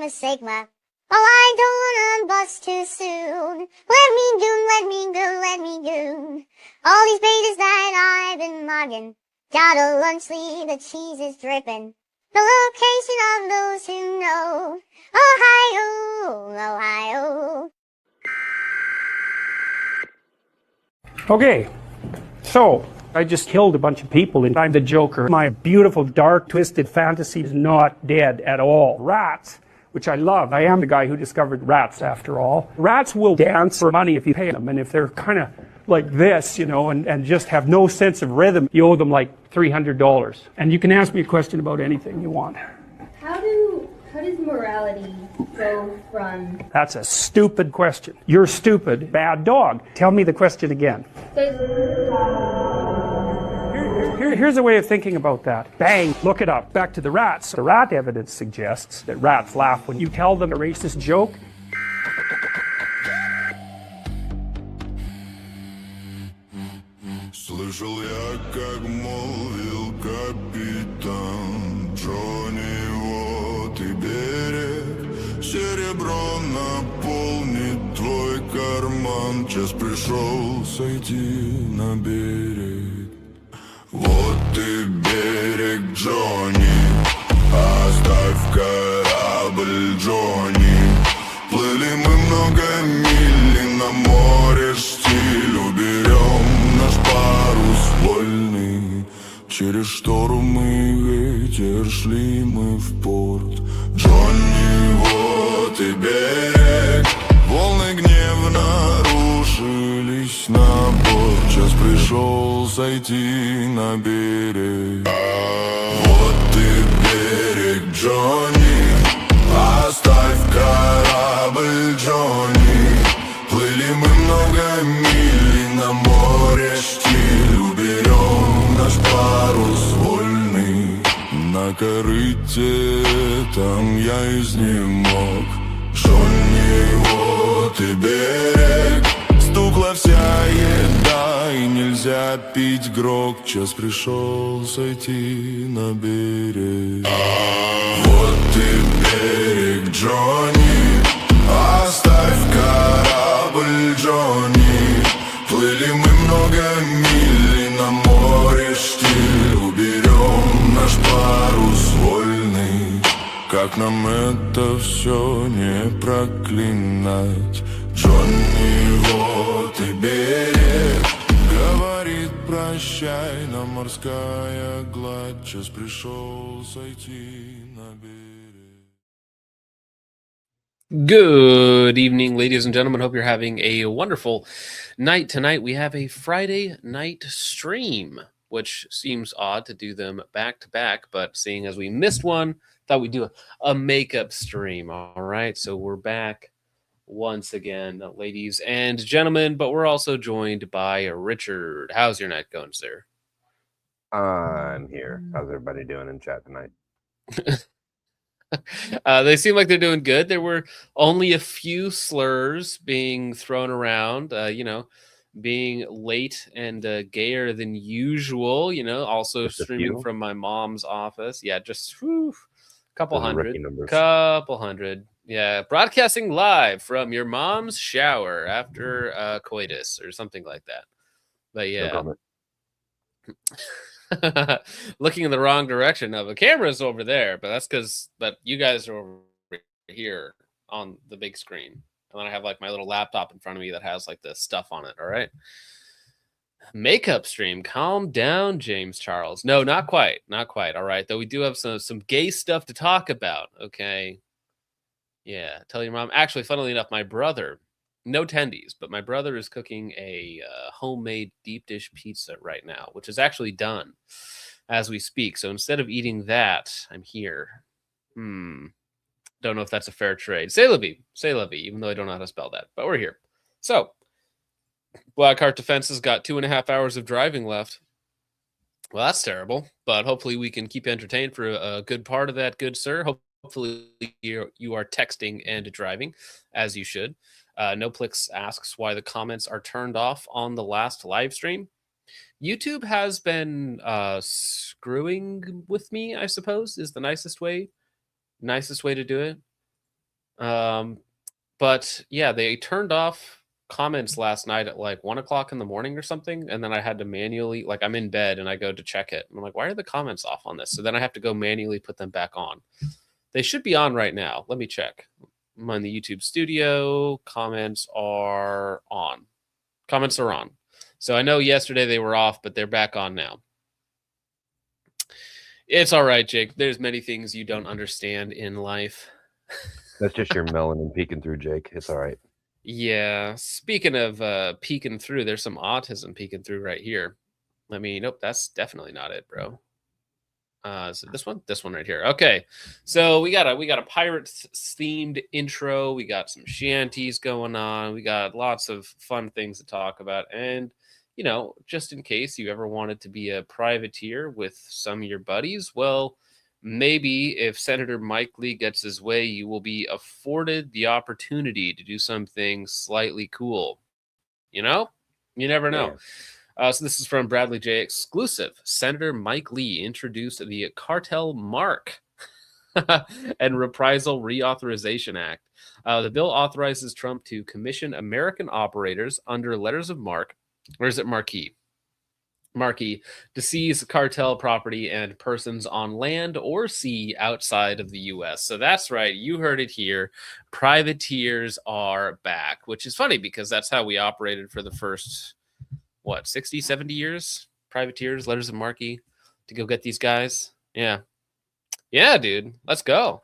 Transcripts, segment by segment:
Sigma Sigma. Oh, I don't wanna bust too soon. Let me go, let me go, let me go. All these betas that I've been mugging. Got a lunch lead, the cheese is dripping. The location of those who know. Ohio, Ohio. Okay, so I just killed a bunch of people and I'm the Joker. My beautiful, dark, twisted fantasy is not dead at all. Rats, which I love. I am the guy who discovered rats after all. Rats will dance for money if you pay them, and if they're kind of like this, you know, and just have no sense of rhythm, you owe them like $300. And you can ask me a question about anything you want. How does morality go from... That's a stupid question. You're stupid, bad dog. Tell me the question again. Here's a way of thinking about that. Bang, look it up. Back to the rats. The rat evidence suggests that rats laugh when you tell them a racist joke. Слышал я, как молвил капитан Джонни, вот и берег. Серебро наполнит твой карман. Час пришел сойти на берег. Вот и берег, Джонни. Оставь корабль, Джонни. Плыли мы много миль, и на море штиль. Уберем наш парус вольный. Через штормы и ветер шли мы в порт. Джонни, вот и берег. Волны гневно рушились на борт. Час пришел сойти на берег. Вот и берег, Джонни. Оставь корабль, Джонни. Плыли мы много миль, и на море штиль. Уберем наш парус вольный. На корыте там я изнемог. Джонни, вот и берег. Стукла вся еда, и нельзя пить грог. Час пришел сойти на берег. Вот и берег, Джонни. Оставь корабль, Джонни. Плыли мы много миль, и на море штиль. Уберем наш парус вольный. Как нам это все не проклинать? Джонни, вот и берег. Говорит, прощай, нам морская гладь. Час пришел сойти на берег. Good evening, ladies and gentlemen. Hope you're having a wonderful night. Tonight we have a Friday night stream, which seems odd to do them back to back, but seeing as we missed one, thought we'd do a makeup stream. All right, so we're back once again, ladies and gentlemen, but we're also joined by Richard. How's your night going, sir? I'm here. How's everybody doing in chat tonight? They seem like they're doing good. There were only a few slurs being thrown around, being late and gayer than usual, also Just a streaming few? from my mom's office. Yeah, just couple Those are hundred. rookie numbers. Couple hundred. Yeah, broadcasting live from your mom's shower after coitus or something like that. But No yeah. comment. Looking in the wrong direction. Now the camera's over there, but that's because you guys are over here on the big screen. And then I have like my little laptop in front of me that has like the stuff on it. All right. Makeup stream. Calm down, James Charles. No, not quite. Not quite. All right. Though we do have some gay stuff to talk about. Okay. Yeah. Tell your mom. Actually, funnily enough, my brother, no tendies, but my brother is cooking a homemade deep dish pizza right now, which is actually done as we speak. So instead of eating that, I'm here. Don't know if that's a fair trade. Say la vie, even though I don't know how to spell that, but we're here. So Blackheart Defense has got 2.5 hours of driving left. Well, that's terrible, but hopefully we can keep you entertained for a good part of that, good sir. Hopefully you are texting and driving, as you should. Noplix asks why the comments are turned off on the last live stream. YouTube has been screwing with me, I suppose, is the nicest way to do it. But yeah, they turned off comments last night at like 1 o'clock in the morning or something, and then I had to manually, like, I'm in bed and I go to check it. And I'm like, why are the comments off on this? So then I have to go manually put them back on. They should be on right now. Let me check. I'm on the YouTube studio. Comments are on. Comments are on. So I know yesterday they were off, but they're back on now. It's all right, Jake. There's many things you don't understand in life. That's just your melanin peeking through, Jake. It's all right. Yeah. Speaking of peeking through, there's some autism peeking through right here. Nope, that's definitely not it, bro. So this one right here. Okay. So we got a pirates themed intro. We got some shanties going on. We got lots of fun things to talk about. And just in case you ever wanted to be a privateer with some of your buddies, well, maybe if Senator Mike Lee gets his way, you will be afforded the opportunity to do something slightly cool. You never know. So this is from Bradley J. Exclusive. Senator Mike Lee introduced the Cartel Mark and Reprisal Reauthorization Act. The bill authorizes Trump to commission American operators under letters of marque, or is it marquee? Marquee, to seize cartel property and persons on land or sea outside of the U.S. So that's right. You heard it here. Privateers are back, which is funny because that's how we operated for the first, 60, 70 years? Privateers, letters of marque to go get these guys. Yeah. Yeah, dude. Let's go.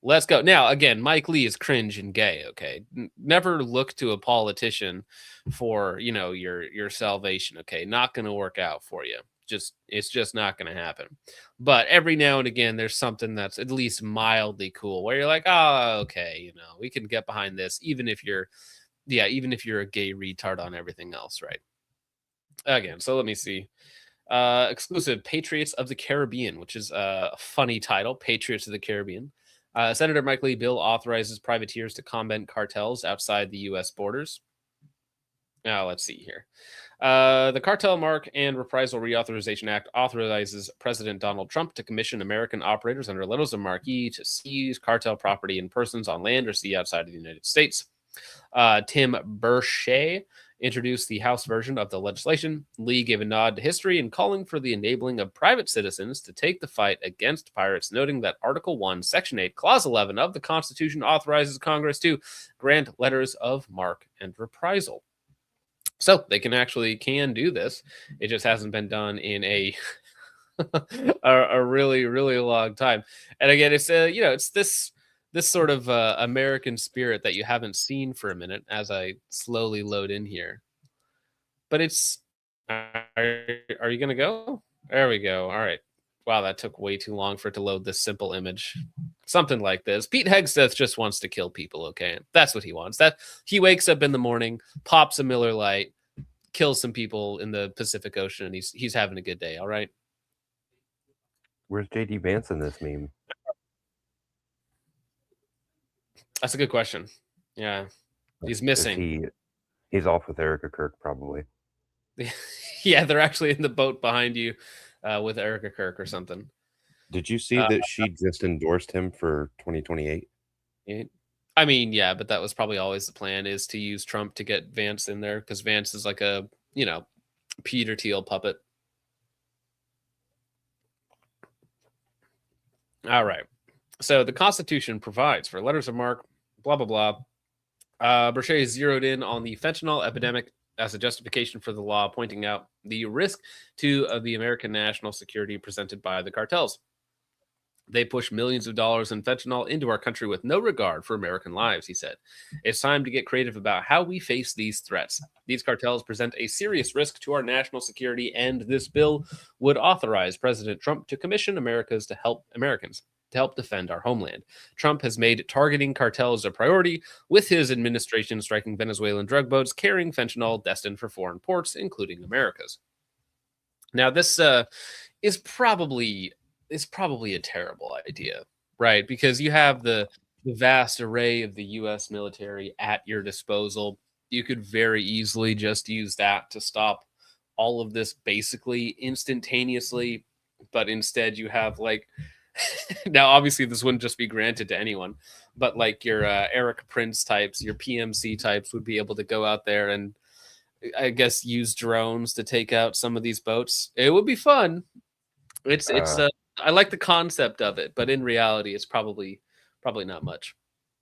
Let's go. Now, again, Mike Lee is cringe and gay, okay? Never look to a politician for, your salvation, okay? Not going to work out for you. It's just not going to happen. But every now and again, there's something that's at least mildly cool where you're like, oh, okay, we can get behind this, even if you're a gay retard on everything else, right? Again, so let me see. Exclusive Patriots of the Caribbean, which is a funny title, Patriots of the Caribbean. Senator Mike Lee bill authorizes privateers to combat cartels outside the U.S. borders. Now, let's see here. The Cartel Mark and Reprisal Reauthorization Act authorizes President Donald Trump to commission American operators under letters of marque to seize cartel property and persons on land or sea outside of the United States. Tim Burchett introduced the House version of the legislation. Lee gave a nod to history in calling for the enabling of private citizens to take the fight against pirates, noting that Article 1, Section 8, Clause 11 of the Constitution authorizes Congress to grant letters of marque and reprisal. So they can do this. It just hasn't been done in a really, really long time. And again, it's it's this sort of American spirit that you haven't seen for a minute as I slowly load in here. But it's, are you going to go? There we go. All right. Wow, that took way too long for it to load this simple image. Something like this. Pete Hegseth just wants to kill people, okay? That's what he wants. That he wakes up in the morning, pops a Miller Lite, kills some people in the Pacific Ocean, and he's having a good day, all right? Where's JD Vance in this meme? That's a good question. Yeah. He's missing. He's off with Erica Kirk, probably. Yeah, they're actually in the boat behind you with Erica Kirk or something. Did you see that she just endorsed him for 2028? I mean, yeah, but that was probably always the plan, is to use Trump to get Vance in there, because Vance is like a, Peter Thiel puppet. All right. So the Constitution provides for letters of marque, blah, blah, blah. Burchett zeroed in on the fentanyl epidemic as a justification for the law, pointing out the risk to the American national security presented by the cartels. They push millions of dollars in fentanyl into our country with no regard for American lives, he said. It's time to get creative about how we face these threats. These cartels present a serious risk to our national security, and this bill would authorize President Trump to commission Americans to help defend our homeland. Trump has made targeting cartels a priority, with his administration striking Venezuelan drug boats carrying fentanyl destined for foreign ports, including America's. Now, this is probably a terrible idea, right? Because you have the vast array of the U.S. military at your disposal. You could very easily just use that to stop all of this basically instantaneously, but instead you have like Now, obviously, this wouldn't just be granted to anyone, but like your Eric Prince types, your PMC types would be able to go out there and I guess use drones to take out some of these boats. It would be fun. It's I like the concept of it, but in reality, it's probably not much.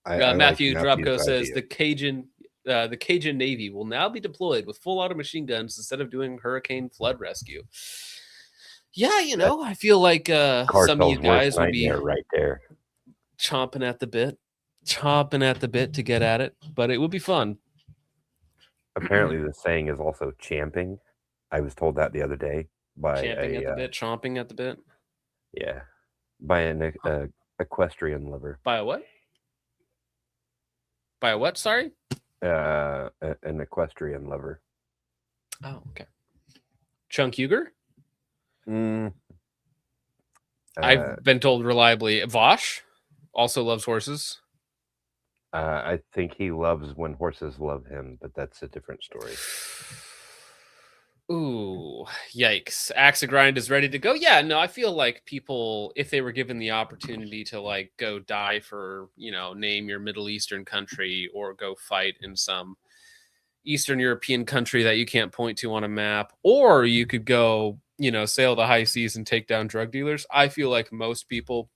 I Matthew like Dropko Matthew's says idea. the Cajun Navy will now be deployed with full auto machine guns instead of doing hurricane flood rescue. Yeah, you know, I feel like some of Cartel's you guys worst would be nightmare right there. chomping at the bit to get at it, but it would be fun. Apparently, the saying is also champing. I was told that the other day by Chomping at the bit. Yeah, by an equestrian lover. By a what? By a what? Sorry. An equestrian lover. Oh, okay. Chunk Huger. I've been told reliably. Vosh also loves horses. I think he loves when horses love him, but that's a different story. Ooh, yikes. Axe to Grind is ready to go. Yeah, no, I feel like people, if they were given the opportunity to like go die for, you know, name your Middle Eastern country or go fight in some Eastern European country that you can't point to on a map, or you could go, you know, sail the high seas and take down drug dealers. I feel like most people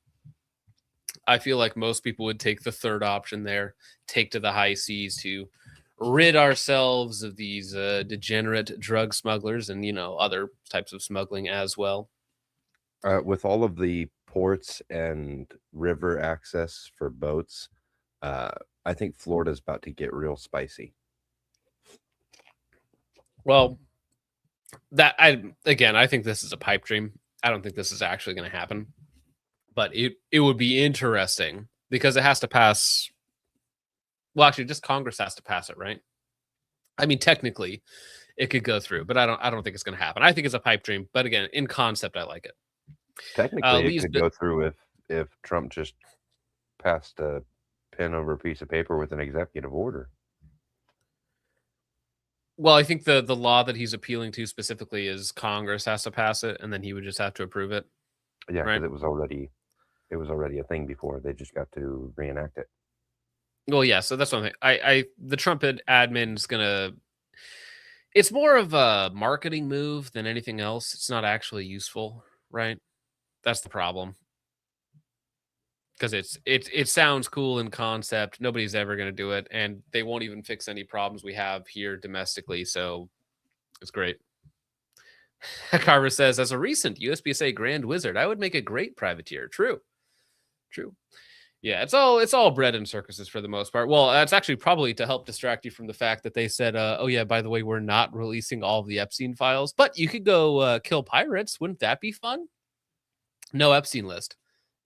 would take the third option there, take to the high seas to rid ourselves of these degenerate drug smugglers and, you know, other types of smuggling as well. With all of the ports and river access for boats, I think Florida's about to get real spicy. Well, I think this is a pipe dream. I don't think this is actually going to happen, but it would be interesting because it has to pass. Well, actually, just Congress has to pass it, right? I mean, technically, it could go through, but I don't think it's going to happen. I think it's a pipe dream, but again, in concept, I like it. Technically, it could go through if Trump just passed a pen over a piece of paper with an executive order. Well, I think the law that he's appealing to specifically is Congress has to pass it, and then he would just have to approve it. Yeah, because it was already a thing before. They just got to reenact it. Well, yeah, so that's one thing. The Trump admin's gonna. It's more of a marketing move than anything else. It's not actually useful, right? That's the problem. Because it sounds cool in concept. Nobody's ever going to do it, and they won't even fix any problems we have here domestically. So it's great. Carver says, as a recent USPSA Grand Wizard, I would make a great privateer. True. Yeah, it's all bread and circuses for the most part. Well, that's actually probably to help distract you from the fact that they said, oh yeah, by the way, we're not releasing all of the Epstein files, but you could go kill pirates. Wouldn't that be fun? No Epstein list,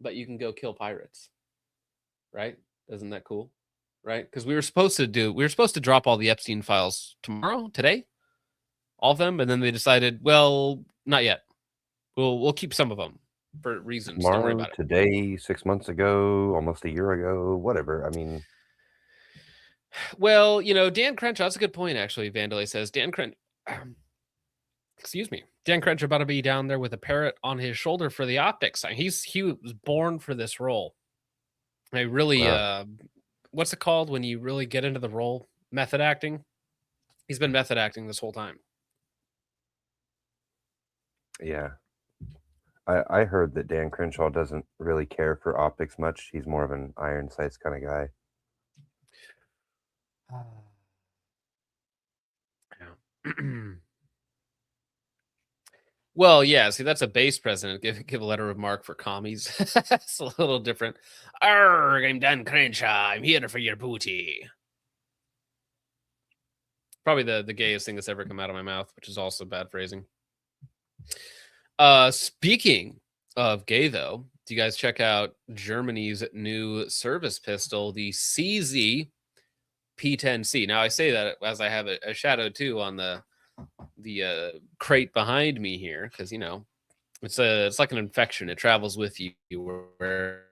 but you can go kill pirates, right? Isn't that cool? Right? Because we were supposed to drop all the Epstein files today, all of them, and then they decided, well, not yet. We'll keep some of them for reasons. Tomorrow, don't worry about it. Today, 6 months ago, almost a year ago, whatever. I mean, well, you know, Dan Crenshaw, that's a good point, actually. Vandalay says Dan Crenshaw about to be down there with a parrot on his shoulder for the optics. He was born for this role. I really, what's it called when you really get into the role? Method acting. He's been method acting this whole time. Yeah. I heard that Dan Crenshaw doesn't really care for optics much. He's more of an iron sights kind of guy. Yeah. Well, yeah. See, that's a base president. Give a letter of marque for commies. It's a little different. Arrgh, I'm Dan Crenshaw. I'm here for your booty. Probably the gayest thing that's ever come out of my mouth, which is also bad phrasing. Speaking of gay, though, do you guys check out Germany's new service pistol, the CZ P10C? Now, I say that as I have a Shadow 2 on the crate behind me here, because, you know, it's like an infection. It travels with you wherever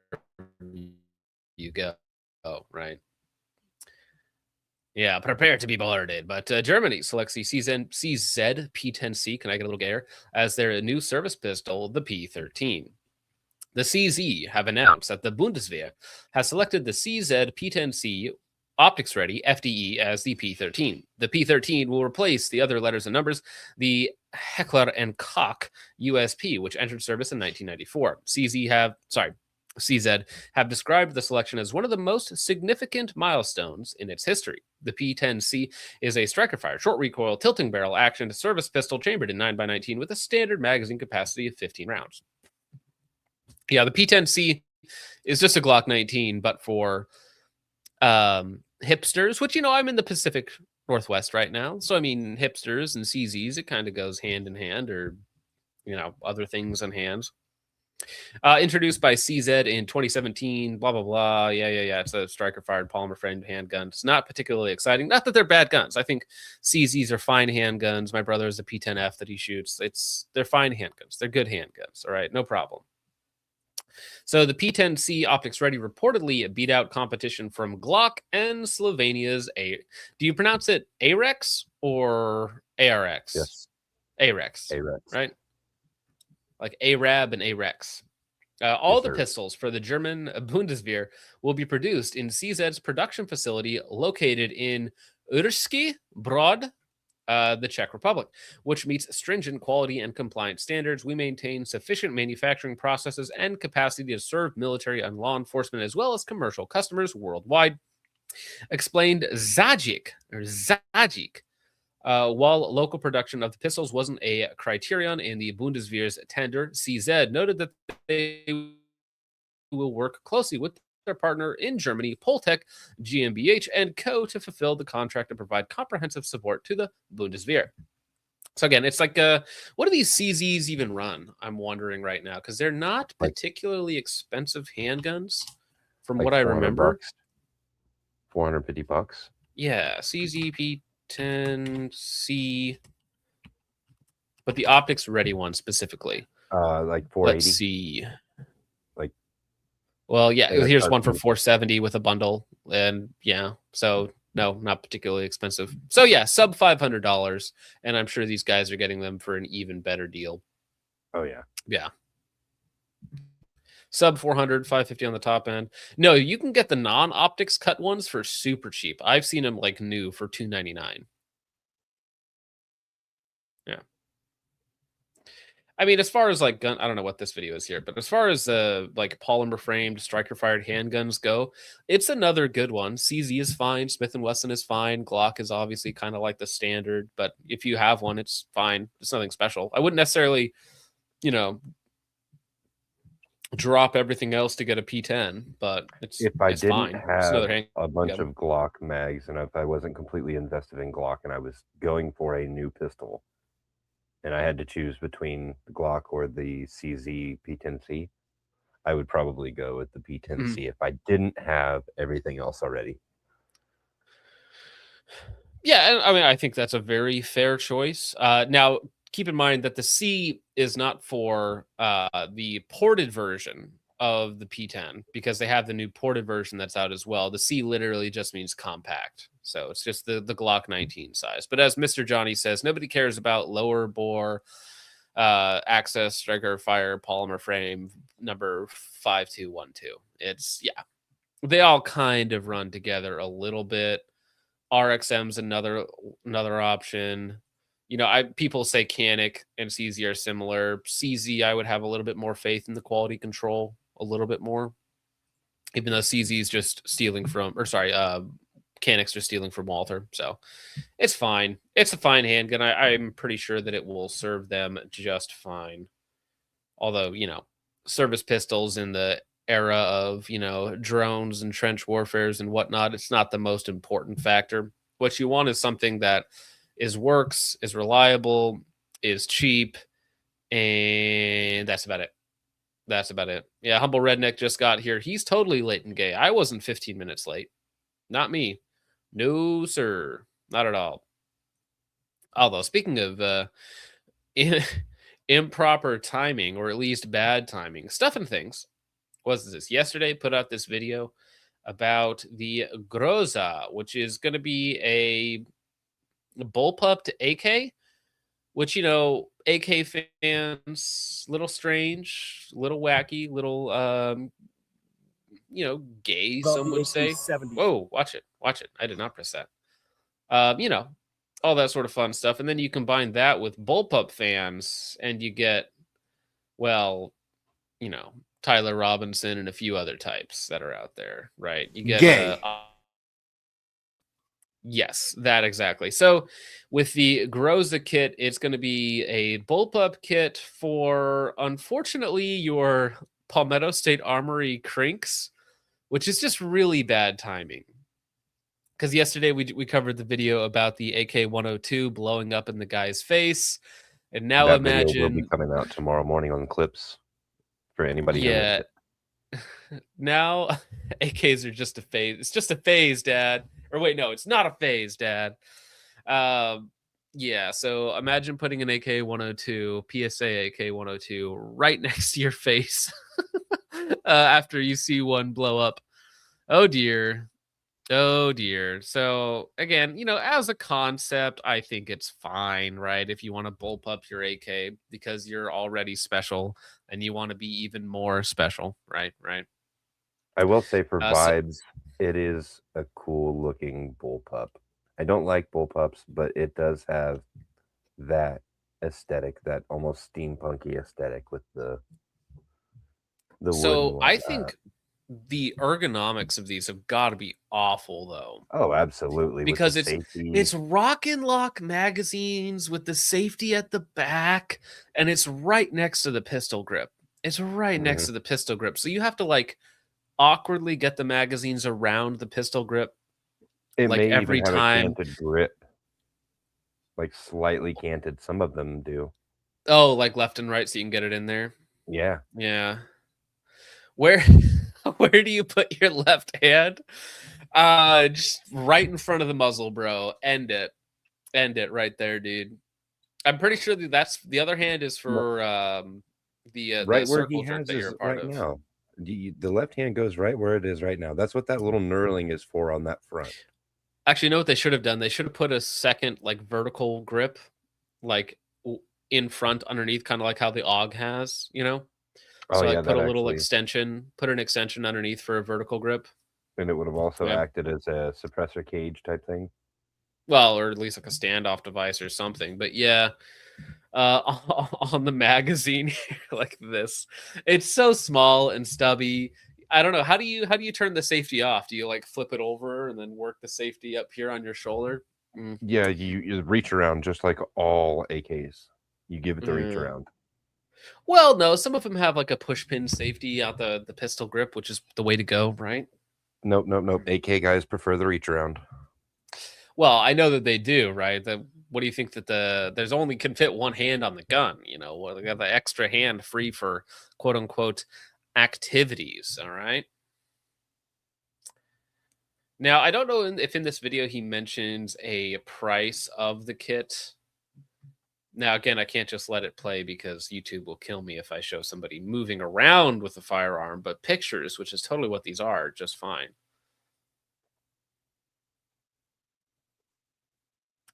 you go. Oh, right. Yeah, prepare to be boarded. But Germany selects the CZ P10C, can I get a little gayer, as their new service pistol, the P13. The CZ have announced that the Bundeswehr has selected the CZ P10C optics ready FDE as the P13. The P13 will replace the other letters and numbers, the Heckler and Koch USP, which entered service in 1994. CZ have described the selection as one of the most significant milestones in its history. The P10C is a striker fire, short recoil, tilting barrel action service pistol chambered in 9x19 with a standard magazine capacity of 15 rounds. Yeah, the P10C is just a Glock 19, but for hipsters, which, I'm in the Pacific Northwest right now. So, I mean, hipsters and CZs, it kind of goes hand in hand, or, other things on hands. Introduced by CZ in 2017, blah, blah, blah. Yeah. It's a striker-fired polymer-framed handgun. It's not particularly exciting. Not that they're bad guns. I think CZs are fine handguns. My brother has a P10F that he shoots. They're fine handguns. They're good handguns. All right, no problem. So the P10C optics ready reportedly beat out competition from Glock and Slovenia's Do you pronounce it AREX or ARX? Yes. AREX. AREX. Right? Like ARAB and AREX. All Yes, the sir. pistols for the German Bundeswehr will be produced in CZ's production facility located in Ursky Brod, the Czech Republic, which meets stringent quality and compliance standards. We maintain sufficient manufacturing processes and capacity to serve military and law enforcement as well as commercial customers worldwide, explained Zajic. While local production of the pistols wasn't a criterion in the Bundeswehr's tender, CZ noted that they will work closely with their partner in Germany, Poltech GmbH & Co. to fulfill the contract and provide comprehensive support to the Bundeswehr. So again, it's like, what do these CZs even run? I'm wondering right now, because they're not particularly expensive handguns from what I remember. $450. Yeah, CZP10C, but the optics ready one specifically. Like 480. Let's see. Yeah, Here's one for 470 with a bundle, and so no, not particularly expensive. So yeah, sub $500, and I'm sure these guys are getting them for an even better deal. Oh yeah. Yeah. Sub 400, 550 on the top end. No, you can get the non-optics cut ones for super cheap. I've seen them like new for $299. Yeah. I mean, as far as like gun, I don't know what this video is here, but as far as like polymer framed striker fired handguns go, it's another good one. CZ is fine, Smith & Wesson is fine, Glock is obviously kind of like the standard, but if you have one, it's fine. It's nothing special. I wouldn't necessarily, drop everything else to get a P10, but it's if I it's didn't fine. have It's a bunch of Glock mags, and if I wasn't completely invested in Glock, and I was going for a new pistol, and I had to choose between the Glock or the CZ P10C, I would probably go with the P10C if I didn't have everything else already. Yeah, and I mean, I think that's a very fair choice. Now, keep in mind that the C is not for the ported version of the P10, because they have the new ported version that's out as well. The C literally just means compact. So it's just the Glock 19 size. But as Mr. Johnny says, nobody cares about lower bore access striker fire polymer frame number 5212. They all kind of run together a little bit. RXM's another option. People say Canik and CZ are similar. CZ, I would have a little bit more faith in the quality control, a little bit more, even though CZ is just stealing from, Canik's just stealing from Walther. So it's fine. It's a fine handgun. I'm pretty sure that it will serve them just fine. Although, service pistols in the era of, drones and trench warfares and whatnot, it's not the most important factor. What you want is something that works, is reliable, is cheap, and that's about it. Yeah, Humble Redneck just got here. He's totally late and gay. I wasn't 15 minutes late. Not me. No, sir. Not at all. Although, speaking of improper timing, or at least bad timing, Stuff and Things, was this yesterday, put out this video about the Groza, which is going to be a bullpup to AK, which, AK fans, little strange, little wacky, little gay, About some the would say. AK-70. Whoa, watch it. Watch it. I did not press that. All that sort of fun stuff. And then you combine that with bullpup fans, and you get, well, Tyler Robinson and a few other types that are out there, right? You get Gay. yes, that exactly. So with the Groza kit, it's going to be a bullpup kit for, unfortunately, your Palmetto State Armory Crinks, which is just really bad timing. Because yesterday we covered the video about the AK-102 blowing up in the guy's face, and now That video will be imagine coming out tomorrow morning on Clips for anybody who missed it. now AKs are just a phase. It's just a phase, Dad. Or wait, no, it's not a phase, Dad. Yeah, so imagine putting an AK-102, PSA AK-102 right next to your face after you see one blow up. Oh dear. Oh dear. So again, as a concept, I think it's fine, right? If you want to bullpup your AK because you're already special and you want to be even more special, right? Right. I will say for So- vibes, it is a cool looking bullpup. I don't like bullpups, but it does have that aesthetic, that almost steampunky aesthetic with the So wooden I one. think the ergonomics of these have got to be awful, though. Oh, absolutely. with the Because safety. it's rock and lock magazines with the safety at the back, and it's right next to the pistol grip. It's right next to the pistol grip. So you have to like awkwardly get the magazines around the pistol grip. It like may every even have time- a canted grip, like slightly canted. Some of them do. Oh, like left and right so you can get it in there. Yeah. Yeah. Where do you put your left hand? Just right in front of the muzzle, bro. End it right there, dude. I'm pretty sure that's the other hand is for the Right where circle he jerk has that is you're a part right of. now. The left hand goes right where it is right now. That's what that little knurling is for on that front. Actually, you know what they should have done? They should have put a second like vertical grip, like in front underneath, kind of like how the AUG has, Oh, So yeah, like put that a little actually- extension, put an extension underneath for a vertical grip. And it would have also Yeah. acted as a suppressor cage type thing. Well, or at least like a standoff device or something. But yeah, on the magazine here, like this, it's so small and stubby. I don't know. How do you turn the safety off? Do you like flip it over and then work the safety up here on your shoulder? Yeah, you reach around just like all AKs. You give it the reach Mm. around. Well, no, some of them have like a push pin safety out the pistol grip, which is the way to go, right? Nope. AK guys prefer the reach around. Well, I know that they do, right? What do you think that there's only can fit one hand on the gun? They got the extra hand free for quote unquote activities. All right. Now, I don't know if in this video he mentions a price of the kit. Now, again, I can't just let it play because YouTube will kill me if I show somebody moving around with a firearm, but pictures, which is totally what these are, just fine.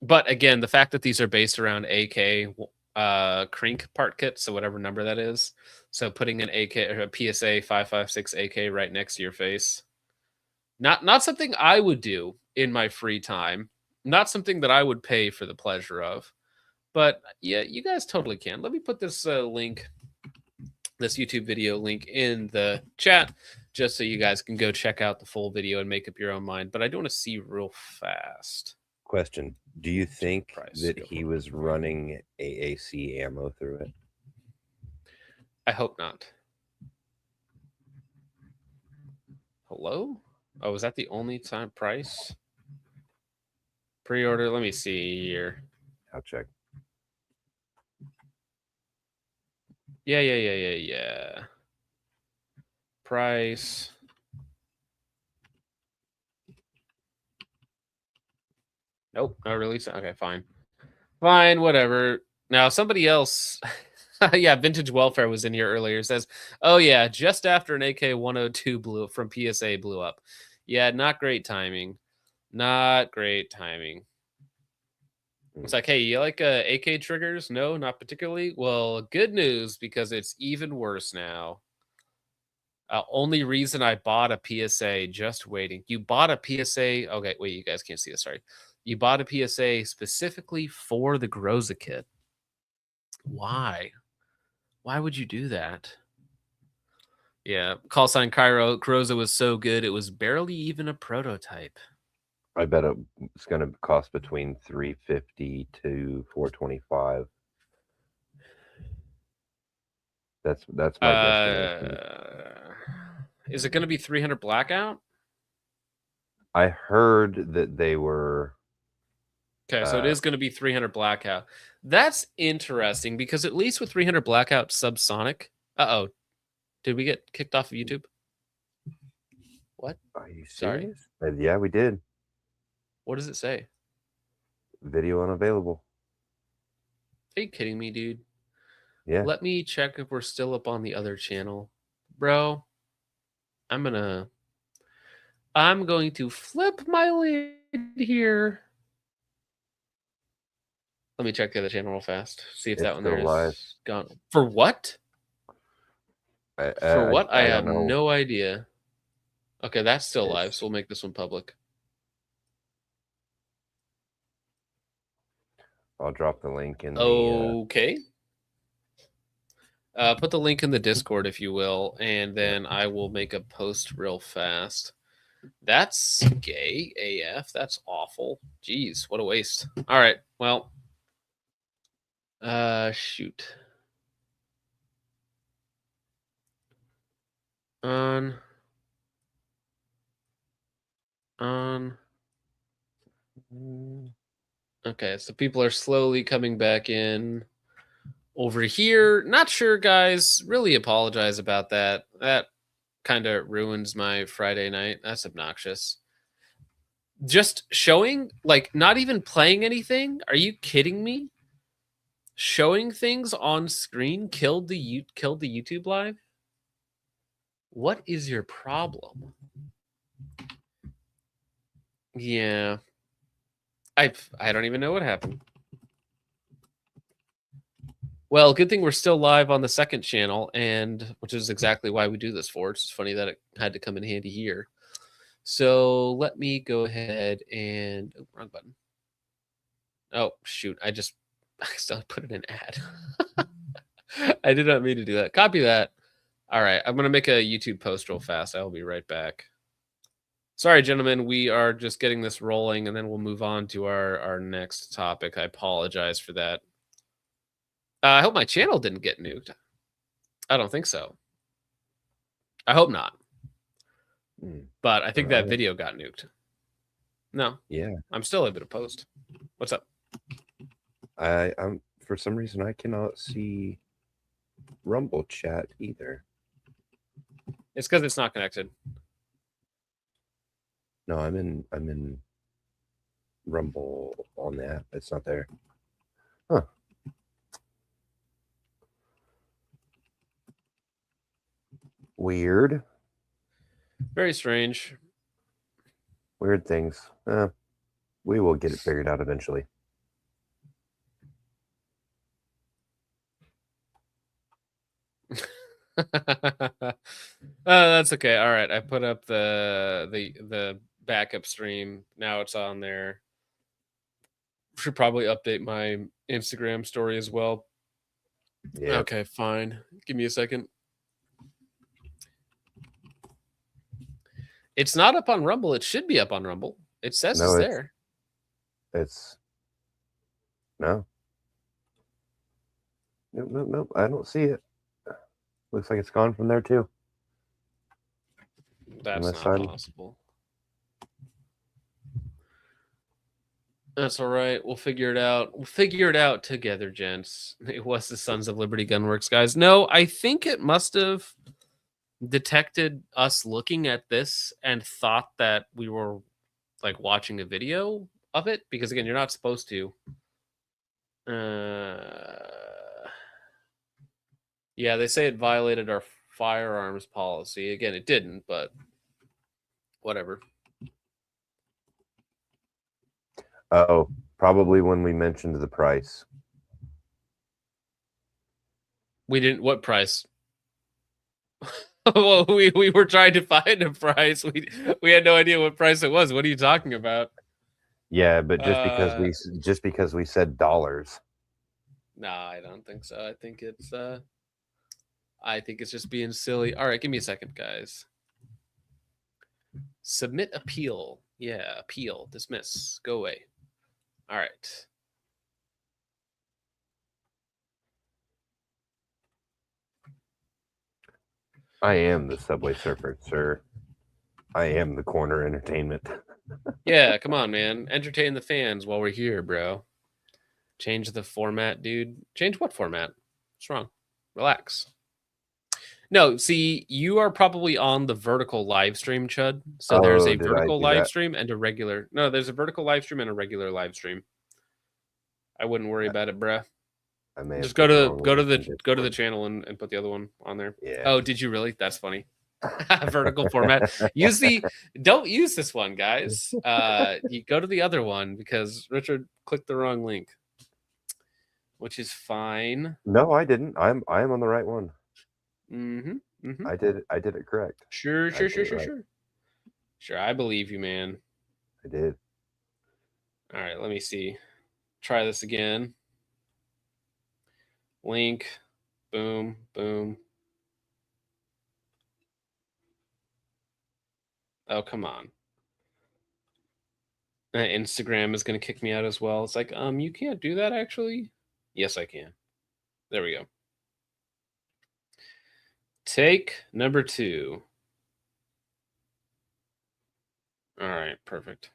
But again, the fact that these are based around AK Crink part kit, so whatever number that is. So putting an AK or a PSA 556 AK right next to your face. Not something I would do in my free time. Not something that I would pay for the pleasure of. But yeah, you guys totally can. Let me put this link, this YouTube video link in the chat, just so you guys can go check out the full video and make up your own mind. But I do want to see real fast. Question: do you think Price, that go he for it. was running AAC ammo through it? I hope not. Hello? Oh, is that the only time price? Pre-order. Let me see here. I'll check. Yeah. Price. Nope, no release. Okay, fine. Fine, whatever. Now, somebody else, yeah, Vintage Welfare was in here earlier. Says, oh, yeah, just after an AK-102 from PSA blew up. Yeah, not great timing. Not great timing. It's like, hey, you like AK triggers? No, not particularly. Well, good news, because it's even worse now. Only reason I bought a PSA, just waiting. You bought a PSA. Okay, wait, you guys can't see this. Sorry. You bought a PSA specifically for the Groza kit. Why? Why would you do that? Yeah, call sign Cairo. Groza was so good, it was barely even a prototype. I bet it's going to cost between $350 to $425. That's my guesstimation. Is it going to be 300 blackout? I heard that they were. Okay, so it is going to be 300 blackout. That's interesting, because at least with 300 blackout subsonic. Uh-oh. Did we get kicked off of YouTube? What? Are you Sorry. serious? Yeah, we did. What does it say? Video unavailable. Are you kidding me, dude? Yeah. Let me check if we're still up on the other channel. Bro, I'm going to flip my lid here. Let me check the other channel real fast. See if that one there is gone. For what? For what? I have no idea. Okay, that's still live, so we'll make this one public. I'll drop the link in. Okay. Put the link in the Discord, if you will, and then I will make a post real fast. That's gay AF. That's awful. Jeez, what a waste. All right, well. Shoot. On. Okay, so people are slowly coming back in over here. Not sure, guys. Really apologize about that. That kind of ruins my Friday night. That's obnoxious. Just showing, like, not even playing anything? Are you kidding me? Showing things on screen killed the YouTube live? What is your problem? Yeah. I don't even know what happened. Well, good thing we're still live on the second channel, and which is exactly why we do this for. It's funny that it had to come in handy here. So let me go ahead and wrong button. Oh shoot! I accidentally put in an ad. I did not mean to do that. Copy that. All right, I'm gonna make a YouTube post real fast. I'll be right back. Sorry, gentlemen, we are just getting this rolling, and then we'll move on to our next topic. I apologize for that. I hope my channel didn't get nuked. I don't think so. I hope not. But I think that video got nuked. No. Yeah. I'm still able to post. What's up? I'm for some reason I cannot see Rumble chat either. It's because it's not connected. No, I'm in Rumble on the app. It's not there. Huh. Weird. Very strange. Weird things. We will get it figured out eventually. That's okay. All right, I put up the backup stream. Now it's on there. Should probably update my Instagram story as well. Yeah. Okay, fine. Give me a second. It's not up on Rumble. It should be up on Rumble. It says it's there. No. Nope. I don't see it. Looks like it's gone from there too. That's not possible. That's all right. We'll figure it out. We'll figure it out together, gents. It was the Sons of Liberty Gunworks, guys. No, I think it must have detected us looking at this and thought that we were like watching a video of it, because again, you're not supposed to. Yeah, they say it violated our firearms policy. Again, it didn't, but whatever. Oh, Probably when we mentioned the price. We didn't. What price? Well, we were trying to find a price. We had no idea what price it was. What are you talking about? Yeah, but just because we said dollars. No, I don't think so. I think it's just being silly. All right, give me a second, guys. Submit appeal. Yeah, appeal. Dismiss. Go away. All right. I am the Subway Surfer, sir. I am the corner entertainment. Yeah, come on, man. Entertain the fans while we're here, bro. Change the format, dude. Change what format? What's wrong? Relax. No, see, you are probably on the vertical live stream, Chud. So there's a vertical live stream and a regular. No, there's a vertical live stream and a regular live stream. I wouldn't worry about it, bruh. I may Just go to the channel and put the other one on there. Yeah. Oh, did you really? That's funny. Vertical format. Don't use this one, guys. You go to the other one because Richard clicked the wrong link, which is fine. No, I didn't. I am on the right one. Mm-hmm. Mm-hmm. I did it correct. Sure. Sure, I believe you, man. I did. All right, let me see. Try this again. Link. Boom. Boom. Oh, come on. Instagram is going to kick me out as well. It's like, you can't do that, actually. Yes, I can. There we go. Take number 2. All right, perfect.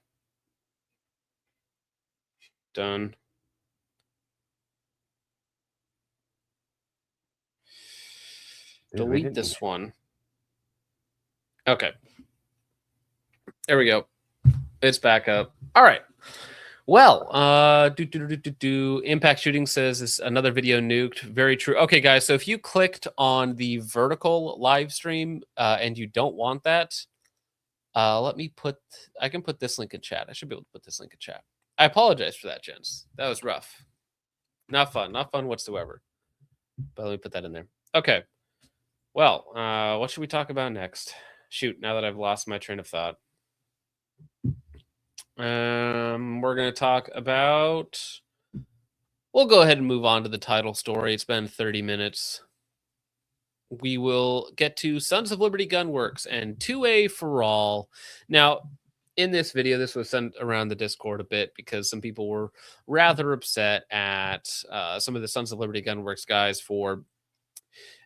Done. Delete this one. Okay. There we go. It's back up. All right. Well, Impact Shooting says this another video nuked. Very true. Okay, guys. So if you clicked on the vertical live stream and you don't want that, I can put this link in chat. I should be able to put this link in chat. I apologize for that, gents. That was rough. Not fun whatsoever. But let me put that in there. Okay. Well, what should we talk about next? Shoot, now that I've lost my train of thought. We're going to talk about... We'll go ahead and move on to the title story. It's been 30 minutes. We will get to Sons of Liberty Gunworks and 2A for All. Now, in this video, this was sent around the Discord a bit because some people were rather upset at some of the Sons of Liberty Gunworks guys for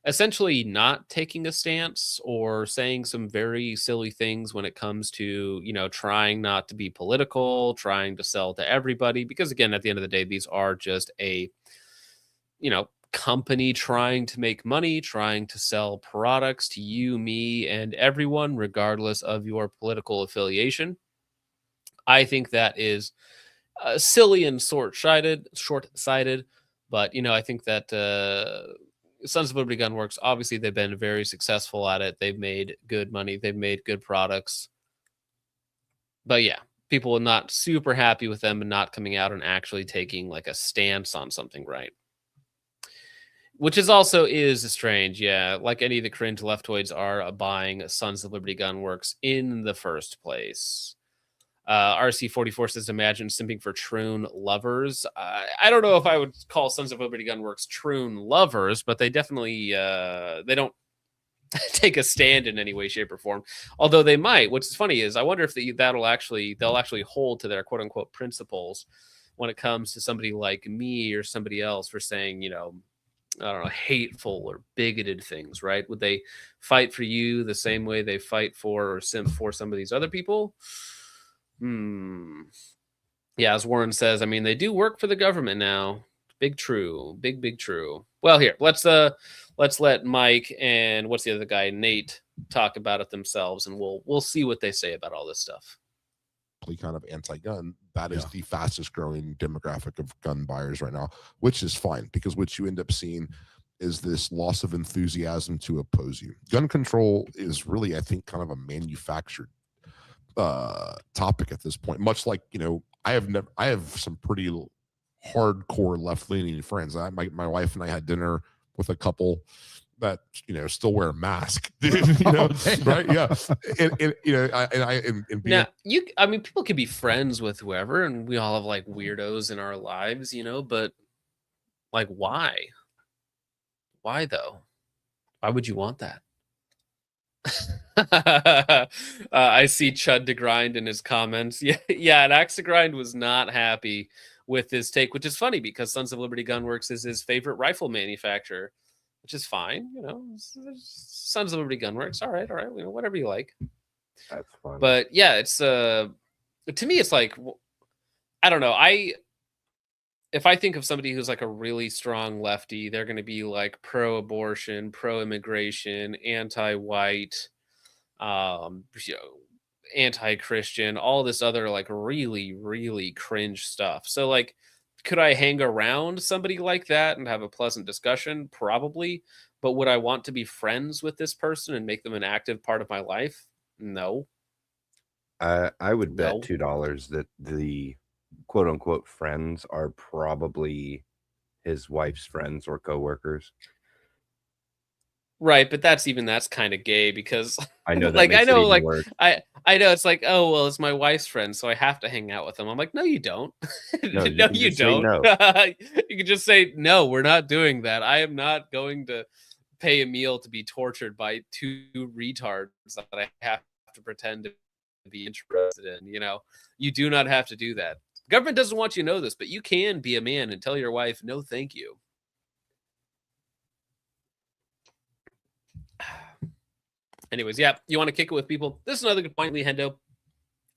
essentially not taking a stance or saying some very silly things when it comes to, trying not to be political, trying to sell to everybody. Because again, at the end of the day, these are just a, company trying to make money, trying to sell products to you, me, and everyone, regardless of your political affiliation. I think that is silly and short-sighted, but, I think that Sons of Liberty Gunworks, obviously they've been very successful at it. They've made good money. They've made good products. But yeah, people are not super happy with them and not coming out and actually taking like a stance on something, right? Which is strange, yeah. Like any of the cringe leftoids are buying Sons of Liberty Gunworks in the first place. RC44 says, imagine simping for Troon lovers. I don't know if I would call Sons of Liberty Gunworks Troon lovers, but they definitely they don't take a stand in any way, shape, or form. Although they might. What's funny is I wonder if they'll actually hold to their quote unquote principles when it comes to somebody like me or somebody else for saying, I don't know, hateful or bigoted things, right? Would they fight for you the same way they fight for or simp for some of these other people? Yeah, as Warren says, they do work for the government now. Big true. Big true. Well, here, let's let Mike and what's the other guy, Nate, talk about it themselves, and we'll see what they say about all this stuff. Kind of anti-gun, that is the fastest growing demographic of gun buyers right now, which is fine, because what you end up seeing is this loss of enthusiasm to oppose you. Gun control is really, I think, kind of a manufactured topic at this point, much like I have some pretty hardcore left-leaning friends. My wife and I had dinner with a couple that still wear a mask, right? Yeah, and Now, people can be friends with whoever, and we all have like weirdos in our lives, but like, why? Why though? Why would you want that? I see Chud to Grind in his comments. Yeah, and Axe to Grind was not happy with his take, which is funny because Sons of Liberty Gunworks is his favorite rifle manufacturer, which is fine. Sons of Liberty Gunworks. All right, whatever you like. That's fun. But yeah, it's to me, it's like, I don't know. If I think of somebody who's like a really strong lefty, they're going to be like pro-abortion, pro-immigration, anti-white, anti-Christian, all this other like really, really cringe stuff. So like, could I hang around somebody like that and have a pleasant discussion? Probably. But would I want to be friends with this person and make them an active part of my life? No. I would bet No. $2 that the quote unquote friends are probably his wife's friends or coworkers. Right, but that's kind of gay because I know that like makes I know it even like worse. I know it's like, oh well, it's my wife's friend, so I have to hang out with them. I'm like, no, you don't. No, No, can you just say don't. no. You can just say no. We're not doing that. I am not going to pay a meal to be tortured by two retards that I have to pretend to be interested in. You do not have to do that. Government doesn't want you to know this, but you can be a man and tell your wife, no, thank you. Anyways, yeah, you want to kick it with people. This is another good point. Lee Hendo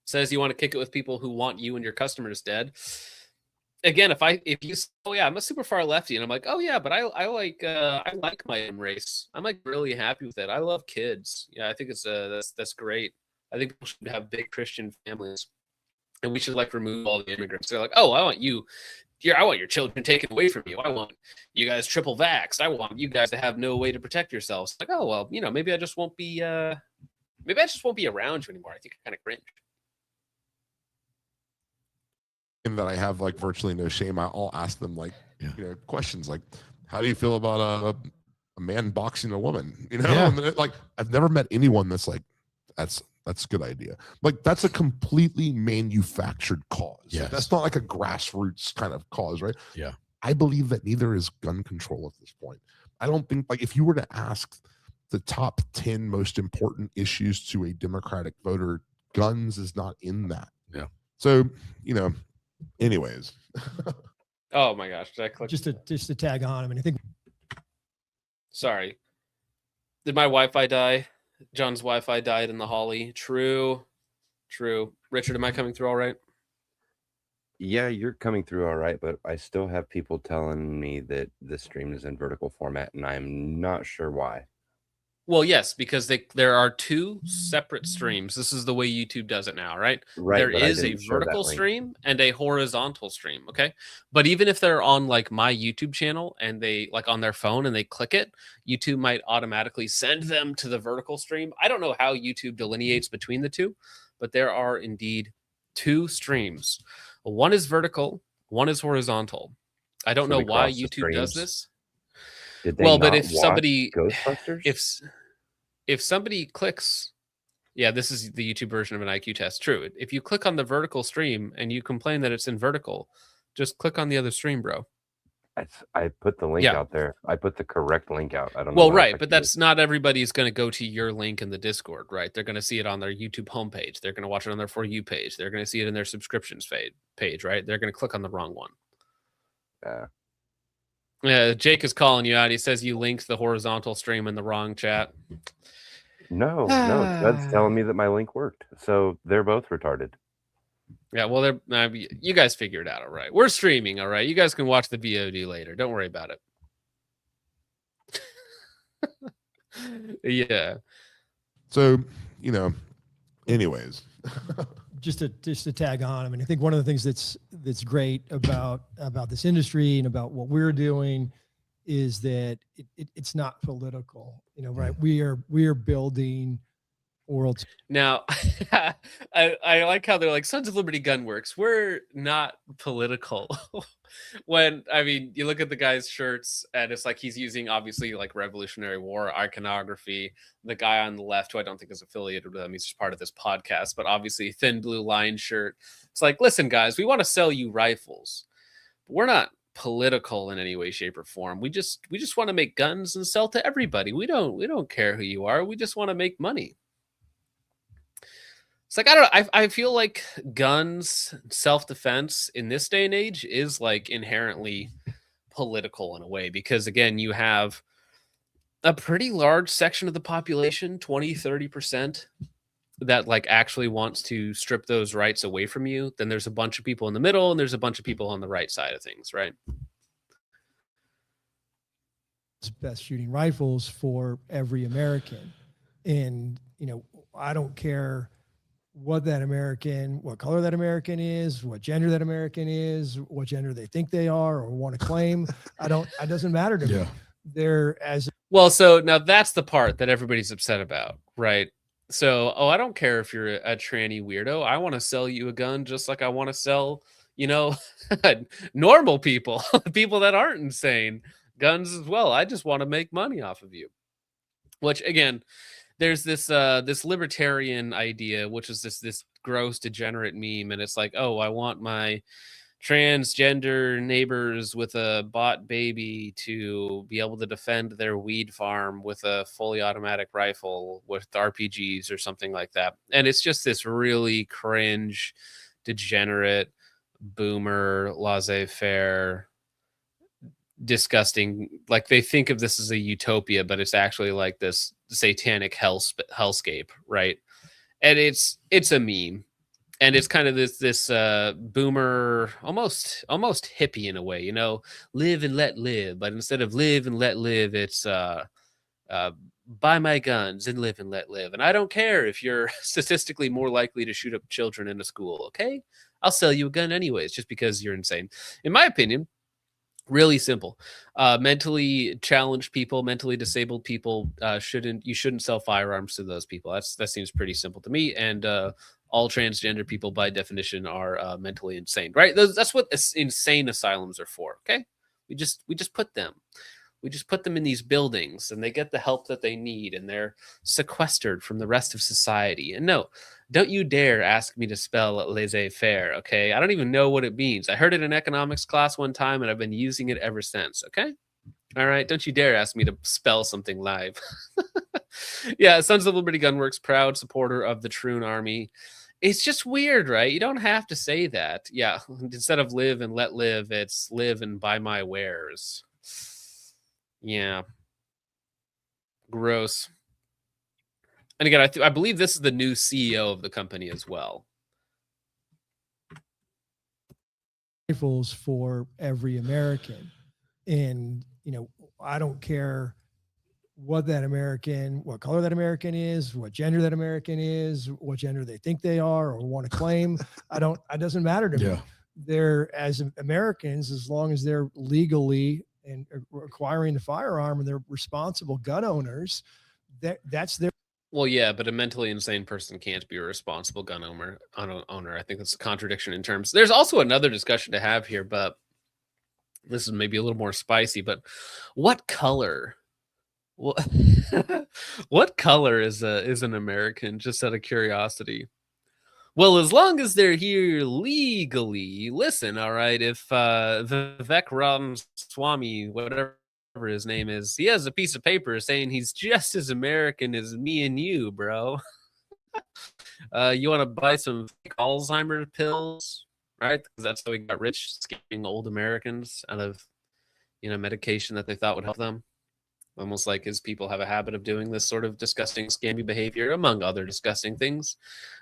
says you want to kick it with people who want you and your customers dead. Again, if you say, oh yeah, I'm a super far lefty, and I'm like, oh yeah, but I like my own race. I'm like really happy with it. I love kids. Yeah, I think it's that's great. I think people should have big Christian families, and we should like remove all the immigrants. They're like, oh, I want your children taken away from you. I want you guys triple vaxxed. I want you guys to have no way to protect yourselves. Like, oh well, maybe I just won't be around you anymore. I think I kind of cringe. And that I have like virtually no shame. I'll ask them like questions like, how do you feel about a man boxing a woman? And like I've never met anyone that's like, that's a good idea. Like that's a completely manufactured cause. Yes. Like, that's not like a grassroots kind of cause, right? Yeah. I believe that neither is gun control at this point. I don't think, like, if you were to ask the top 10 most important issues to a Democratic voter, guns is not in that. Yeah. So, anyways. Oh my gosh, did I click? Just to tag on. I mean, I think. Sorry. Did my Wi-Fi die? John's Wi-Fi died in the Holly. True. Richard, am I coming through all right? Yeah, you're coming through all right, but I still have people telling me that the stream is in vertical format, and I'm not sure why. Well, yes, because there are two separate streams. This is the way YouTube does it now, right? Right. There is a vertical stream and a horizontal stream, okay? But even if they're on like my YouTube channel and they like on their phone and they click it, YouTube might automatically send them to the vertical stream. I don't know how YouTube delineates between the two, but there are indeed two streams. One is vertical, one is horizontal. I don't know why YouTube does this. Well, but if somebody Ghostbusters? if somebody clicks, yeah, this is the YouTube version of an IQ test. True. If you click on the vertical stream and you complain that it's in vertical, just click on the other stream, bro. I put the link out there. I put the correct link out. I don't know. Well, right, but that's not everybody's going to go to your link in the Discord, right? They're going to see it on their YouTube homepage. They're going to watch it on their For You page. They're going to see it in their subscriptions page, right? They're going to click on the wrong one. Yeah, Jake is calling you out. He says you linked the horizontal stream in the wrong chat. No, that's telling me that my link worked. So they're both retarded. Yeah, well, you guys figure it out, all right. We're streaming, all right. You guys can watch the VOD later. Don't worry about it. Yeah. So, anyways. just to tag on. I mean, I think one of the things that's great about this industry and about what we're doing is that it's not political, right? We are building world. Now, I like how they're like Sons of Liberty Gunworks. We're not political. When I mean, you look at the guy's shirts, and it's like he's using obviously like Revolutionary War iconography. The guy on the left, who I don't think is affiliated with them, he's just part of this podcast, but obviously thin blue line shirt. It's like, listen, guys, we want to sell you rifles, but we're not political in any way, shape, or form. We just want to make guns and sell to everybody. We don't care who you are. We just want to make money. It's like, I don't know. I feel like guns, self-defense in this day and age is like inherently political in a way, because again, you have a pretty large section of the population, 20-30%, that like actually wants to strip those rights away from you. Then there's a bunch of people in the middle, and there's a bunch of people on the right side of things, right? Best shooting rifles for every American. And, I don't care what color that American is, what gender that American is, what gender they think they are or want to claim. It doesn't matter to me. They're as well. So now that's the part that everybody's upset about, right? So, I don't care if you're a tranny weirdo. I want to sell you a gun just like I want to sell, normal people, people that aren't insane, guns as well. I just want to make money off of you. Which again, there's this this libertarian idea, which is this gross degenerate meme, and it's like, oh, I want my transgender neighbors with a bot baby to be able to defend their weed farm with a fully automatic rifle with RPGs or something like that. And it's just this really cringe, degenerate, boomer, laissez-faire, disgusting, like they think of this as a utopia, but it's actually like this satanic hellscape, right? And it's a meme, and it's kind of this boomer, almost hippie in a way, live and let live. But instead of live and let live, it's buy my guns and live and let live. And I don't care if you're statistically more likely to shoot up children in a school. Okay, I'll sell you a gun anyways, just because you're insane. In my opinion, really simple. Mentally challenged people, mentally disabled people, shouldn't sell firearms to those people. That seems pretty simple to me. And all transgender people by definition are mentally insane, right? That's what insane asylums are for. Okay, we just put them in these buildings, and they get the help that they need, and they're sequestered from the rest of society. And no, don't you dare ask me to spell laissez-faire, okay? I don't even know what it means. I heard it in economics class one time, and I've been using it ever since, okay? All right, don't you dare ask me to spell something live. Yeah, Sons of Liberty Gunworks, proud supporter of the Troon Army. It's just weird, right? You don't have to say that. Yeah, instead of live and let live, it's live and buy my wares. Yeah. Gross. And again, I believe this is the new CEO of the company as well. Rifles for every American. And, I don't care what color that American is, what gender that American is, what gender they think they are or want to claim. It doesn't matter to me. They're, as Americans, as long as they're legally and acquiring the firearm and they're responsible gun owners, that's their. Well, yeah, but a mentally insane person can't be a responsible gun owner. I think that's a contradiction in terms. There's also another discussion to have here, but this is maybe a little more spicy. But what color? What color is an American? Just out of curiosity. Well, as long as they're here legally, listen, all right, if Vivek Ramaswamy, whatever his name is, he has a piece of paper saying he's just as American as me and you, bro. You want to buy some fake Alzheimer's pills, right? Because that's how we got rich, scamming old Americans out of, medication that they thought would help them. Almost like his people have a habit of doing this sort of disgusting, scammy behavior, among other disgusting things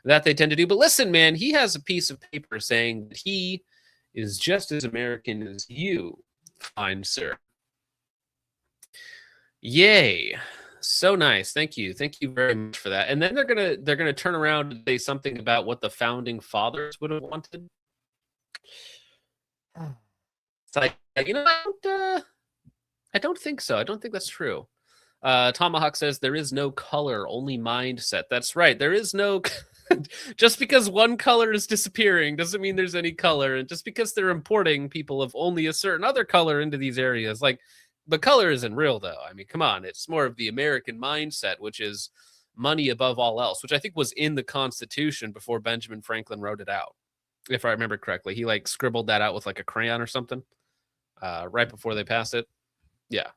that they tend to do. But listen, man, he has a piece of paper saying that he is just as American as you, fine sir. Yay. So nice. Thank you. Thank you very much for that. And then they're gonna turn around and say something about what the founding fathers would have wanted. It's like, I don't think so. I don't think that's true. Tomahawk says there is no color, only mindset. That's right. There is no. Just because one color is disappearing doesn't mean there's any color, and just because they're importing people of only a certain other color into these areas, like the color isn't real, though. I mean, come on, it's more of the American mindset, which is money above all else, which I think was in the Constitution before Benjamin Franklin wrote it out, if I remember correctly. He like scribbled that out with like a crayon or something right before they passed it. Yeah.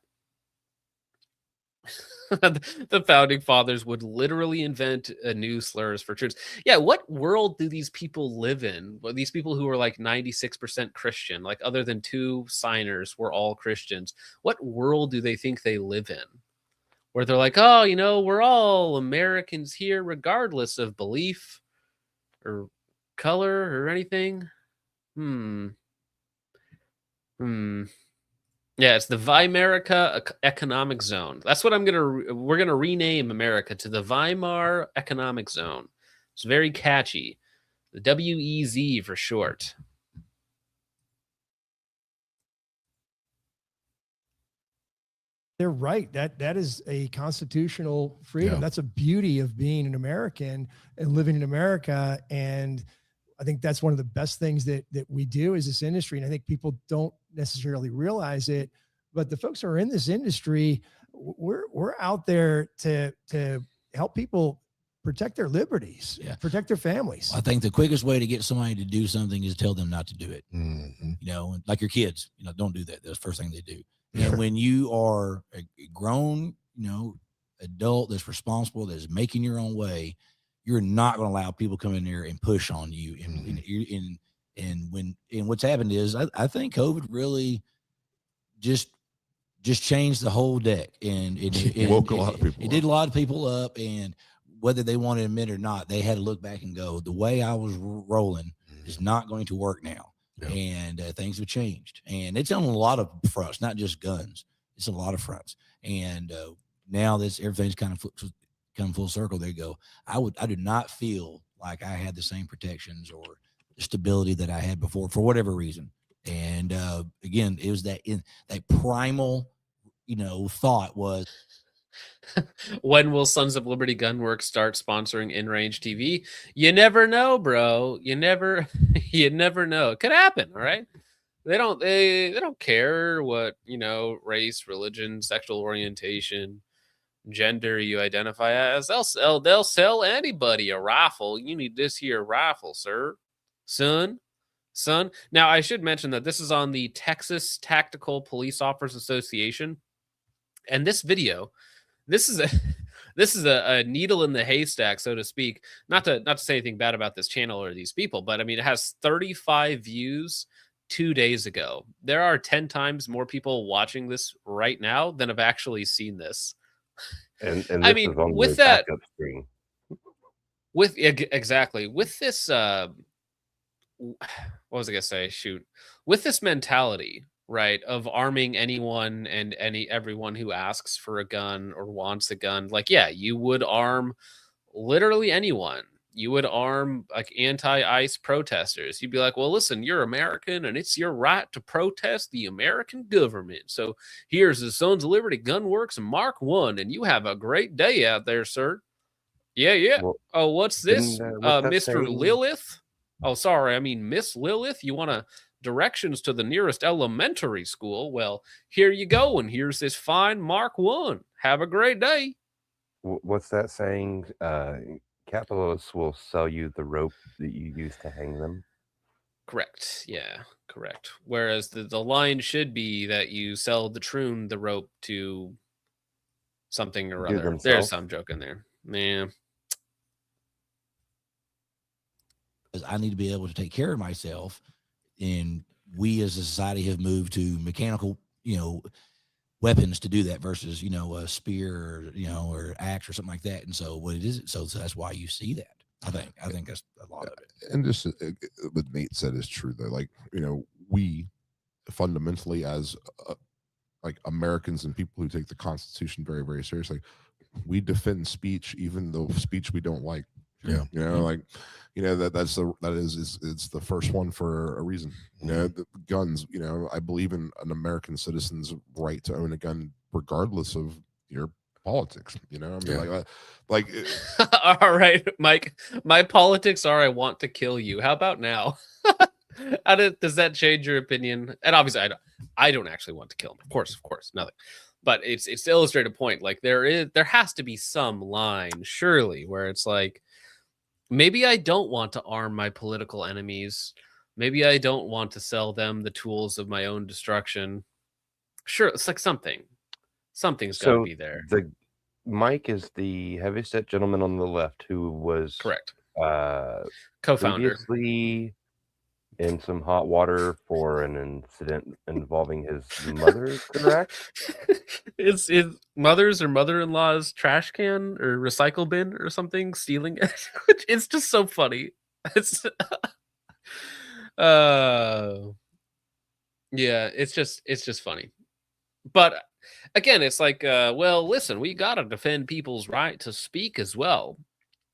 The founding fathers would literally invent new slurs for troops. Yeah, what world do these people live in? Well, these people who are like 96% Christian, like other than 2 signers were all Christians. What world do they think they live in? Where they're like, oh, you know, we're all Americans here, regardless of belief or color or anything. Yeah, it's the Weimarica Economic Zone. That's what we're gonna rename America to the Weimar Economic Zone. It's very catchy. The WEZ for short. They're right. That is a constitutional freedom. Yeah. That's a beauty of being an American and living in America. And I think that's one of the best things that we do as this industry. And I think people don't necessarily realize it, but the folks who are in this industry, we're out there to help people protect their liberties, protect their families. I think the quickest way to get somebody to do something is tell them not to do it. Mm-hmm. You know, like your kids, you know, don't do that. That's the first thing they do. And when you are a grown, you know, adult that's responsible, that's making your own way, you're not going to allow people come in there and push on you. And what's happened is I think COVID really just changed the whole deck, and it woke a lot of people. It did a lot of people up, and whether they wanted to admit it or not, they had to look back and go, the way I was rolling is not going to work now. Yeah. And things have changed, and it's on a lot of fronts, not just guns. It's a lot of fronts. And now everything's kind of come full circle. There you go. I do not feel like I had the same protections or the stability that I had before for whatever reason. And again, it was that primal, you know, thought was, when will Sons of Liberty Gunworks start sponsoring InRange TV? You never know, bro. You never know. It could happen. All right. They don't care what, you know, race, religion, sexual orientation, gender you identify as. They'll sell anybody a rifle. You need this here rifle, sir. Son. Now, I should mention that this is on the Texas Tactical Police Officers Association. And this video, this is a needle in the haystack, so to speak. Not to say anything bad about this channel or these people, but I mean, it has 35 views 2 days ago. There are 10 times more people watching this right now than have actually seen this. And I this mean, is on with the that, backup screen. Exactly with this, what was I gonna say? Shoot, with this mentality, right, of arming anyone and everyone who asks for a gun or wants a gun. Like, yeah, you would arm literally anyone. You would arm like anti-ICE protesters. You'd be like, well, listen, you're American and it's your right to protest the American government. So here's the Sons of Liberty Gunworks Mark 1, and you have a great day out there, sir. Yeah. Well, oh, what's this? what's that Mr. saying? Lilith? Oh, sorry. I mean, Miss Lilith, you want directions to the nearest elementary school? Well, here you go. And here's this fine Mark 1. Have a great day. What's that saying? Capitalists will sell you the rope that you use to hang them. Correct. Yeah, correct. Whereas the line should be that you sell the troon the rope to something or Do other. themselves. There's some joke in there. Man. I need to be able to take care of myself. And we as a society have moved to mechanical, you know, weapons to do that versus, you know, a spear or, you know, or axe or something like that. And so what it is, so that's why you see that. I think that's a lot of it. And just what Nate said is true though. Like, you know, we fundamentally as like Americans and people who take the Constitution very, very seriously, we defend speech, even though speech we don't like. Yeah. You know, like, you know, it's the first one for a reason. You know, the guns, you know, I believe in an American citizen's right to own a gun, regardless of your politics. You know, I mean, Yeah. like All right, Mike. My politics are I want to kill you. How about now? Does that change your opinion? And obviously, I don't actually want to kill him. Of course, nothing. But it's to illustrate a point. Like there has to be some line, surely, where it's like maybe I don't want to arm my political enemies. Maybe I don't want to sell them the tools of my own destruction. Sure, it's like something's got to So be there. the Mike is the heavyset gentleman on the left who was Correct. co-founder Co-founder. previously in some hot water for an incident involving his mother, correct? Is mother's or mother-in-law's trash can or recycle bin or something stealing it? It's just so funny. It's yeah, it's just funny. But again, it's like well, listen, we got to defend people's right to speak as well.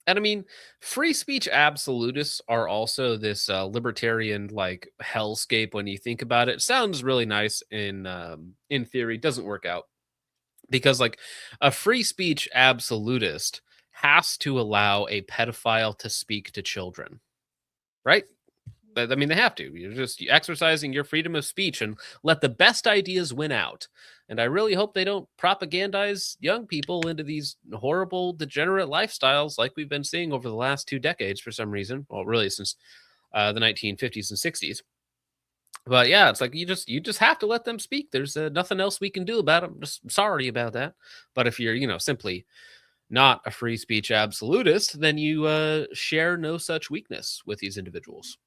And I mean, free speech absolutists are also this libertarian like hellscape when you think about it. Sounds really nice in theory, doesn't work out because like a free speech absolutist has to allow a pedophile to speak to children, right? I mean, they have to. You're just exercising your freedom of speech and let the best ideas win out. And I really hope they don't propagandize young people into these horrible, degenerate lifestyles like we've been seeing over the last 2 decades for some reason. Well, really since the 1950s and 60s. But yeah, it's like you just have to let them speak. There's nothing else we can do about them. Just sorry about that. But if you're, simply not a free speech absolutist, then you share no such weakness with these individuals.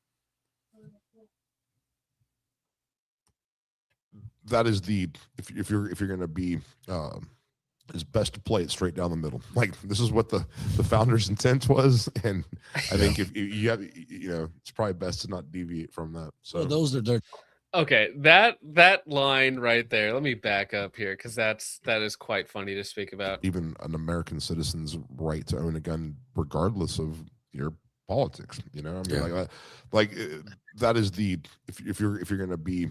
that is the if you're going to be it's best to play it straight down the middle. Like this is what the founder's intent was, and I think if you have, it's probably best to not deviate from that. So well, those are their Okay, that line right there. Let me back up here because that is quite funny to speak about. even an American citizen's right to own a gun, regardless of your politics. I mean, Yeah. that is the if you're going to be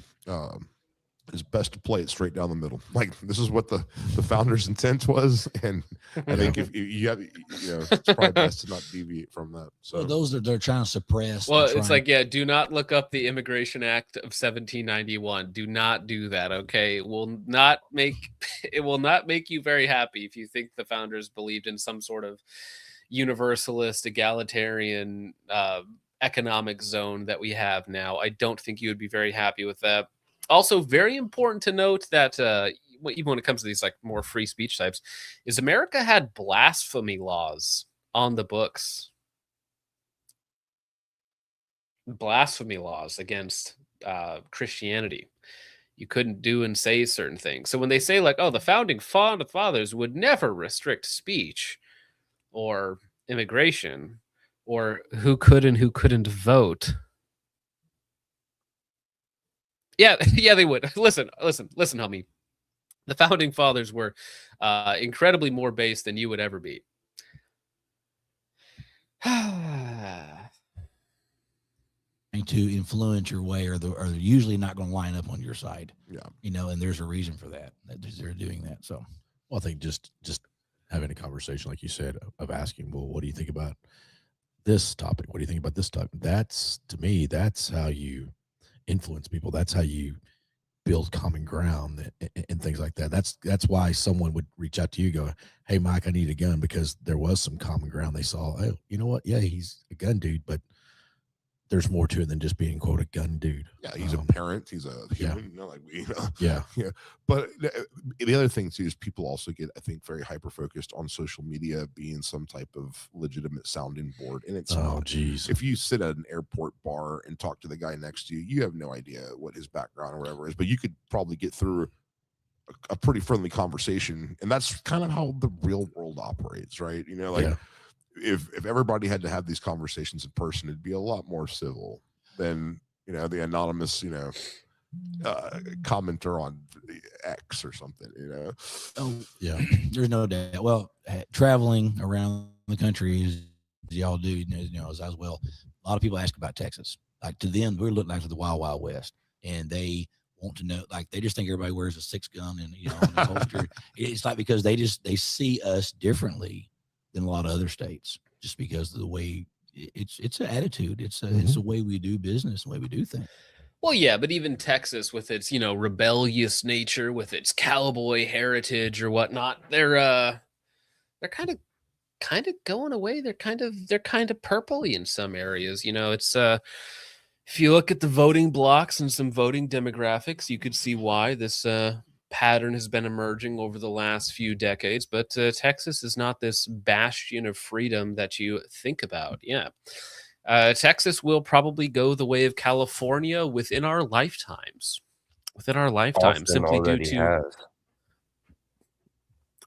it's best to play it straight down the middle. Like this is what the founder's intent was, and I think if you have, it's probably best to not deviate from that. So well, those are they're trying to suppress. Well, and it's trying- like, yeah, do not look up the Immigration Act of 1791. Do not do that, okay? It will not make you very happy if you think the founders believed in some sort of universalist, egalitarian economic zone that we have now. I don't think you would be very happy with that. Also, very important to note that even when it comes to these like more free speech types, is America had blasphemy laws on the books. Blasphemy laws against Christianity. You couldn't do and say certain things. So when they say like, oh, the founding fathers would never restrict speech or immigration or who could and who couldn't vote. Yeah, they would. Listen, homie. The founding fathers were incredibly more base than you would ever be. to influence your way, or they're usually not going to line up on your side. Yeah. And there's a reason for that they're doing that. So, well, I think just having a conversation, like you said, of asking, well, what do you think about this topic? What do you think about this topic? That's, to me, that's how you influence people. That's how you build common ground and things like that. That's why someone would reach out to you, go, hey, Mike, I need a gun, because there was some common ground. They saw, oh, you know what? Yeah, he's a gun dude, but there's more to it than just being, quote, a gun dude. Yeah, he's a parent. He's a human. Yeah. Yeah. But the other thing too is people also get, I think, very hyper focused on social media being some type of legitimate sounding board, and it's not. Geez. If you sit at an airport bar and talk to the guy next to you, you have no idea what his background or whatever is, but you could probably get through a pretty friendly conversation, and that's kind of how the real world operates, right? Yeah. If everybody had to have these conversations in person, it'd be a lot more civil than the anonymous commenter on X or something. oh yeah, there's no doubt. Well, traveling around the country, as y'all do, as well, a lot of people ask about Texas. Like, to them, we're looking like the Wild Wild West, and they want to know, like they just think everybody wears a 6-gun and in a holster. It's like because they see us differently than a lot of other states, just because of the way it's an attitude. It's the way we do business, the way we do things. Well, yeah, but even Texas with its, rebellious nature, with its cowboy heritage or whatnot, they're kind of going away. They're kind of purpley in some areas. It's if you look at the voting blocks and some voting demographics, you could see why this pattern has been emerging over the last few decades. But Texas is not this bastion of freedom that you think about. Yeah. Texas will probably go the way of California within our lifetimes. Austin Simply due already to. has.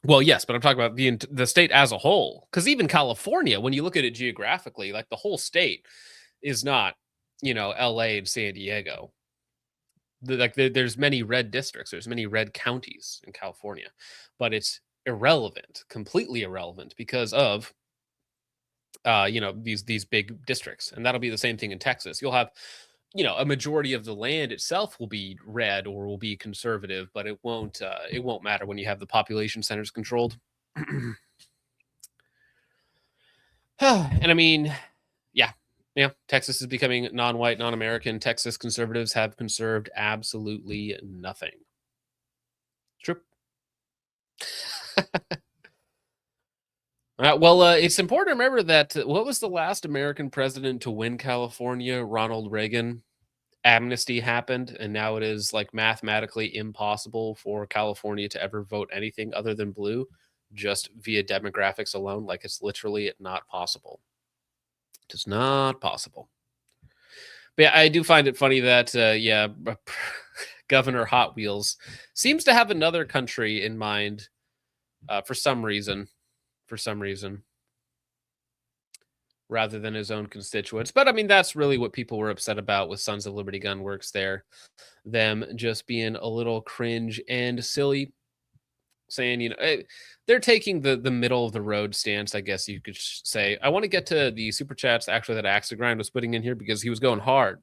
Well, yes, but I'm talking about the state as a whole. Because even California, when you look at it geographically, like the whole state is not, LA and San Diego. There's many red districts, there's many red counties in California, but it's irrelevant, completely irrelevant because of these big districts. And that'll be the same thing in Texas. You'll have a majority of the land itself will be red or will be conservative, but it won't matter when you have the population centers controlled. And I mean, yeah, Texas is becoming non-white, non-American. Texas conservatives have conserved absolutely nothing. True. It's important to remember that what was the last American president to win California? Ronald Reagan. Amnesty happened, and now it is like mathematically impossible for California to ever vote anything other than blue, just via demographics alone. Like it's literally not possible. It is not possible. But yeah, I do find it funny that Governor Hot Wheels seems to have another country in mind for some reason, rather than his own constituents. But I mean, that's really what people were upset about with Sons of Liberty Gun Works there. Them just being a little cringe and silly, saying, they're taking the middle of the road stance, I guess you could say. I want to get to the super chats actually that Axe to Grind was putting in here because he was going hard.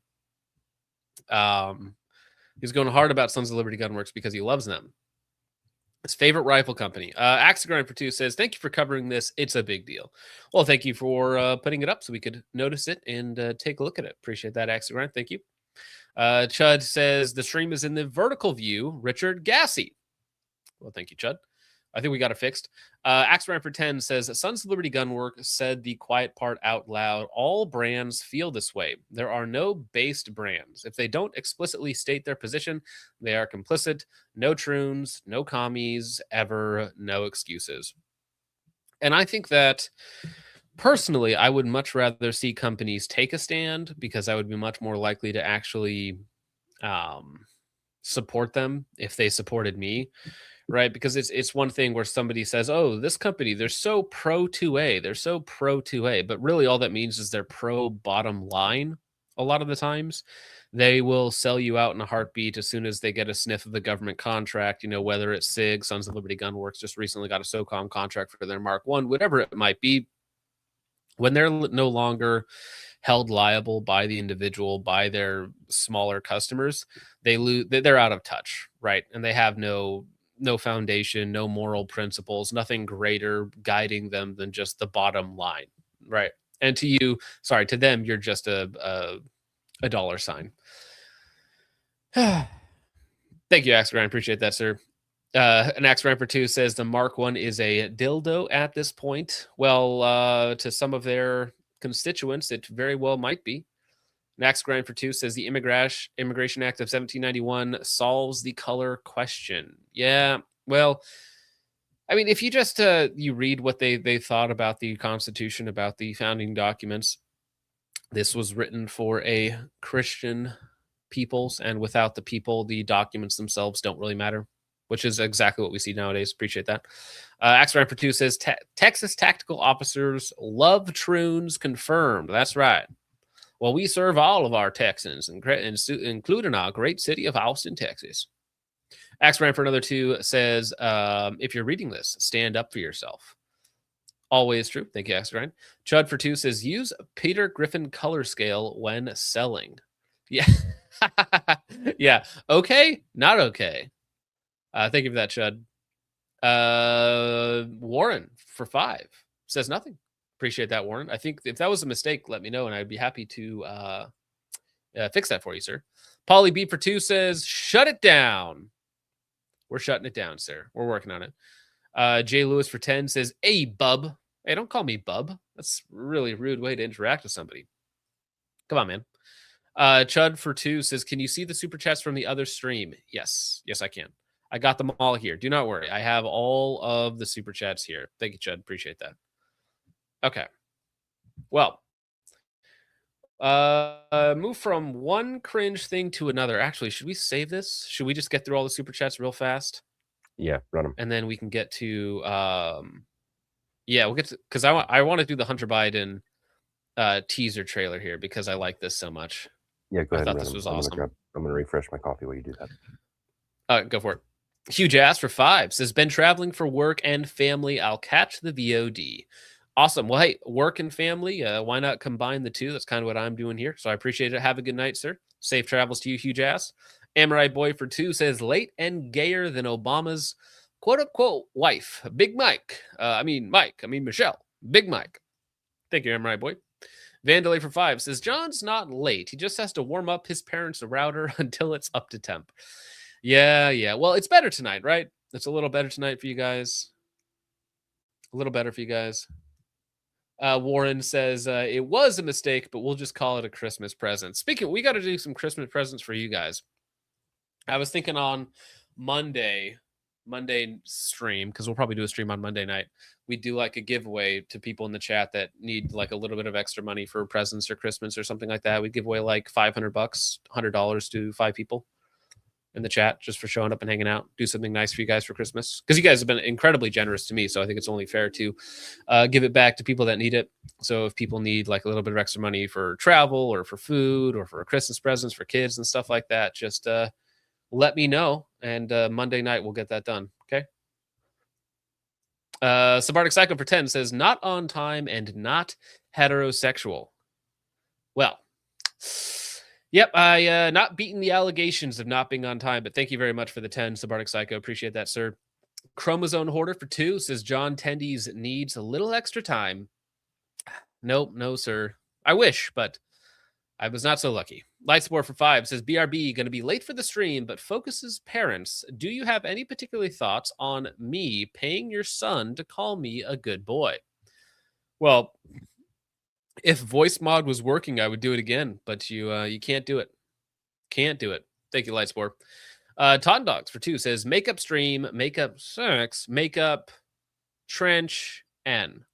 He's going hard about Sons of Liberty Gun Works because he loves them. His favorite rifle company. Axe to Grind for 2 says, thank you for covering this. It's a big deal. Well, thank you for putting it up so we could notice it and take a look at it. Appreciate that, Axe to Grind. Thank you. Chud says, the stream is in the vertical view. Richard Gassy. Well, thank you, Chud. I think we got it fixed. Axe Ryan for 10 says, Sons of Liberty Gunworks said the quiet part out loud. All brands feel this way. There are no based brands. If they don't explicitly state their position, they are complicit. No troons, no commies, ever, no excuses. And I think that, personally, I would much rather see companies take a stand because I would be much more likely to actually support them if they supported me. Right, because it's one thing where somebody says, "Oh, this company, they're so pro 2A, they're so pro 2A," but really all that means is they're pro bottom line. A lot of the times, they will sell you out in a heartbeat as soon as they get a sniff of the government contract. Whether it's SIG, Sons of Liberty Gun Works just recently got a SOCOM contract for their Mark I, whatever it might be. When they're no longer held liable by the individual, by their smaller customers, they're out of touch, right? And they have no foundation, no moral principles, nothing greater guiding them than just the bottom line, right? And to them, you're just a dollar sign. Thank you, Axegram. Appreciate that, sir. An Axegram for 2 says the Mark I is a dildo at this point. Well, to some of their constituents, it very well might be. Next Grind for 2 says the Immigration Act of 1791 solves the color question. Yeah, well, I mean, if you just you read what they thought about the Constitution, about the founding documents, this was written for a Christian peoples, and without the people, the documents themselves don't really matter, which is exactly what we see nowadays. Appreciate that. Axeram for 2 says Texas tactical officers love troons confirmed. That's right. Well, we serve all of our Texans, including our great city of Austin, Texas. Axeram for another 2 says, if you're reading this, stand up for yourself. Always true. Thank you, Axeram. Chud for 2 says, use Peter Griffin color scale when selling. Yeah. Yeah. Okay. Not okay. Thank you for that, Chud. Warren for 5 says nothing. Appreciate that, Warren. I think if that was a mistake, let me know, and I'd be happy to fix that for you, sir. Polly B for 2 says, shut it down. We're shutting it down, sir. We're working on it. Jay Lewis for 10 says, hey, bub. Hey, don't call me bub. That's a really rude way to interact with somebody. Come on, man. Chud for 2 says, can you see the super chats from the other stream? Yes. Yes, I can. I got them all here. Do not worry. I have all of the super chats here. Thank you, Chud. Appreciate that. Okay. Well, move from one cringe thing to another. Actually, should we save this? Should we just get through all the super chats real fast? Yeah, run them. And then we can get to yeah, we'll get to, because I want to do the Hunter Biden teaser trailer here because I like this so much. Yeah, go ahead. I and thought run this them. was awesome. I'm gonna refresh my coffee while you do that. Go for it. Huge ass for 5 says, been traveling for work and family. I'll catch the VOD. Awesome. Well, hey, work and family. Why not combine the two? That's kind of what I'm doing here. So I appreciate it. Have a good night, sir. Safe travels to you, huge ass. Amorai Boy for 2 says, late and gayer than Obama's quote unquote wife, Big Mike. Michelle. Big Mike. Thank you, Amorai Boy. Vandalay for 5 says, John's not late. He just has to warm up his parents' router until it's up to temp. Yeah. Well, it's better tonight, right? It's a little better tonight for you guys. A little better for you guys. Warren says, it was a mistake, but we'll just call it a Christmas present. Speaking, we got to do some Christmas presents for you guys. I was thinking on Monday stream, because we'll probably do a stream on Monday night. We do like a giveaway to people in the chat that need like a little bit of extra money for presents or Christmas or something like that. We give away like $500, $100 to 5 people in the chat just for showing up and hanging out. Do something nice for you guys for Christmas, because you guys have been incredibly generous to me, so I think it's only fair to give it back to people that need it. So if people need like a little bit of extra money for travel or for food or for Christmas presents for kids and stuff like that, just let me know, and Monday night we'll get that done. Okay. Subarctic Psycho for 10 says, not on time and not heterosexual. Well, yep, I not beating the allegations of not being on time, but thank you very much for the 10, Subarctic Psycho. Appreciate that, sir. Chromosome Hoarder for 2 says, John Tendies needs a little extra time. Nope, no, sir. I wish, but I was not so lucky. Lightspore for 5 says, BRB going to be late for the stream, but focuses parents. Do you have any particular thoughts on me paying your son to call me a good boy? Well, if voice mod was working, I would do it again, but you can't do it. Can't do it. Thank you, Lightspore. Todd Dogs for 2 says, makeup stream, makeup sex, makeup trench N.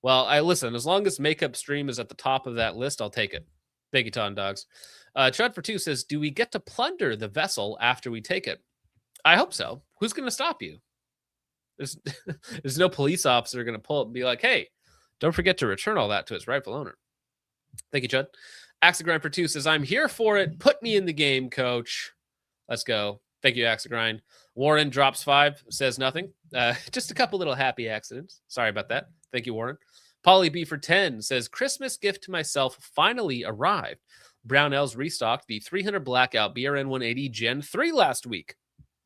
Well, I listen, as long as makeup stream is at the top of that list, I'll take it. Thank you, Ton Dogs. Chud for 2 says, do we get to plunder the vessel after we take it? I hope so. Who's going to stop you? There's no police officer going to pull up and be like, hey, don't forget to return all that to its rightful owner. Thank you, Chud. Axegrind for 2 says, I'm here for it. Put me in the game, coach. Let's go. Thank you, Axegrind. Warren drops 5, says nothing. Just a couple little happy accidents. Sorry about that. Thank you, Warren. Polly B for 10 says, Christmas gift to myself finally arrived. Brownells restocked the 300 Blackout BRN 180 Gen 3 last week.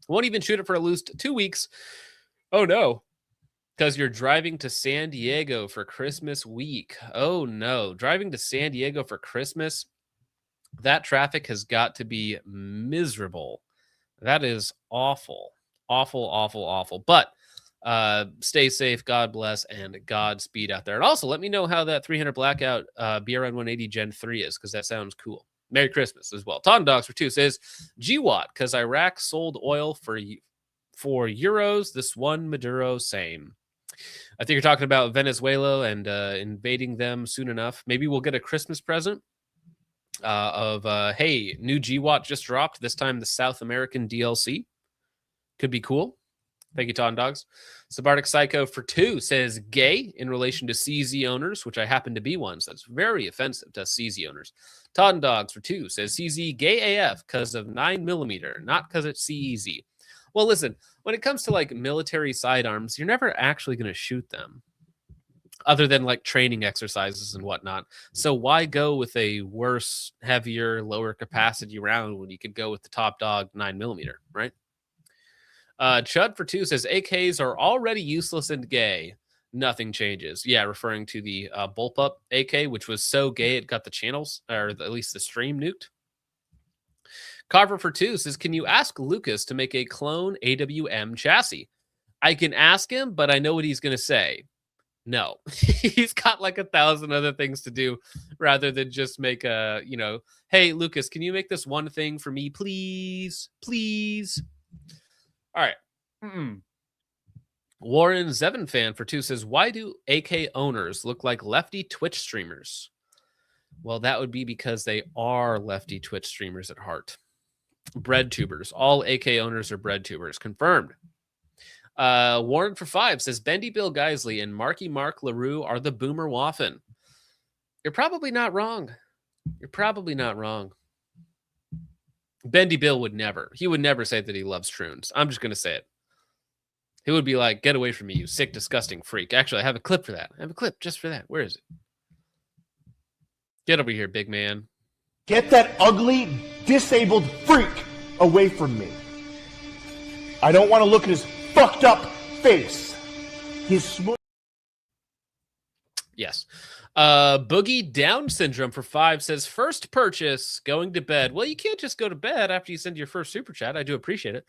Won't even shoot it for at least 2 weeks. Oh, no. Because you're driving to San Diego for Christmas week. Oh, no. Driving to San Diego for Christmas, that traffic has got to be miserable. That is awful. Awful, awful, awful. But stay safe, God bless, and Godspeed out there. And also, let me know how that 300 Blackout BRN 180 Gen 3 is, because that sounds cool. Merry Christmas as well. Tom Dogs for 2 says, GWAT, because Iraq sold oil for euros. This one Maduro, same. I think you're talking about Venezuela and invading them soon enough. Maybe we'll get a Christmas present of, hey, new GWAT just dropped, this time the South American DLC. Could be cool. Thank you, Ton Dogs. Subarctic Psycho for 2 says gay in relation to CZ owners, which I happen to be one, so that's very offensive to CZ owners. Ton Dogs for 2 says CZ gay AF because of 9mm, not because it's CEZ. Well, listen, when it comes to like military sidearms, you're never actually going to shoot them. other than like training exercises and whatnot. So why go with a worse, heavier, lower capacity round when you could go with the top dog 9mm, right? Chud for 2 says AKs are already useless and gay. Nothing changes. Yeah, referring to the Bullpup AK, which was so gay it got the channels, or at least the stream nuked. Carver for 2 says, can you ask Lucas to make a clone AWM chassis? I can ask him, but I know what he's going to say. No. He's got like 1,000 other things to do rather than just make a, hey, Lucas, can you make this one thing for me, please? Please. All right. Warren Zevin fan for 2 says, why do AK owners look like lefty Twitch streamers? Well, that would be because they are lefty Twitch streamers at heart. Bread tubers. All AK owners are bread tubers. Confirmed. Warren for 5 says, Bendy Bill Geisley and Marky Mark LaRue are the boomer waffin. You're probably not wrong. You're probably not wrong. Bendy Bill would never. He would never say that he loves Troons. I'm just going to say it. He would be like, get away from me, you sick, disgusting freak. Actually, I have a clip for that. I have a clip just for that. Where is it? Get over here, big man. Get that ugly, disabled freak away from me. I don't want to look at his fucked up face. He's Yes. Boogie Down Syndrome for 5 says, first purchase, going to bed. Well, you can't just go to bed after you send your first super chat. I do appreciate it.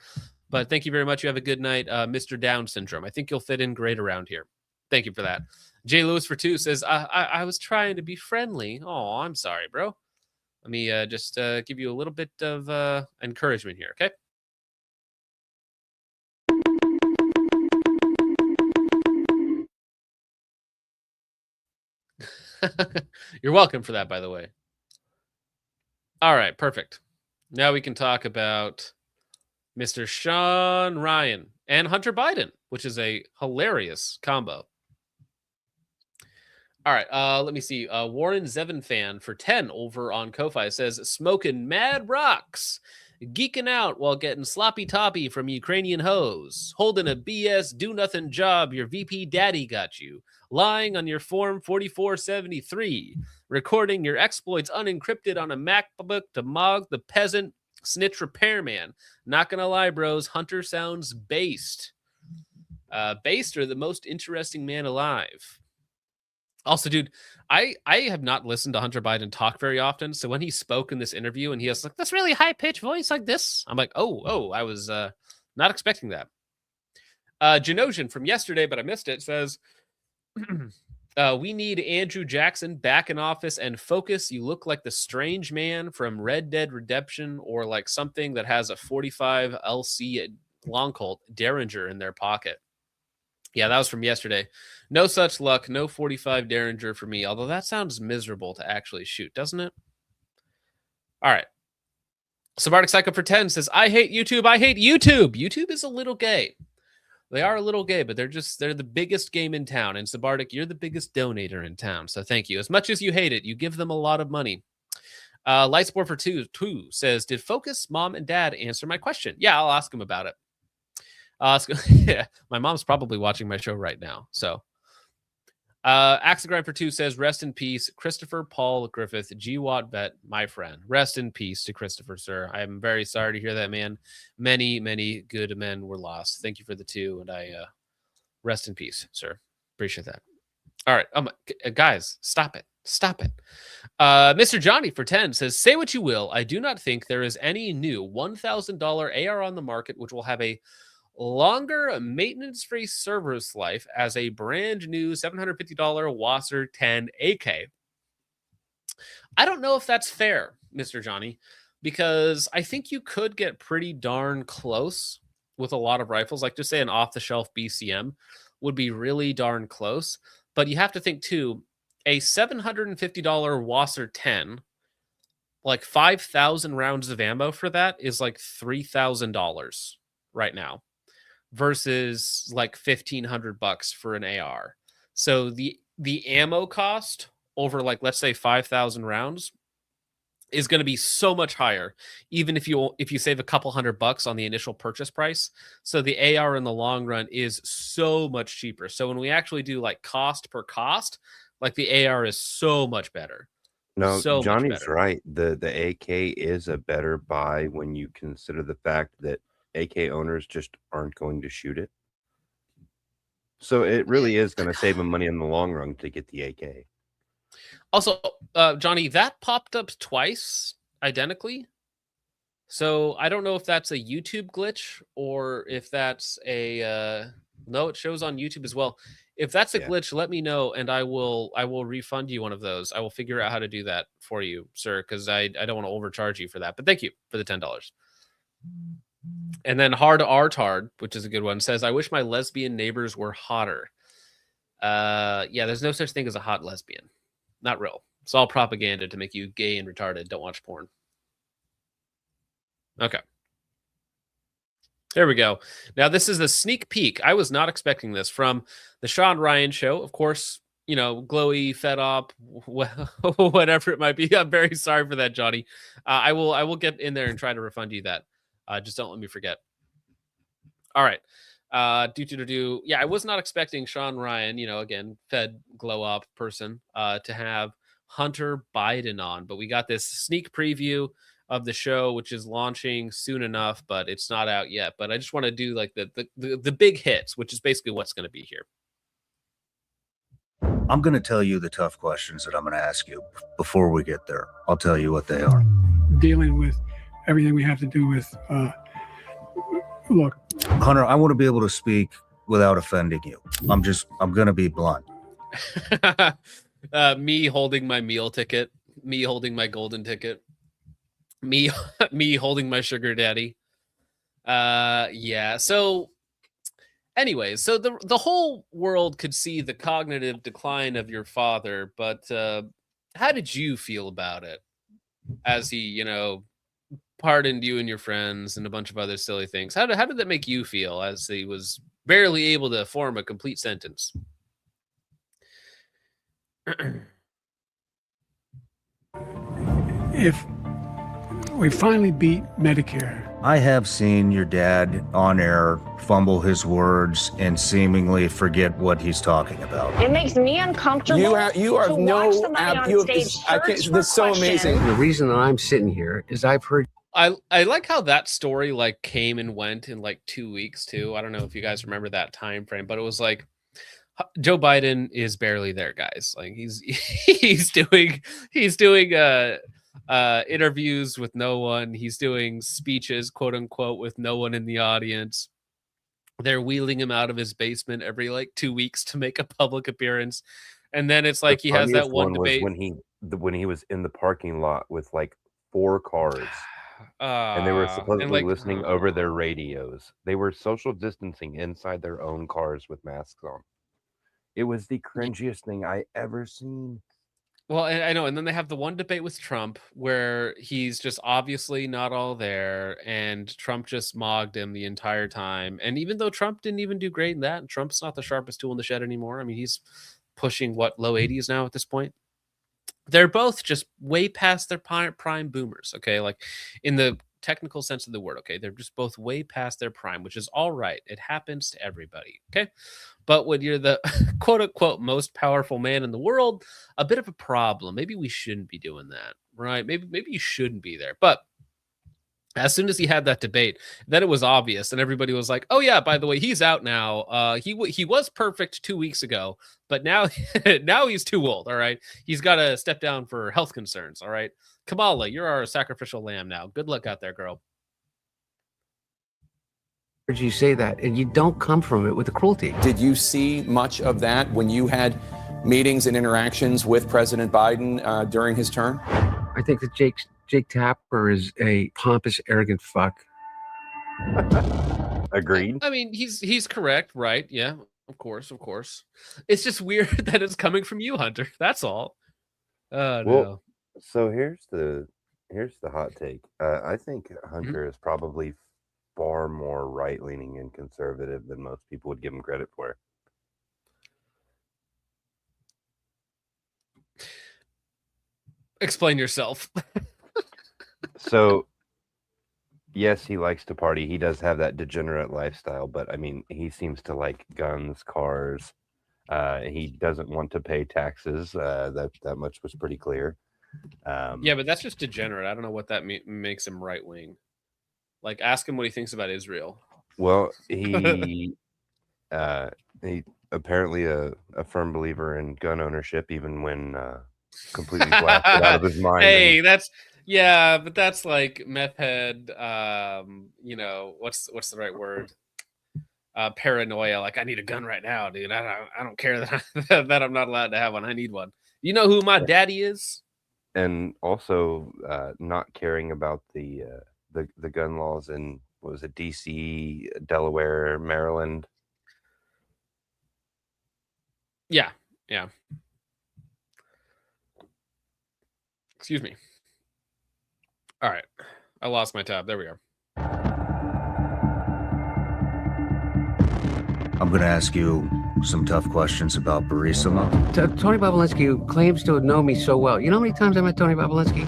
But thank you very much. You have a good night, Mr. Down Syndrome. I think you'll fit in great around here. Thank you for that. Jay Lewis for 2 says, I was trying to be friendly. Oh, I'm sorry, bro. Let me just give you a little bit of encouragement here, okay? You're welcome for that, by the way. All right, perfect. Now we can talk about Mr. Sean Ryan and Hunter Biden, which is a hilarious combo. All right, let me see. Warren Zevin fan for 10 over on Ko-Fi says, smoking mad rocks, geeking out while getting sloppy toppy from Ukrainian hoes, holding a BS do-nothing job your VP daddy got you, lying on your Form 4473, recording your exploits unencrypted on a MacBook to mog the peasant snitch repairman. Not gonna lie, bros, Hunter sounds based. Based or the most interesting man alive. Also, dude, I have not listened to Hunter Biden talk very often. So when he spoke in this interview and he has like this really high-pitched voice like this, I'm like, oh, I was not expecting that. Genosian from yesterday, but I missed it, says, we need Andrew Jackson back in office and focus. You look like the strange man from Red Dead Redemption or like something that has a 45 LC long Colt Derringer in their pocket. Yeah, that was from yesterday. No such luck. No 45 Derringer for me, although that sounds miserable to actually shoot, doesn't it? All right. Sabartic Psycho for 10 says, I hate YouTube. I hate YouTube. YouTube is a little gay. They are a little gay, but they're the biggest game in town. And Sabartic, you're the biggest donator in town. So thank you. As much as you hate it, you give them a lot of money. Lightsport for 2 says, did Focus Mom and Dad answer my question? Yeah, I'll ask them about it. Yeah, my mom's probably watching my show right now. So, Axegrind for 2 says, rest in peace, Christopher Paul Griffith, G-Watt vet, my friend. Rest in peace to Christopher, sir. I am very sorry to hear that, man. Many, many good men were lost. Thank you for the 2, and I rest in peace, sir. Appreciate that. All right, guys, stop it. Stop it. Mr. Johnny for 10 says, say what you will. I do not think there is any new $1,000 AR on the market which will have a longer maintenance-free service life as a brand new $750 Wasser 10 AK. I don't know if that's fair, Mr. Johnny, because I think you could get pretty darn close with a lot of rifles. Like just say an off-the-shelf BCM would be really darn close. But you have to think too, a $750 Wasser 10, like 5,000 rounds of ammo for that is like $3,000 right now, versus like $1,500 for an AR. So the ammo cost over like, let's say 5,000 rounds is going to be so much higher, even if you save a couple $100 on the initial purchase price. So the AR in the long run is so much cheaper. So when we actually do like cost per cost, like the AR is so much better. No, So much Johnny's better. right. The AK is a better buy when you consider the fact that AK owners just aren't going to shoot it. So it really is going to save them money in the long run to get the AK. Also, Johnny, that popped up twice identically. So I don't know if that's a YouTube glitch or if that's a no, it shows on YouTube as well. If that's a Yeah. glitch, let me know and I will refund you one of those. I will figure out how to do that for you, sir, because I don't want to overcharge you for that. But thank you for the $10. And then Hard Artard, which is a good one, says, I wish my lesbian neighbors were hotter. Yeah, there's no such thing as a hot lesbian. Not real. It's all propaganda to make you gay and retarded. Don't watch porn. Okay. There we go. Now, this is a sneak peek. I was not expecting this from the Sean Ryan show. Of course, you know, glowy, fed up, whatever it might be. I'm very sorry for that, Johnny. I will get in there and try to refund you that. Just don't let me forget. All right. Yeah, I was not expecting Sean Ryan, you know, again, fed glow up person, to have Hunter Biden on, but we got this sneak preview of the show, which is launching soon enough, but it's not out yet. But I just want to do like the big hits, which is basically what's going to be here. I'm going to tell you the tough questions that I'm going to ask you before we get there. I'll tell you what they are. Dealing with everything we have to do with, look, Hunter, I want to be able to speak without offending you. I'm going to be blunt. Me holding my meal ticket, me holding my golden ticket, me holding my sugar daddy. Yeah. So anyways, so the whole world could see the cognitive decline of your father, but how did you feel about it as he, you know, pardoned you and your friends and a bunch of other silly things? How did that make you feel as he was barely able to form a complete sentence? if we finally beat Medicare, I have seen your dad on air fumble his words and seemingly forget what he's talking about. It makes me uncomfortable. You have to no watch somebody on stage search for That's so questions. amazing. The reason that I'm sitting here is I've heard. I like how that story like came and went in like 2 weeks too. I don't know if you guys remember that time frame, but it was like Joe Biden is barely there, guys. Like he's doing interviews with no one. He's doing speeches, quote unquote, with no one in the audience. They're wheeling him out of his basement every like 2 weeks to make a public appearance. And then it's like he has that one debate when he was in the parking lot with like 4 cars. And they were supposedly listening over their radios. They were social distancing inside their own cars with masks on. It was the cringiest thing I ever seen. Well, I know. And then they have the one debate with Trump where he's just obviously not all there, and Trump just mogged him the entire time. And even though Trump didn't even do great in that, and Trump's not the sharpest tool in the shed anymore. I mean, he's pushing low 80s now at this point. They're both just way past their prime boomers. Okay. Like in the technical sense of the word. Okay. They're just both way past their prime, which is all right. It happens to everybody. Okay. But when you're the quote unquote most powerful man in the world, a bit of a problem. Maybe we shouldn't be doing that, right? Maybe you shouldn't be there. But as soon as he had that debate, then it was obvious, and everybody was like, "Oh yeah, by the way, he's out now. He was perfect 2 weeks ago, but now now he's too old. All right, he's got to step down for health concerns. All right, Kamala, you're our sacrificial lamb now. Good luck out there, girl." Heard you say that, and you don't come from it with the cruelty. Did you see much of that when you had meetings and interactions with President Biden during his term? I think that Jake Tapper is a pompous, arrogant fuck. Agreed. I mean, he's correct, right? Yeah, of course. It's just weird that it's coming from you, Hunter. That's all. No. So here's the hot take. I think Hunter is probably far more right-leaning and conservative than most people would give him credit for. Explain yourself. So, yes, he likes to party. He does have that degenerate lifestyle, but I mean, he seems to like guns, cars. He doesn't want to pay taxes. That much was pretty clear. Yeah, but that's just degenerate. I don't know what that makes him right wing. Like, ask him what he thinks about Israel. Well, he apparently a firm believer in gun ownership, even when completely blasted out of his mind. Hey, but that's like meth head. You know, what's the right word? Paranoia. Like, I need a gun right now, dude. I don't care that I'm not allowed to have one. I need one. You know who my daddy is? And also not caring about the gun laws in, what was it, DC, Delaware, Maryland. Yeah. Excuse me. All right. I lost my tab. There we are. I'm going to ask you some tough questions about Burisma. Tony Bobulinski claims to know me so well. You know how many times I met Tony Bobulinski?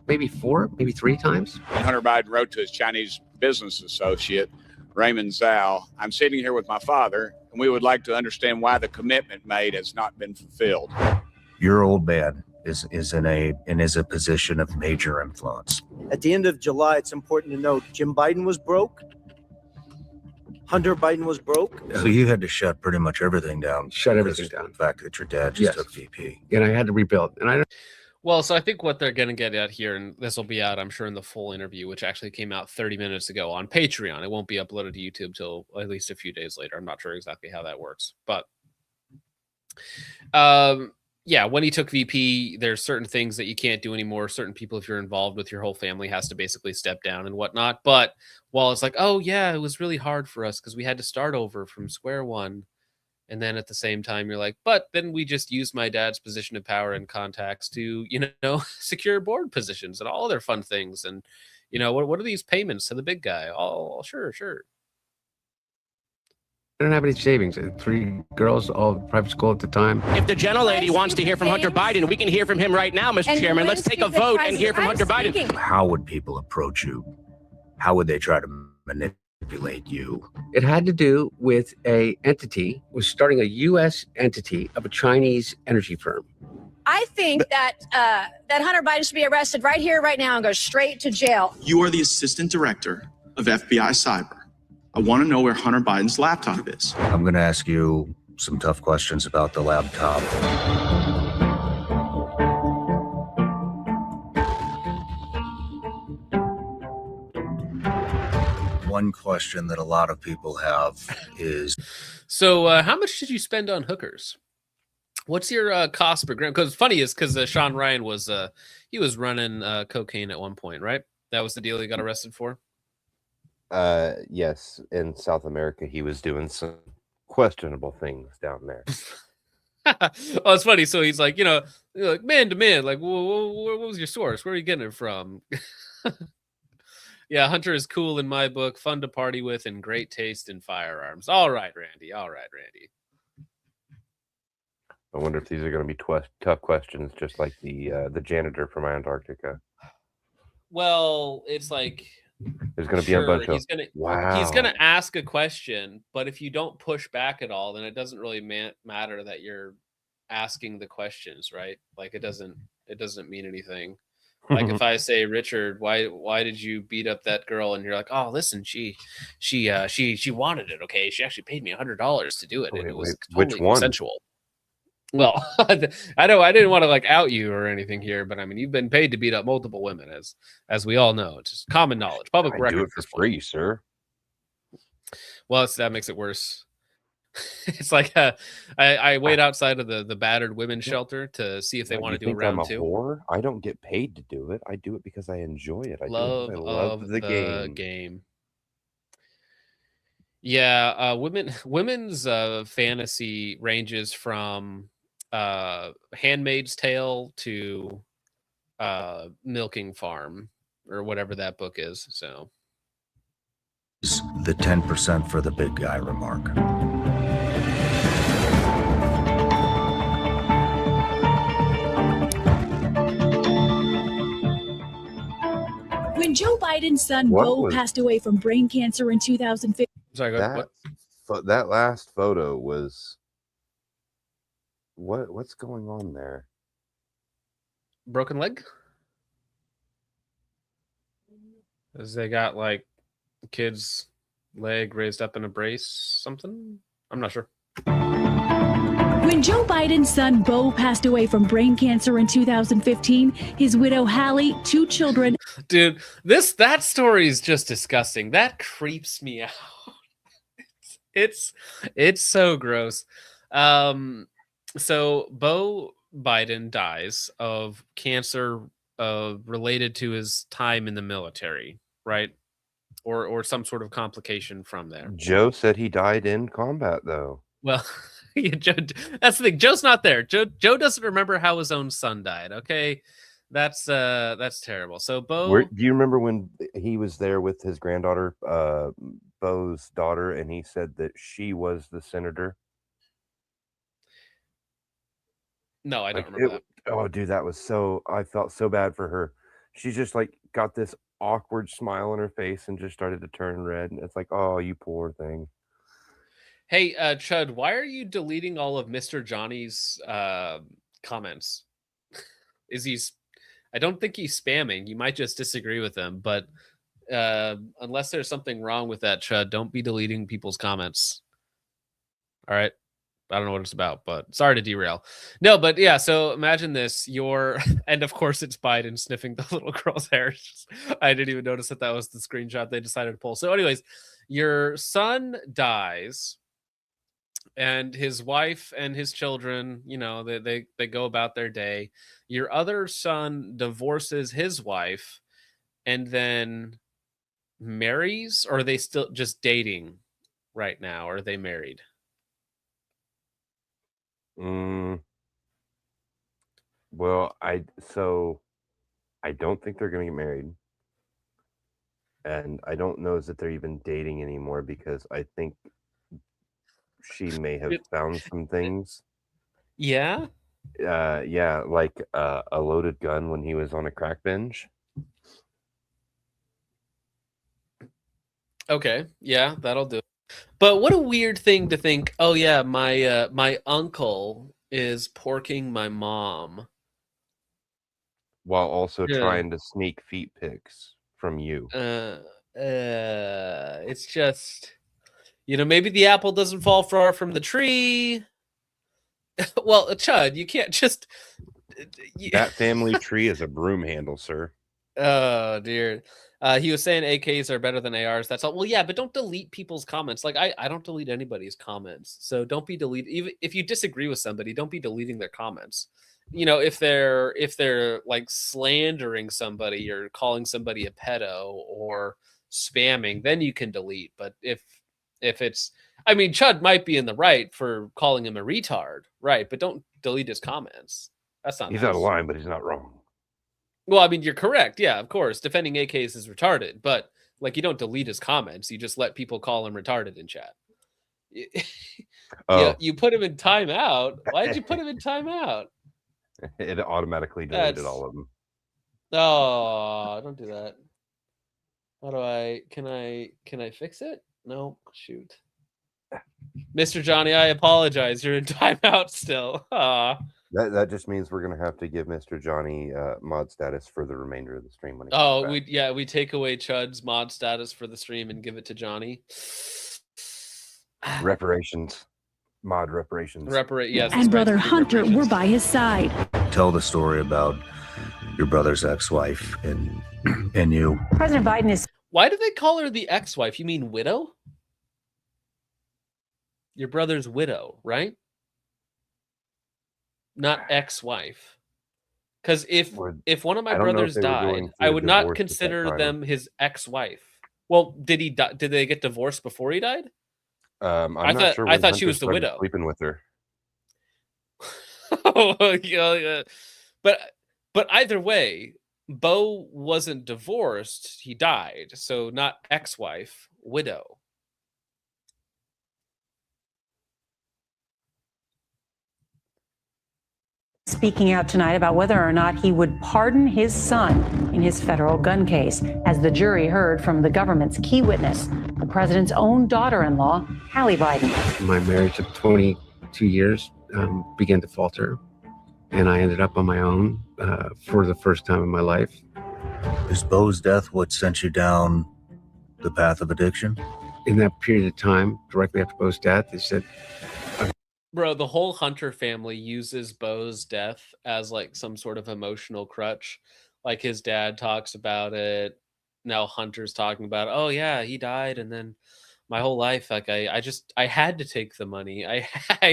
Maybe 4, maybe 3 times. Hunter Biden wrote to his Chinese business associate, Raymond Zhao, I'm sitting here with my father, and we would like to understand why the commitment made has not been fulfilled. Your old man is in a position of major influence. At the end of July, it's important to note Jim Biden was broke. Hunter Biden was broke. So you had to shut pretty much everything down. Shut everything down. The fact that your dad just took VP. And I had to rebuild. And Well, so I think what they're going to get at here, and this will be out, I'm sure, in the full interview, which actually came out 30 minutes ago on Patreon. It won't be uploaded to YouTube till at least a few days later. I'm not sure exactly how that works. But yeah, when he took VP, there's certain things that you can't do anymore. Certain people, if you're involved with your whole family, has to basically step down and whatnot. But while it's like, oh, yeah, it was really hard for us because we had to start over from square one. And then at the same time, you're like, but then we just used my dad's position of power and contacts to, secure board positions and all other fun things. And, what are these payments to the big guy? Oh, sure. I don't have any savings. 3 girls, all private school at the time. If the gentlelady wants to hear from Hunter Biden, we can hear from him right now, Mr. Chairman. Let's take a vote and hear from Hunter Biden. How would people approach you? How would they try to manipulate you? It had to do with was starting a U.S. entity of a Chinese energy firm. I think that Hunter Biden should be arrested right here, right now, and go straight to jail. You are the assistant director of FBI Cyber. I want to know where Hunter Biden's laptop is. I'm going to ask you some tough questions about the laptop. One question that a lot of people have is... So how much did you spend on hookers? What's your cost per gram? Because funny is because Sean Ryan was running cocaine at one point, right? That was the deal he got arrested for. Yes, in South America, he was doing some questionable things down there. Oh, it's funny. So he's like, like man to man, like, what was your source? Where are you getting it from? Yeah, Hunter is cool in my book, fun to party with, and great taste in firearms. All right, Randy. I wonder if these are going to be tough questions, just like the janitor from Antarctica. Well, it's like there's going to be a bunch of wow. He's going to ask a question, but if you don't push back at all, then it doesn't really matter that you're asking the questions, right? Like it doesn't mean anything. Like if I say, Richard, why did you beat up that girl? And you're like, oh, listen, she wanted it. Okay, she actually paid me $100 to do it, and it was totally consensual. Well, I didn't want to like out you or anything here, but I mean, you've been paid to beat up multiple women, as we all know. It's just common knowledge, public record. Do it for free, sir. Well, that makes it worse. It's like I wait outside of the battered women's shelter to see if they want to do a round two. Whore? I don't get paid to do it. I do it because I enjoy it. I love the game. Yeah, women's fantasy ranges from Handmaid's Tale to Milking Farm or whatever that book is. So the 10% for the big guy remark. When Joe Biden's son What Beau was- passed away from brain cancer in 2015. Sorry, go ahead. That last photo was what's going on there? Broken leg? As they got like kid's leg raised up in a brace, something? I'm not sure. When Joe Biden's son Beau passed away from brain cancer in 2015, his widow Hallie, 2 children. Dude, that story is just disgusting. That creeps me out. It's so gross. So Beau Biden dies of cancer related to his time in the military, right? Or some sort of complication from there. Joe said he died in combat, though. Well, yeah, Joe, that's the thing. Joe's not there. Joe doesn't remember how his own son died. Okay, that's terrible. So Beau, Do you remember when he was there with his granddaughter, Beau's daughter, and he said that she was the senator? No, I don't remember that. Oh, dude, that was I felt so bad for her. She just like got this awkward smile on her face and just started to turn red. And it's like, oh, you poor thing. Hey, Chud, why are you deleting all of Mr. Johnny's comments? I don't think he's spamming. You might just disagree with him, but unless there's something wrong with that, Chud, don't be deleting people's comments. All right. I don't know what it's about, but sorry to derail. No, but yeah, so imagine this. And of course it's Biden sniffing the little girl's hair. I didn't even notice that was the screenshot they decided to pull. So anyways, your son dies and his wife and his children, they go about their day. Your other son divorces his wife and then marries, or are they still just dating right now? Or are they married? Well, I don't think they're going to get married. And I don't know that they're even dating anymore because I think she may have found some things. Yeah? Yeah, like a loaded gun when he was on a crack binge. Okay, yeah, that'll do it. But what a weird thing to think, oh yeah, my uncle is porking my mom. While also Yeah. trying to sneak feet pics from you. It's just, maybe the apple doesn't fall far from the tree. Well, Chud, you can't just... That family tree is a broom handle, sir. Oh, dear. He was saying AKs are better than ARs. That's all. Well, yeah, but don't delete people's comments. Like, I don't delete anybody's comments. So don't be even if you disagree with somebody, don't be deleting their comments. If they're like slandering somebody or calling somebody a pedo or spamming, then you can delete. But if it's, Chud might be in the right for calling him a retard, right? But don't delete his comments. That's not. He's nice. out of line, but he's not wrong. Well, you're correct. Yeah, of course. Defending AKs is retarded, but like you don't delete his comments. You just let people call him retarded in chat. Yeah, you put him in timeout. Why did you put him in timeout? It automatically deleted That's- all of them. Oh, don't do that. How do can I fix it? No, shoot. Mr. Johnny, I apologize. You're in timeout still. Aw. That just means we're gonna have to give Mr. Johnny mod status for the remainder of the stream when he Oh, comes back. we take away Chud's mod status for the stream and give it to Johnny. Reparations. Mod reparations. Yes. And brother Hunter were by his side. Tell the story about your brother's ex-wife and you. President Biden is. Why do they call her the ex-wife? You mean widow? Your brother's widow, right? Not ex-wife. Because if one of my I don't know brothers if they were going died, through I a would not divorce at that consider time. them his ex-wife. Well, did he? Did they get divorced before he died? I'm I not thought- sure I when thought she Hunter was the started widow. sleeping with her. Yeah. But either way, Beau wasn't divorced; he died, so not ex-wife, widow. speaking out tonight about whether or not he would pardon his son in his federal gun case, as the jury heard from the government's key witness, the president's own daughter-in-law, Hallie Biden. My marriage of 22 years began to falter, and I ended up on my own for the first time in my life. Is Bo's death what sent you down the path of addiction? In that period of time, directly after Bo's death, they said, Bro, the whole Hunter family uses Bo's death as like some sort of emotional crutch. Like his dad talks about it. Now Hunter's talking about, oh yeah, he died, and then my whole life, like I had to take the money. I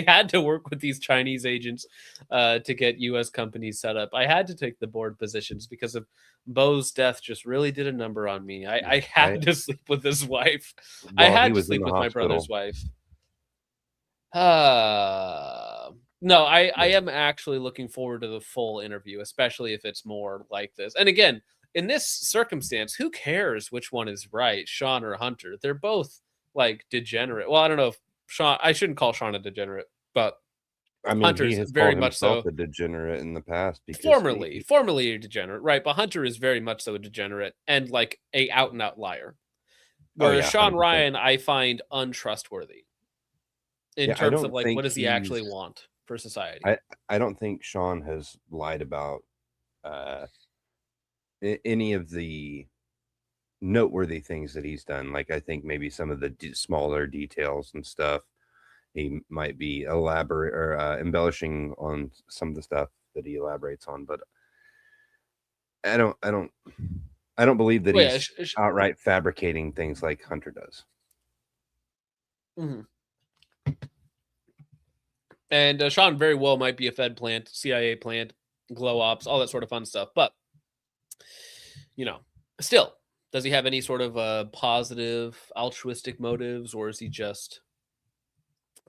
had to work with these Chinese agents to get U.S. companies set up. I had to take the board positions because of Bo's death. Just really did a number on me. I had to sleep with his wife. I had to sleep with my brother's wife. No, I am actually looking forward to the full interview, especially if it's more like this. And again, in this circumstance, who cares which one is right, Sean or Hunter? They're both like degenerate. Well, I don't know if Sean, I shouldn't call Sean a degenerate, but I mean, Hunter's he has very called much so. himself a degenerate in the past. Because Formerly a degenerate, right? But Hunter is very much so a degenerate and like a out and out liar. Whereas Sean 100%. Ryan, I find untrustworthy in terms of like what does he actually want for society. I don't think Sean has lied about any of the noteworthy things that he's done. Like I think maybe some of the smaller details and stuff, he might be elaborate or embellishing on some of the stuff that he elaborates on, but I don't believe that he's outright fabricating things like Hunter does. Mm-hmm. And Sean very well might be a Fed plant, CIA plant, glow ops, all that sort of fun stuff. But, you know, still, does he have any sort of positive altruistic motives, or is he just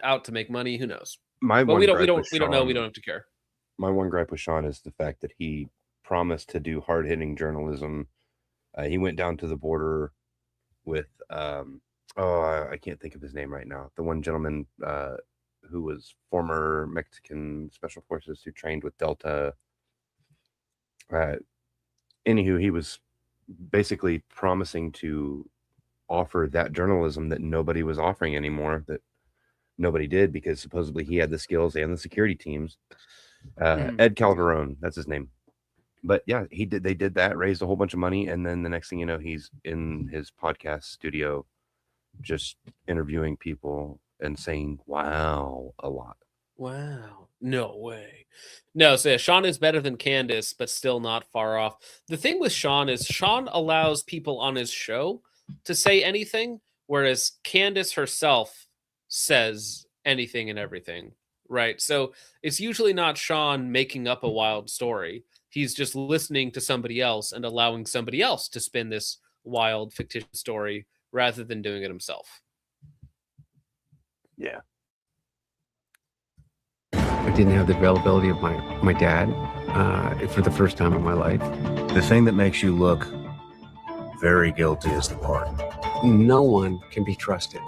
out to make money? Who knows? But we don't know. We don't have to care. My one gripe with Sean is the fact that he promised to do hard hitting journalism. He went down to the border with I can't think of his name right now. The one gentleman who was former Mexican special forces who trained with Delta. Anywho, he was basically promising to offer that journalism that nobody was offering anymore, that nobody did, because supposedly he had the skills and the security teams. Ed Calderon, that's his name. But yeah, they did that, raised a whole bunch of money, and then the next thing you know, he's in his podcast studio just interviewing people and saying wow a lot. Wow. No way. No, so yeah, Sean is better than Candace, but still not far off. The thing with Sean is Sean allows people on his show to say anything, whereas Candace herself says anything and everything, right? So it's usually not Sean making up a wild story. He's just listening to somebody else and allowing somebody else to spin this wild, fictitious story rather than doing it himself. Yeah. I didn't have the availability of my dad for the first time in my life. The thing that makes you look very guilty is the pardon. No one can be trusted,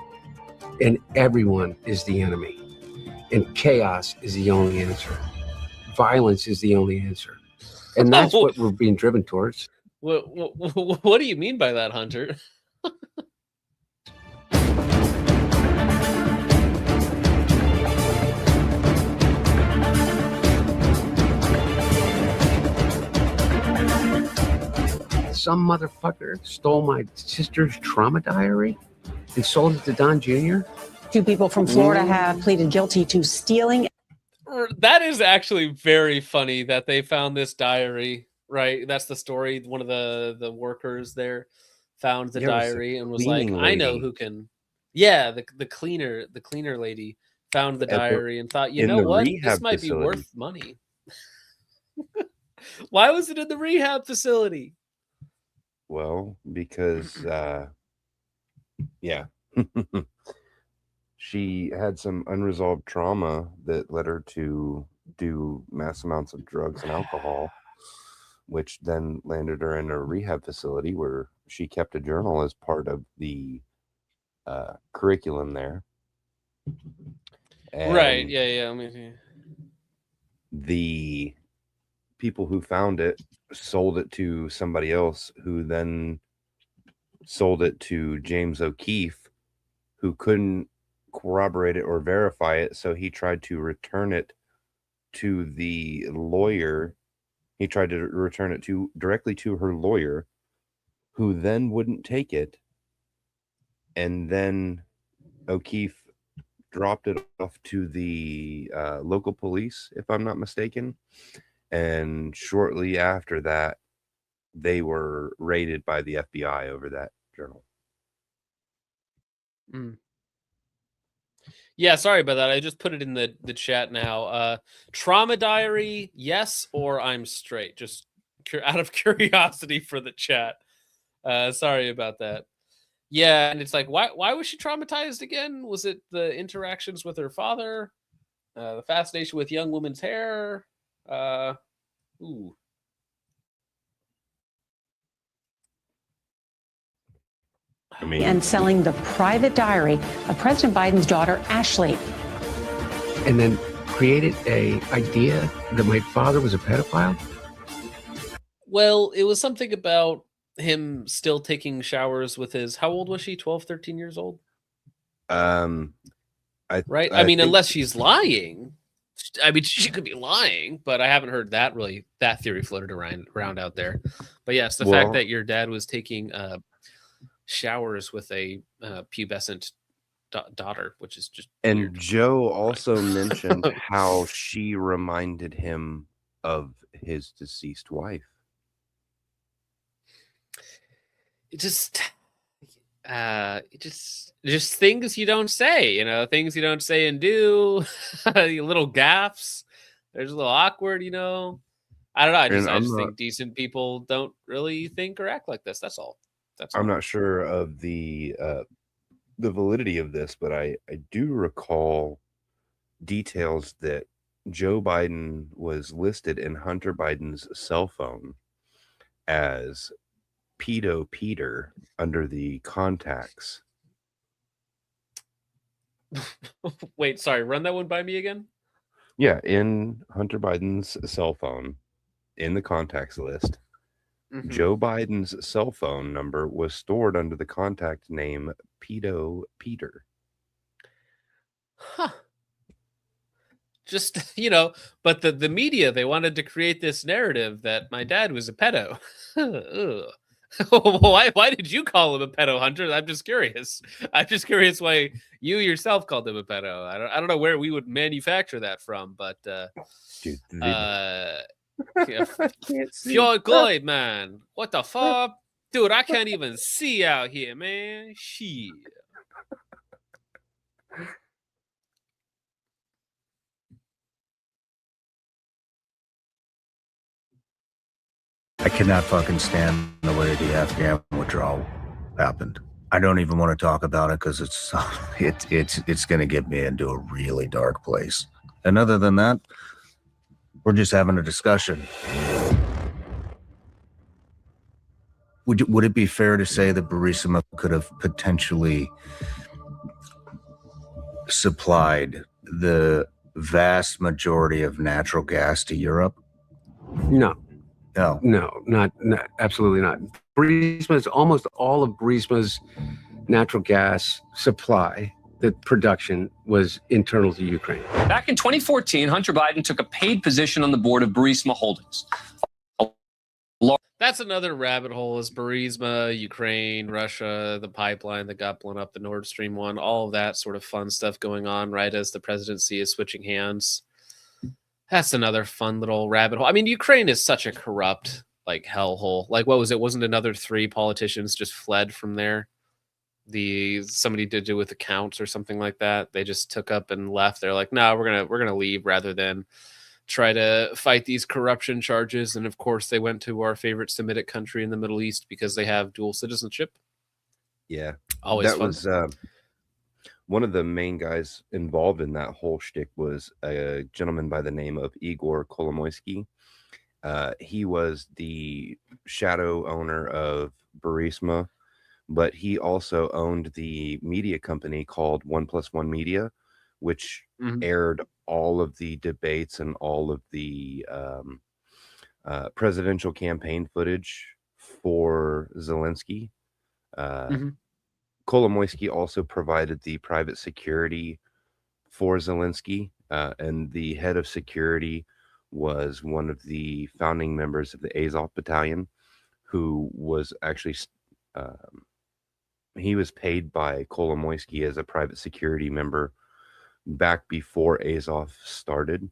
and everyone is the enemy, and chaos is the only answer. Violence is the only answer, and that's what we're being driven towards. What do you mean by that, Hunter? Some motherfucker stole my sister's trauma diary and sold it to Don Jr. 2 people from Florida have pleaded guilty to stealing. That is actually very funny that they found this diary, right? That's the story. One of the workers there found the diary and was like, I know who can. Yeah, the cleaner lady found the diary and thought, you know what? This might be worth money. Why was it in the rehab facility? Well, because she had some unresolved trauma that led her to do mass amounts of drugs and alcohol, which then landed her in a rehab facility where she kept a journal as part of the curriculum there. Right. Yeah. I mean, the people who found it sold it to somebody else, who then sold it to James O'Keefe, who couldn't corroborate it or verify it. So he tried to return it to the lawyer. He tried to return it directly to her lawyer, who then wouldn't take it. And then O'Keefe dropped it off to the local police, if I'm not mistaken. And shortly after that, they were raided by the FBI over that journal. Yeah, sorry about that. I just put it in the chat now. Trauma diary, yes, or I'm straight. Just out of curiosity for the chat. Sorry about that. Yeah, and it's like, why was she traumatized again? Was it the interactions with her father? The fascination with young woman's hair? Ooh. And selling the private diary of President Biden's daughter, Ashley. And then created a idea that my father was a pedophile? Well, it was something about him still taking showers with his, how old was she? 12, 13 years old? Right? I mean, unless she's lying. I mean, she could be lying, but I haven't heard that theory floated around out there. But yes, the fact that your dad was taking showers with a pubescent daughter, which is just and weird. Joe also mentioned how she reminded him of his deceased wife. It just things you don't say, things you don't say and do. Little gaffes. There's a little awkward, I don't know. I just think decent people don't really think or act like this. That's all. I'm not sure of the validity of this, but I do recall details that Joe Biden was listed in Hunter Biden's cell phone as Pedo Peter under the contacts. Wait, sorry, run that one by me again? Yeah, in Hunter Biden's cell phone, in the contacts list, Joe Biden's cell phone number was stored under the contact name Pedo Peter. Huh. Just, but the media, they wanted to create this narrative that my dad was a pedo. Why did you call him a pedo, Hunter? I'm just curious. Why you yourself called him a pedo. I don't know where we would manufacture that from, but dude, You're good, man. What the fuck? Dude, I can't even see out here, man. Shit. I cannot fucking stand the way the Afghan withdrawal happened. I don't even want to talk about it because it's going to get me into a really dark place. And other than that, we're just having a discussion. Would it be fair to say that Burisma could have potentially supplied the vast majority of natural gas to Europe? No. No, not absolutely not. Burisma's, almost all of Burisma's natural gas supply, the production was internal to Ukraine. Back in 2014, Hunter Biden took a paid position on the board of Burisma Holdings. That's another rabbit hole, is Burisma, Ukraine, Russia, the pipeline that got blown up, the Nord Stream 1, all of that sort of fun stuff going on right as the presidency is switching hands. That's another fun little rabbit hole. I mean, Ukraine is such a corrupt, hellhole. What was it? Wasn't another 3 politicians just fled from there? Somebody did it with accounts or something like that. They just took up and left. They're like, no, we're gonna leave rather than try to fight these corruption charges. And of course, they went to our favorite Semitic country in the Middle East because they have dual citizenship. Yeah, always that fun. Was one of the main guys involved in that whole shtick was a gentleman by the name of Igor Kolomoisky. He was the shadow owner of Burisma, but he also owned the media company called 1+1 Media, which Mhm. aired all of the debates and all of the presidential campaign footage for Zelensky. Mhm. Kolomoisky also provided the private security for Zelensky, and the head of security was one of the founding members of the Azov Battalion, who was actually he was paid by Kolomoisky as a private security member back before Azov started.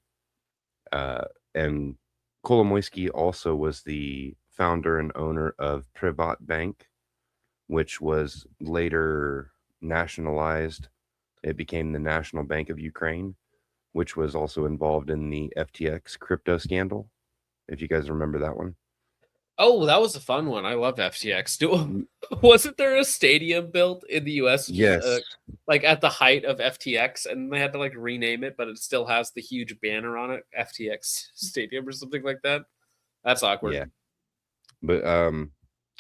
And Kolomoisky also was the founder and owner of Privat Bank, which was later nationalized. It became the National Bank of Ukraine, which was also involved in the FTX crypto scandal, if you guys remember that one. Oh, that was a fun one. I love FTX. Wasn't there a stadium built in the US Yes. like at the height of FTX, and they had to like rename it, but it still has the huge banner on it, FTX Stadium or something like that? That's awkward. Yeah. But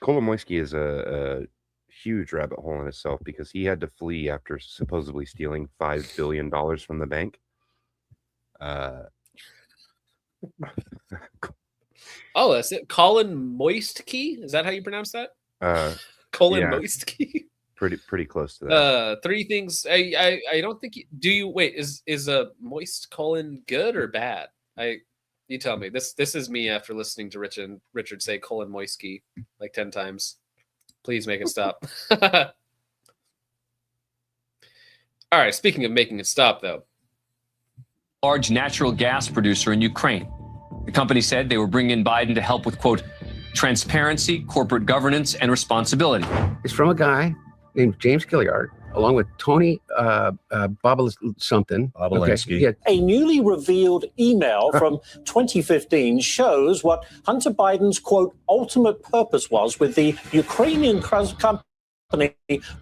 Kolomoisky is a huge rabbit hole in itself, because he had to flee after supposedly stealing $5 billion from the bank. Oh, that's it. Colin Moistky? Is that how you pronounce that? Colin yeah, Moistky? pretty close to that. Three things. I don't think do you wait, is a moist colon good or bad? You tell me. This is me after listening to Richard say Colin Moistky like 10 times. Please make it stop. All right, speaking of making it stop though. Large natural gas producer in Ukraine. The company said they were bringing in Biden to help with, quote, transparency, corporate governance, and responsibility. It's from a guy named James Gilliard, along with Tony something. Bobulinski. Yeah. A newly revealed email from 2015 shows what Hunter Biden's, quote, ultimate purpose was with the Ukrainian company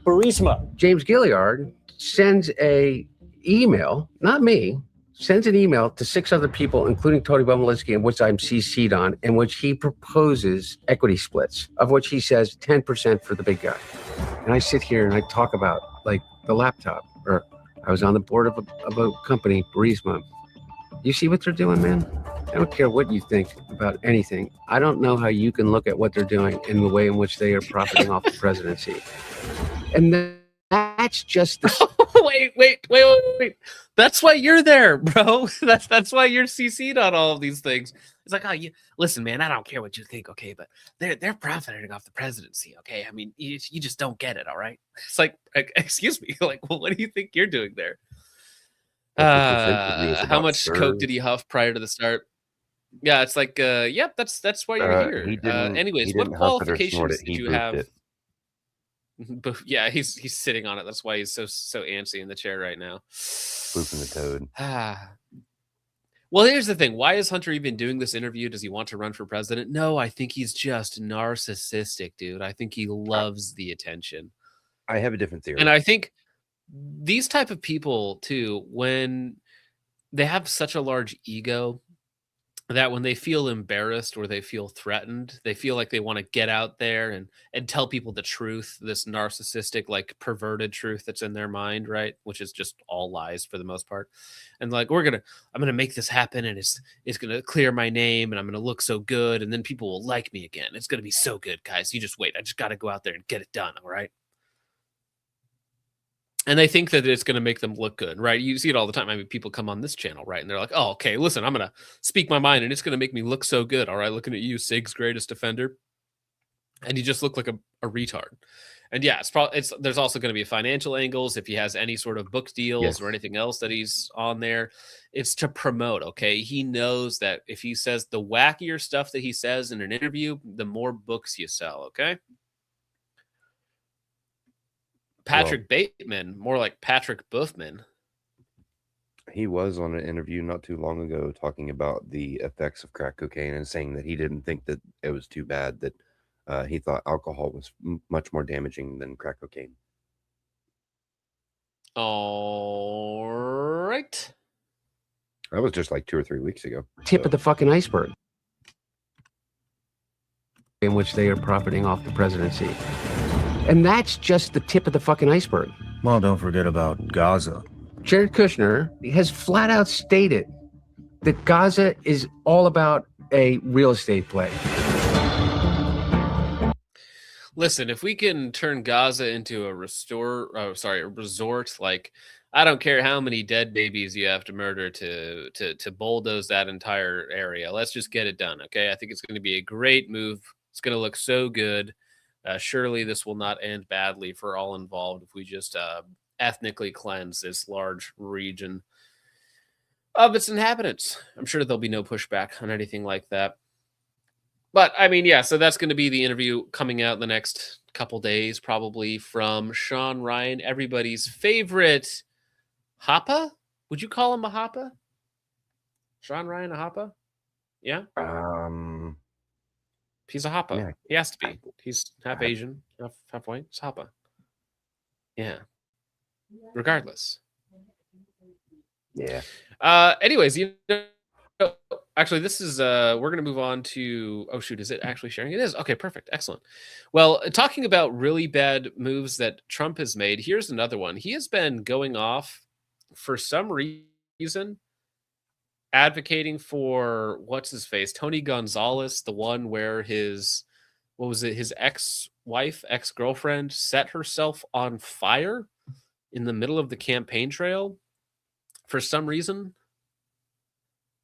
Burisma. James Gilliard sends a email, not me, sends an email to 6 other people, including Tony Bobulinski, in which I'm CC'd on, in which he proposes equity splits, of which he says 10% for the big guy. And I sit here and I talk about like the laptop, or I was on the board of a company, Burisma. You see what they're doing, man? I don't care what you think about anything. I don't know how you can look at what they're doing in the way in which they are profiting off the presidency. And that's just the wait. That's why you're there, bro. That's why you're CC'd on all of these things. It's like, oh, listen, man, I don't care what you think, okay, but they're profiting off the presidency, okay? I mean, you just don't get it, all right? It's like, excuse me, like, well, what do you think you're doing there? How much coke did he huff prior to the start? Yeah, it's like, yep, that's why you're here. Anyways, what qualifications did you have? But yeah, he's sitting on it. That's why he's so antsy in the chair right now. Spoofing the toad. Well, here's the thing. Why is Hunter even doing this interview? Does he want to run for president? No, I think he's just narcissistic, dude. I think he loves the attention. I have a different theory. And I think these type of people too, when they have such a large ego, that when they feel embarrassed or they feel threatened, they feel like they want to get out there and tell people the truth, this narcissistic, like perverted truth that's in their mind, right? Which is just all lies for the most part. And like, I'm gonna make this happen, and it's gonna clear my name, and I'm gonna look so good, and then people will like me again. It's gonna be so good, guys. You just wait. I just gotta go out there and get it done, all right? And they think that it's going to make them look good, right? You see it all the time. I mean, people come on this channel, right? And they're like, oh, okay, listen, I'm going to speak my mind and it's going to make me look so good. All right, looking at you, Sig's greatest defender. And you just look like a retard. And yeah, there's also going to be financial angles. If he has any sort of book deals or anything else that he's on there, it's to promote, okay? He knows that if he says the wackier stuff that he says in an interview, the more books you sell, okay? Patrick Bateman, more like Patrick Buffman. He was on an interview not too long ago talking about the effects of crack cocaine and saying that he didn't think that it was too bad, that he thought alcohol was much more damaging than crack cocaine. All right. That was just like 2 or 3 weeks ago. Tip of the fucking iceberg in which they are profiting off the presidency. And that's just the tip of the fucking iceberg. Well, don't forget about Gaza. Jared Kushner has flat out stated that Gaza is all about a real estate play. Listen, if we can turn Gaza into a resort, like, I don't care how many dead babies you have to murder to bulldoze that entire area. Let's just get it done, okay? I think it's going to be a great move. It's going to look so good. Surely this will not end badly for all involved if we just ethnically cleanse this large region of its inhabitants. I'm sure there'll be no pushback on anything like that. But I mean, yeah, so that's going to be the interview coming out in the next couple days, probably, from Sean Ryan, everybody's favorite Hapa. Would you call him a Hapa? Sean Ryan, a Hapa? Yeah. He's a Hapa. Yeah. He has to be. He's half Asian, half white. He's Hapa. Yeah. Regardless. Yeah. Anyways, you know, actually, this is we're gonna move on to, oh shoot, is it actually sharing? It is. Okay, perfect, excellent. Well, talking about really bad moves that Trump has made, here's another one. He has been going off for some reason, advocating for what's his face, Tony Gonzalez, the one where his, what was it, his ex-girlfriend set herself on fire in the middle of the campaign trail for some reason.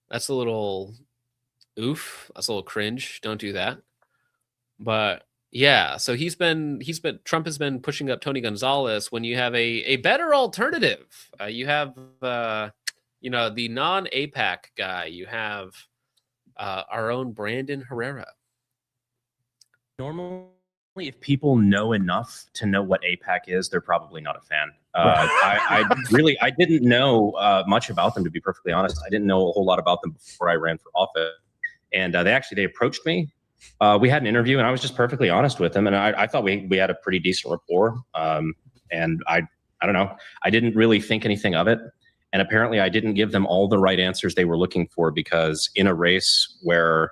That's a little oof. That's a little cringe. Don't do that. But yeah, so Trump has been pushing up Tony Gonzalez when you have a better alternative. You have the non-AIPAC guy. You have our own Brandon Herrera. Normally, if people know enough to know what AIPAC is, they're probably not a fan. I didn't know much about them, to be perfectly honest. I didn't know a whole lot about them before I ran for office. And they approached me. We had an interview, and I was just perfectly honest with them. And I thought we had a pretty decent rapport. And I don't know, I didn't really think anything of it. And apparently I didn't give them all the right answers they were looking for, because in a race where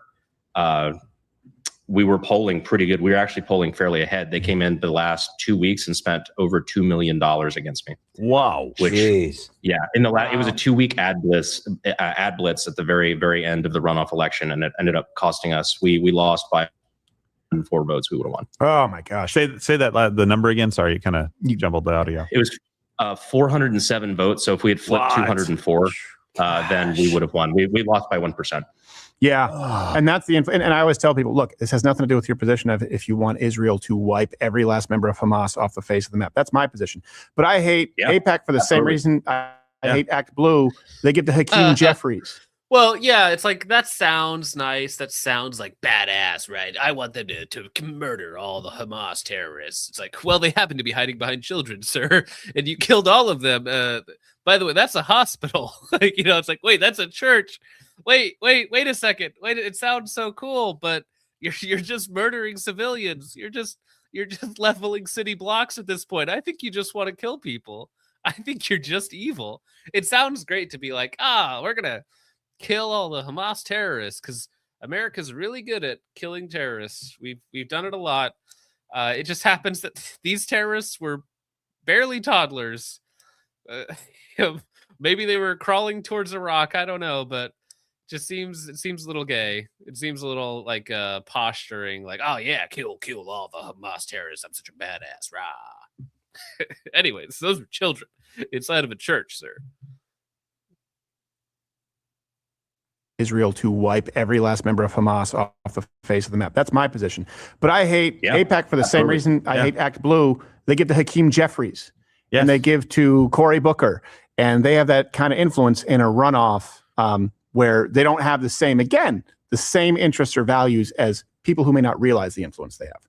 we were polling pretty good, we were actually polling fairly ahead. They came in the last 2 weeks and spent over $2 million against me. Wow. Which, jeez. Yeah, it was a 2-week ad blitz at the very, very end of the runoff election, and it ended up costing us. We lost by 4 votes. We would have won. Oh my gosh! Say that the number again. Sorry, you jumbled the audio. It was 407 votes. So if we had flipped 204, then we would have won. We lost by 1%. Yeah, and that's and I always tell people, look, this has nothing to do with your position of if you want Israel to wipe every last member of Hamas off the face of the map. That's my position. But I hate AIPAC for the same reason I hate Act Blue. They give to Hakeem Jeffries. Well, yeah, it's like, that sounds nice. That sounds like badass, right? I want them to murder all the Hamas terrorists. It's like, well, they happen to be hiding behind children, sir, and you killed all of them. By the way, that's a hospital. Like, it's like, wait, that's a church. Wait a second. Wait, it sounds so cool, but you're just murdering civilians. You're just leveling city blocks at this point. I think you just want to kill people. I think you're just evil. It sounds great to be like, we're gonna kill all the Hamas terrorists because America's really good at killing terrorists. We've done it a lot. It just happens that these terrorists were barely toddlers. Maybe they were crawling towards Iraq. I don't know, but it seems a little gay. It seems a little like posturing, like, oh yeah, kill all the Hamas terrorists. I'm such a badass. Rah. Anyways, those are children inside of a church, sir. Israel to wipe every last member of Hamas off the face of the map. That's my position. But I hate AIPAC for the same reason I hate Act Blue. They give to Hakeem Jeffries, and they give to Cory Booker, and they have that kind of influence in a runoff where they don't have the same interests or values as people who may not realize the influence they have.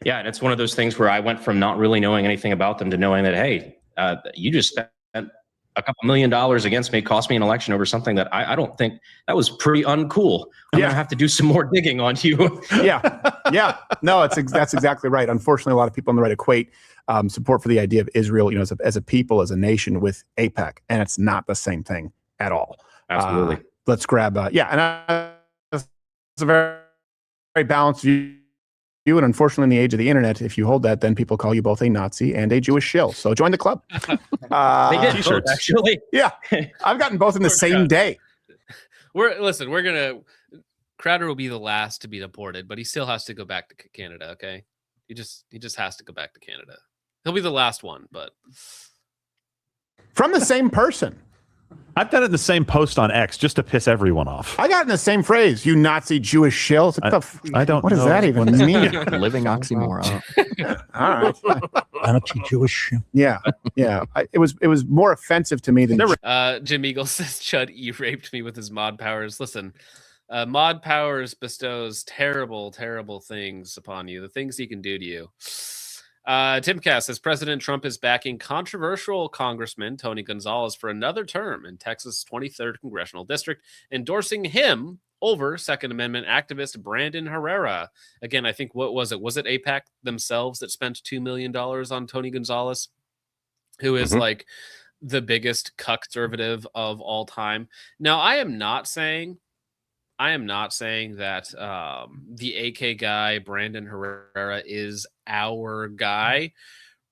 Yeah, and it's one of those things where I went from not really knowing anything about them to knowing that, hey, you just spent a couple $1 million against me, cost me an election over something that I don't think, that was pretty uncool. I'm gonna have to do some more digging on you. Yeah. No, that's exactly right. Unfortunately, a lot of people on the right equate support for the idea of Israel, as a people, as a nation, with AIPAC, and it's not the same thing at all. Absolutely. Let's grab, and it's a very, very balanced view you. And unfortunately, in the age of the internet, if you hold that, then people call you both a Nazi and a Jewish shill. So join the club. They did both, actually. Yeah, I've gotten both in the same day. We're gonna. Crowder will be the last to be deported, but he still has to go back to Canada. Okay, he just has to go back to Canada. He'll be the last one, but from the same person. I've done it in the same post on X just to piss everyone off. I got in the same phrase, you Nazi Jewish shill. I don't What know does that even mean? Living oxymoron. All right. Nazi Jewish. Yeah. It was more offensive to me than Jim Eagle says Chud raped me with his mod powers. Listen, mod powers bestows terrible, terrible things upon you. The things he can do to you. Timcast says President Trump is backing controversial Congressman Tony Gonzalez for another term in Texas' 23rd congressional district, endorsing him over Second Amendment activist Brandon Herrera. Again, I think, what was it? Was it AIPAC themselves that spent $2 million on Tony Gonzalez, who is like the biggest conservative of all time? Now, I am not saying that the AK guy, Brandon Herrera, is our guy,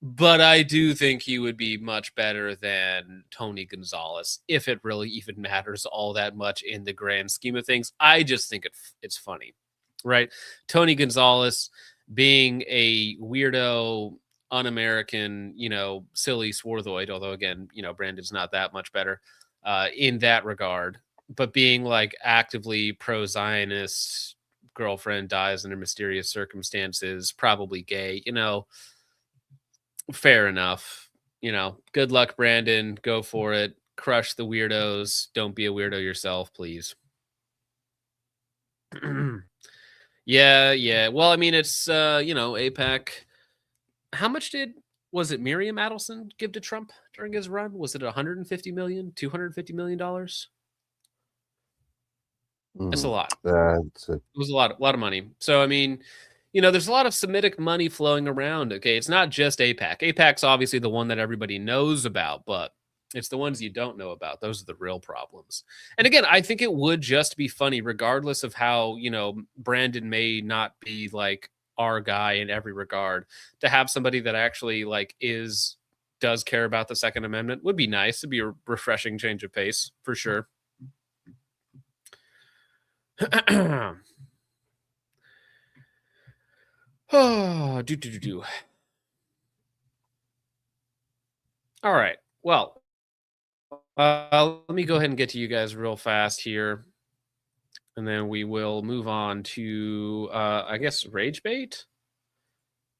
but I do think he would be much better than Tony Gonzalez, if it really even matters all that much in the grand scheme of things. I just think it's funny, right? Tony Gonzalez being a weirdo, un-American, silly swarthoid, although again, Brandon's not that much better in that regard. But being like actively pro-Zionist, girlfriend dies under mysterious circumstances, probably gay, fair enough. Good luck, Brandon. Go for it. Crush the weirdos. Don't be a weirdo yourself, please. Yeah. Well, I mean, it's, AIPAC. How much was it Miriam Adelson give to Trump during his run? Was it $150 million, $250 million? It's a lot. It was a lot of money. So, I mean, there's a lot of Semitic money flowing around. Okay. It's not just AIPAC. AIPAC's obviously the one that everybody knows about, but it's the ones you don't know about. Those are the real problems. And again, I think it would just be funny, regardless of how, Brandon may not be like our guy in every regard, to have somebody that actually does care about the Second Amendment would be nice. It'd be a refreshing change of pace for sure. All right. Well, let me go ahead and get to you guys real fast here, and then we will move on to, I guess, Rage Bait.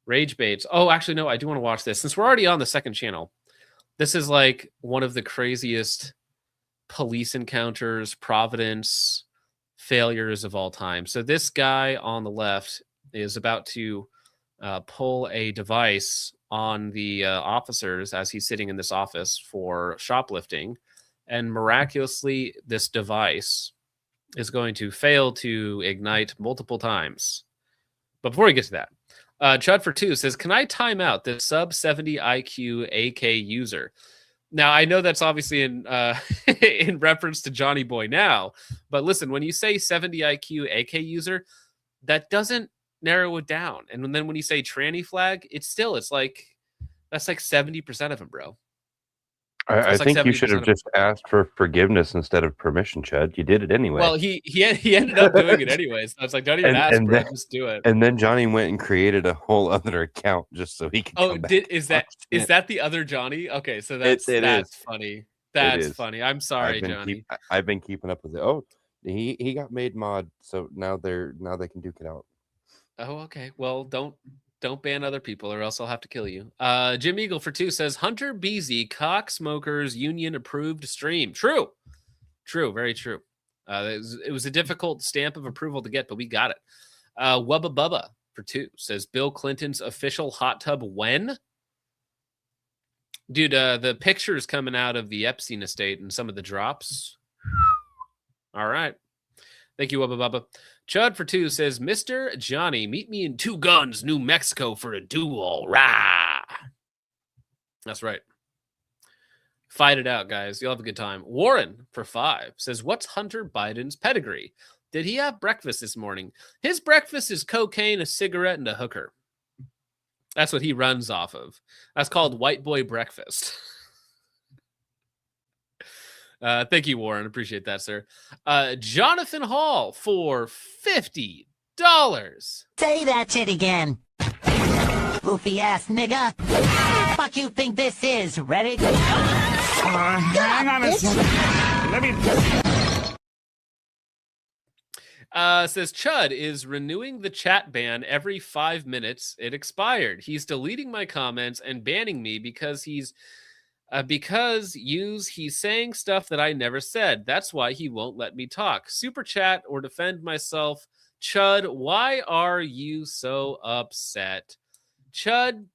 Rage Baits. Oh, actually, no, I do want to watch this since we're already on the second channel. This is like one of the craziest police encounters, Providence failures of all time. So this guy on the left is about to pull a device on the officers as he's sitting in this office for shoplifting, and miraculously this device is going to fail to ignite multiple times. But before we get to that, Chud for 2 says, can I time out this sub 70 IQ AK user? Now, I know that's obviously in in reference to Johnny Boy now, but listen, when you say 70 IQ AK user, that doesn't narrow it down. And then when you say tranny flag, that's like 70% of him, bro. I think you should have just asked for forgiveness instead of permission, Chud. You did it anyway. Well, he ended up doing it anyways. So it's like, don't even ask, bro. Just do it. And then Johnny went and created a whole other account just so he could. Oh, is that the other Johnny? Okay, so that's funny. That's funny. I'm sorry, Johnny. I've been keeping up with it. Oh, he got made mod, so now they can duke it out. Oh, okay. Well, don't ban other people or else I'll have to kill you. Jim Eagle for 2 says Hunter Beasy Cock Smokers Union approved stream. True, very true. It was a difficult stamp of approval to get, but we got it. Wubba Bubba for 2 says Bill Clinton's official hot tub when? Dude, the pictures coming out of the Epstein estate and some of the drops. All right. Thank you, Wubba Bubba. Chud for 2 says, Mr. Johnny, meet me in Two Guns, New Mexico for a duel. Rah! That's right. Fight it out, guys. You'll have a good time. Warren for 5 says, what's Hunter Biden's pedigree? Did he have breakfast this morning? His breakfast is cocaine, a cigarette, and a hooker. That's what he runs off of. That's called white boy breakfast. Thank you, Warren. Appreciate that, sir. Jonathan Hall for $50. Say that shit again. Goofy ass nigga. Fuck you think this is? Ready? Hang on a second. Let me. Says Chud is renewing the chat ban every 5 minutes. It expired. He's deleting my comments and banning me because he's saying stuff that I never said. That's why he won't let me talk. Super chat or defend myself. Chud, why are you so upset? Chud,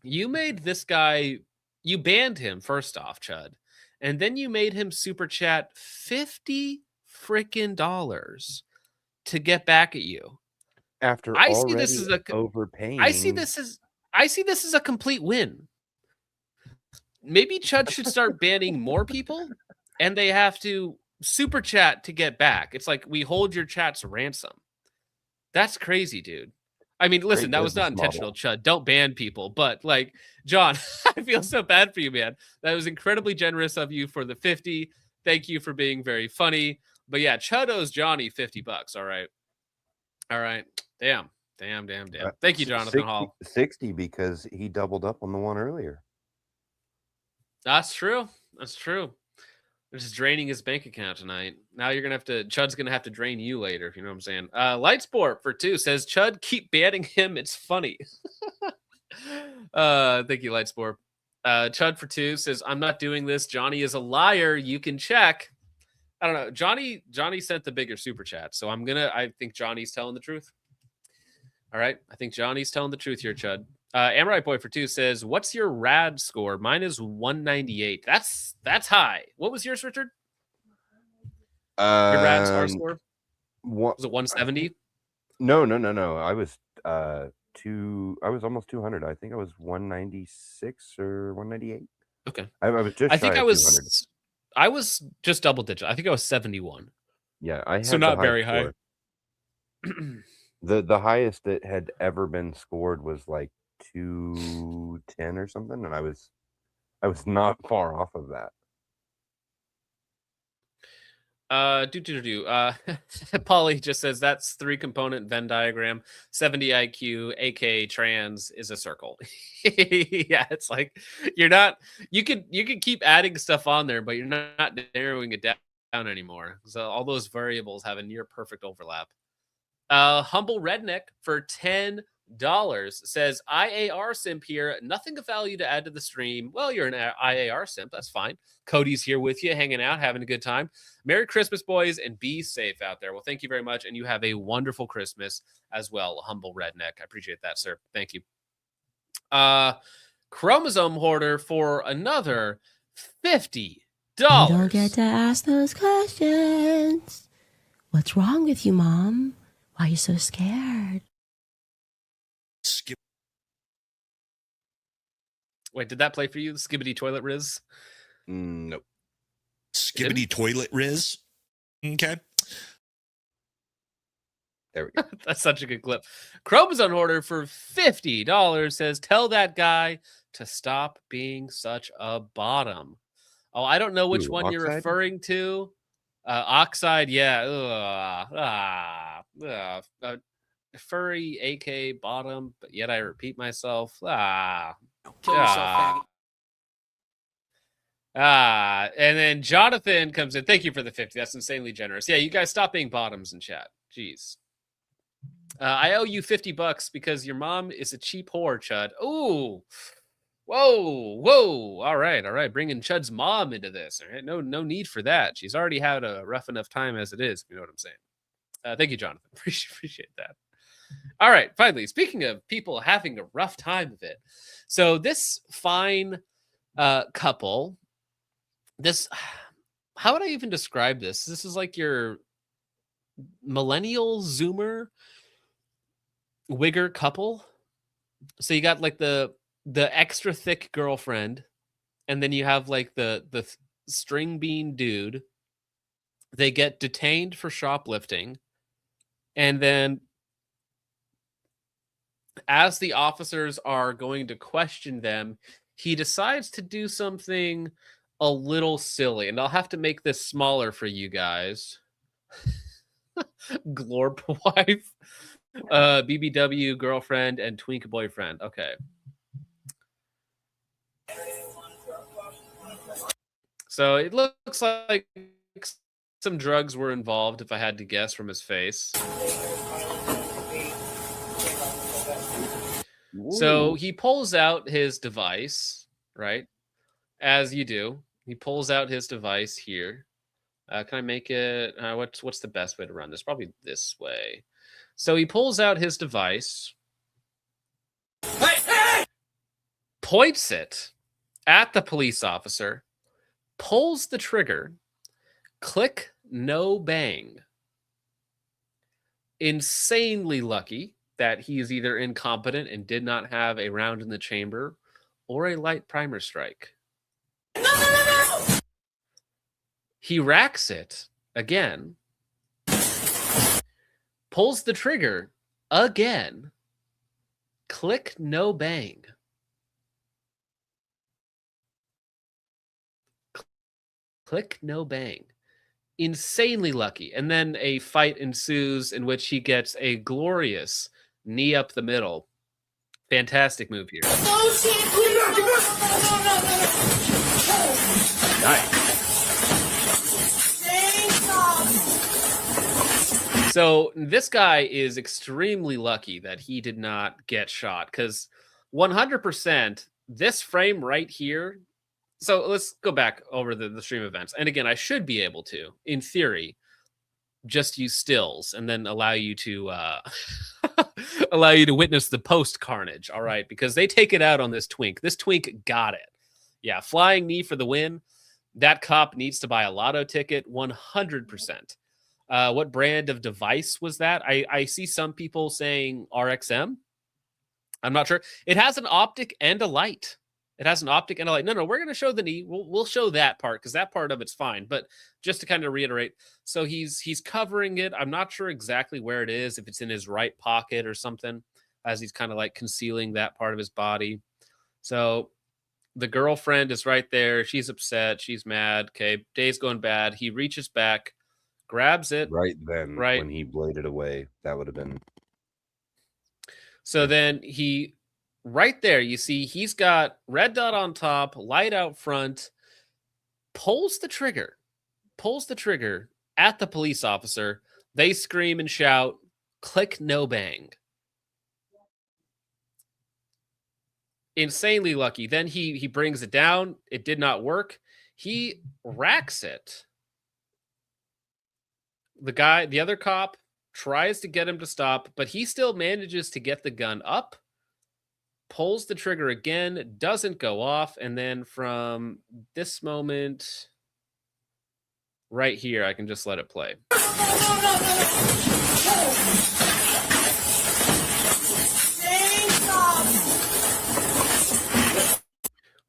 you made this guy, you banned him first off, Chud, and then you made him super chat $50 freaking dollars to get back at you. After I see this as a overpaying. I see this as a complete win. Maybe Chud should start banning more people, and they have to super chat to get back. It's like we hold your chats ransom. That's crazy, dude. I mean, listen, that was not intentional, Chud. Don't ban people. But like, John, I feel so bad for you, man. That was incredibly generous of you for the 50. Thank you for being very funny. But yeah, Chud owes Johnny $50. All right. All right. Damn. Thank you, Jonathan Hall. 60 because he doubled up on the one earlier. That's true. They're just draining his bank account tonight. Now Chud's gonna have to drain you later, if you know what I'm saying. Lightsport for 2 says, Chud, keep banning him. It's funny. Thank you, Lightsport. Chud for 2 says, I'm not doing this. Johnny is a liar. You can check. I don't know. Johnny sent the bigger super chat, so I think Johnny's telling the truth. All right. I think Johnny's telling the truth here, Chud. Amrite Boy for 2 says, what's your rad score? Mine is 198. That's high. What was yours, Richard? Your rad score? Was it 170? No. I was I was almost 200. I think I was 196 or 198. Okay. I was just I think shy I of was 200. I was just double digit. I think I was 71. Yeah, I had so not very high. The highest that had ever been scored was like 210 or something, and I was not far off of that. Polly just says that's 3-component Venn diagram. 70 IQ, AK trans is a circle. Yeah, it's like you could keep adding stuff on there, but you're not narrowing it down anymore. So all those variables have a near perfect overlap. Humble Redneck for $10 says IAR simp here. Nothing of value to add to the stream. Well, you're an IAR simp. That's fine. Cody's here with you, hanging out, having a good time. Merry Christmas, boys, and be safe out there. Well, thank you very much, and you have a wonderful Christmas as well, Humble Redneck. I appreciate that, sir. Thank you. Chromosome Hoarder for another $50. You don't get to ask those questions. What's wrong with you, Mom? Why are you so scared? Wait, did that play for you? The Skibbity Toilet Riz? Nope. Skibbity Toilet Riz? Okay. There we go. That's such a good clip. Chromosome Hoarder for $50 says, tell that guy to stop being such a bottom. Oh, I don't know which one you're referring to. Oxide, yeah. Furry AK bottom, but yet I repeat myself. Kill yourself, faggot. And then Jonathan comes in. Thank you for the 50. That's insanely generous. Yeah, you guys stop being bottoms in chat. Jeez. I owe you $50 because your mom is a cheap whore, Chud. Ooh. Whoa. All right. Bringing Chud's mom into this. All right. No need for that. She's already had a rough enough time as it is. If you know what I'm saying. Thank you, Jonathan. Appreciate that. All right. Finally, speaking of people having a rough time of it. So this fine couple, how would I even describe this? This is like your millennial Zoomer wigger couple. So you got like the extra thick girlfriend, and then you have like the string bean dude, They get detained for shoplifting. And then as the officers are going to question them, he decides to do something a little silly. And I'll have to make this smaller for you guys. Glorp wife, BBW girlfriend, and twink boyfriend. Okay. So it looks like some drugs were involved, if I had to guess from his face. So he pulls out his device, right? As you do. He pulls out his device here. Can I make it? What's the best way to run this? Probably this way. So he pulls out his device, points it at the police officer, pulls the trigger, click, no bang. Insanely lucky that he is either incompetent and did not have a round in the chamber or a light primer strike. He racks it again, pulls the trigger again, click, no bang. Click, no bang. Insanely lucky. And then a fight ensues in which he gets a glorious knee up the middle. Fantastic move here. Nice. So this guy is extremely lucky that he did not get shot, because 100% this frame right here. So let's go back over the stream events. And again, I should be able to, in theory, just use stills and then allow you to allow you to witness the post carnage. All right, because they take it out on this twink. This twink got it. Yeah, flying knee for the win. That cop needs to buy a lotto ticket, 100%. What brand of device was that? I see some people saying RXM. I'm not sure. It has an optic and a light. It has an optic and a light. No, we're going to show the knee. We'll show that part because that part of it's fine. But just to kind of reiterate, so he's covering it. I'm not sure exactly where it is, if it's in his right pocket or something, as he's kind of like concealing that part of his body. So the girlfriend is right there. She's upset. She's mad. Okay, day's going bad. He reaches back, grabs it. Right then, when he bladed away, that would have been. So then he, right there, you see he's got red dot on top, light out front, pulls the trigger at the police officer. They scream and shout, click, no bang. Insanely lucky. Then he brings it down. It did not work. He racks it. The other cop tries to get him to stop, but he still manages to get the gun up, pulls the trigger again, doesn't go off, and then from this moment right here, I can just let it play.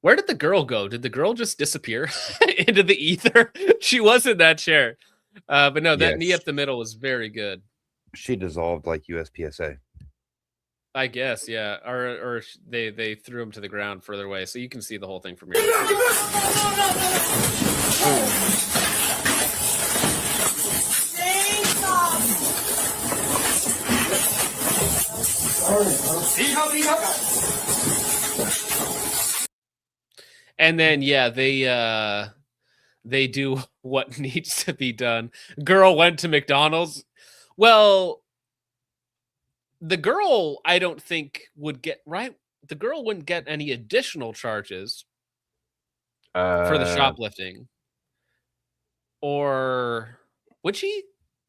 Where did the girl go? Did the girl just disappear into the ether? She was in that chair. But no, that knee up the middle was very good. She dissolved like USPSA. I guess, yeah. Or they threw him to the ground further away, so you can see the whole thing from here. And then, yeah, they do what needs to be done. Girl went to McDonald's. Well, the girl, I don't think would get right. The girl wouldn't get any additional charges for the shoplifting. Or would she?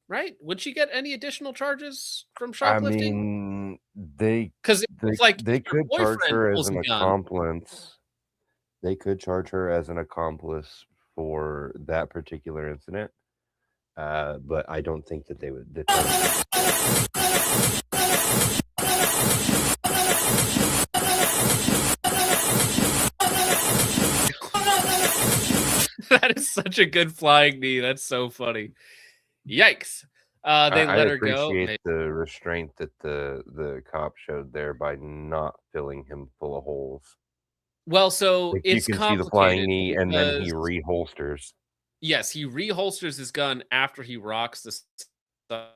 Right? Would she get any additional charges from shoplifting? I mean, because it's like they could charge her as an gun. accomplice. They could charge her as an accomplice for that particular incident, but I don't think that they would. That is such a good flying knee. That's so funny. Yikes. They I let her go. appreciate the restraint that the cop showed there by not filling him full of holes. Well, so Like, it's you can see the flying complicated knee, and then he because- reholsters. Yes, he reholsters his gun after he rocks the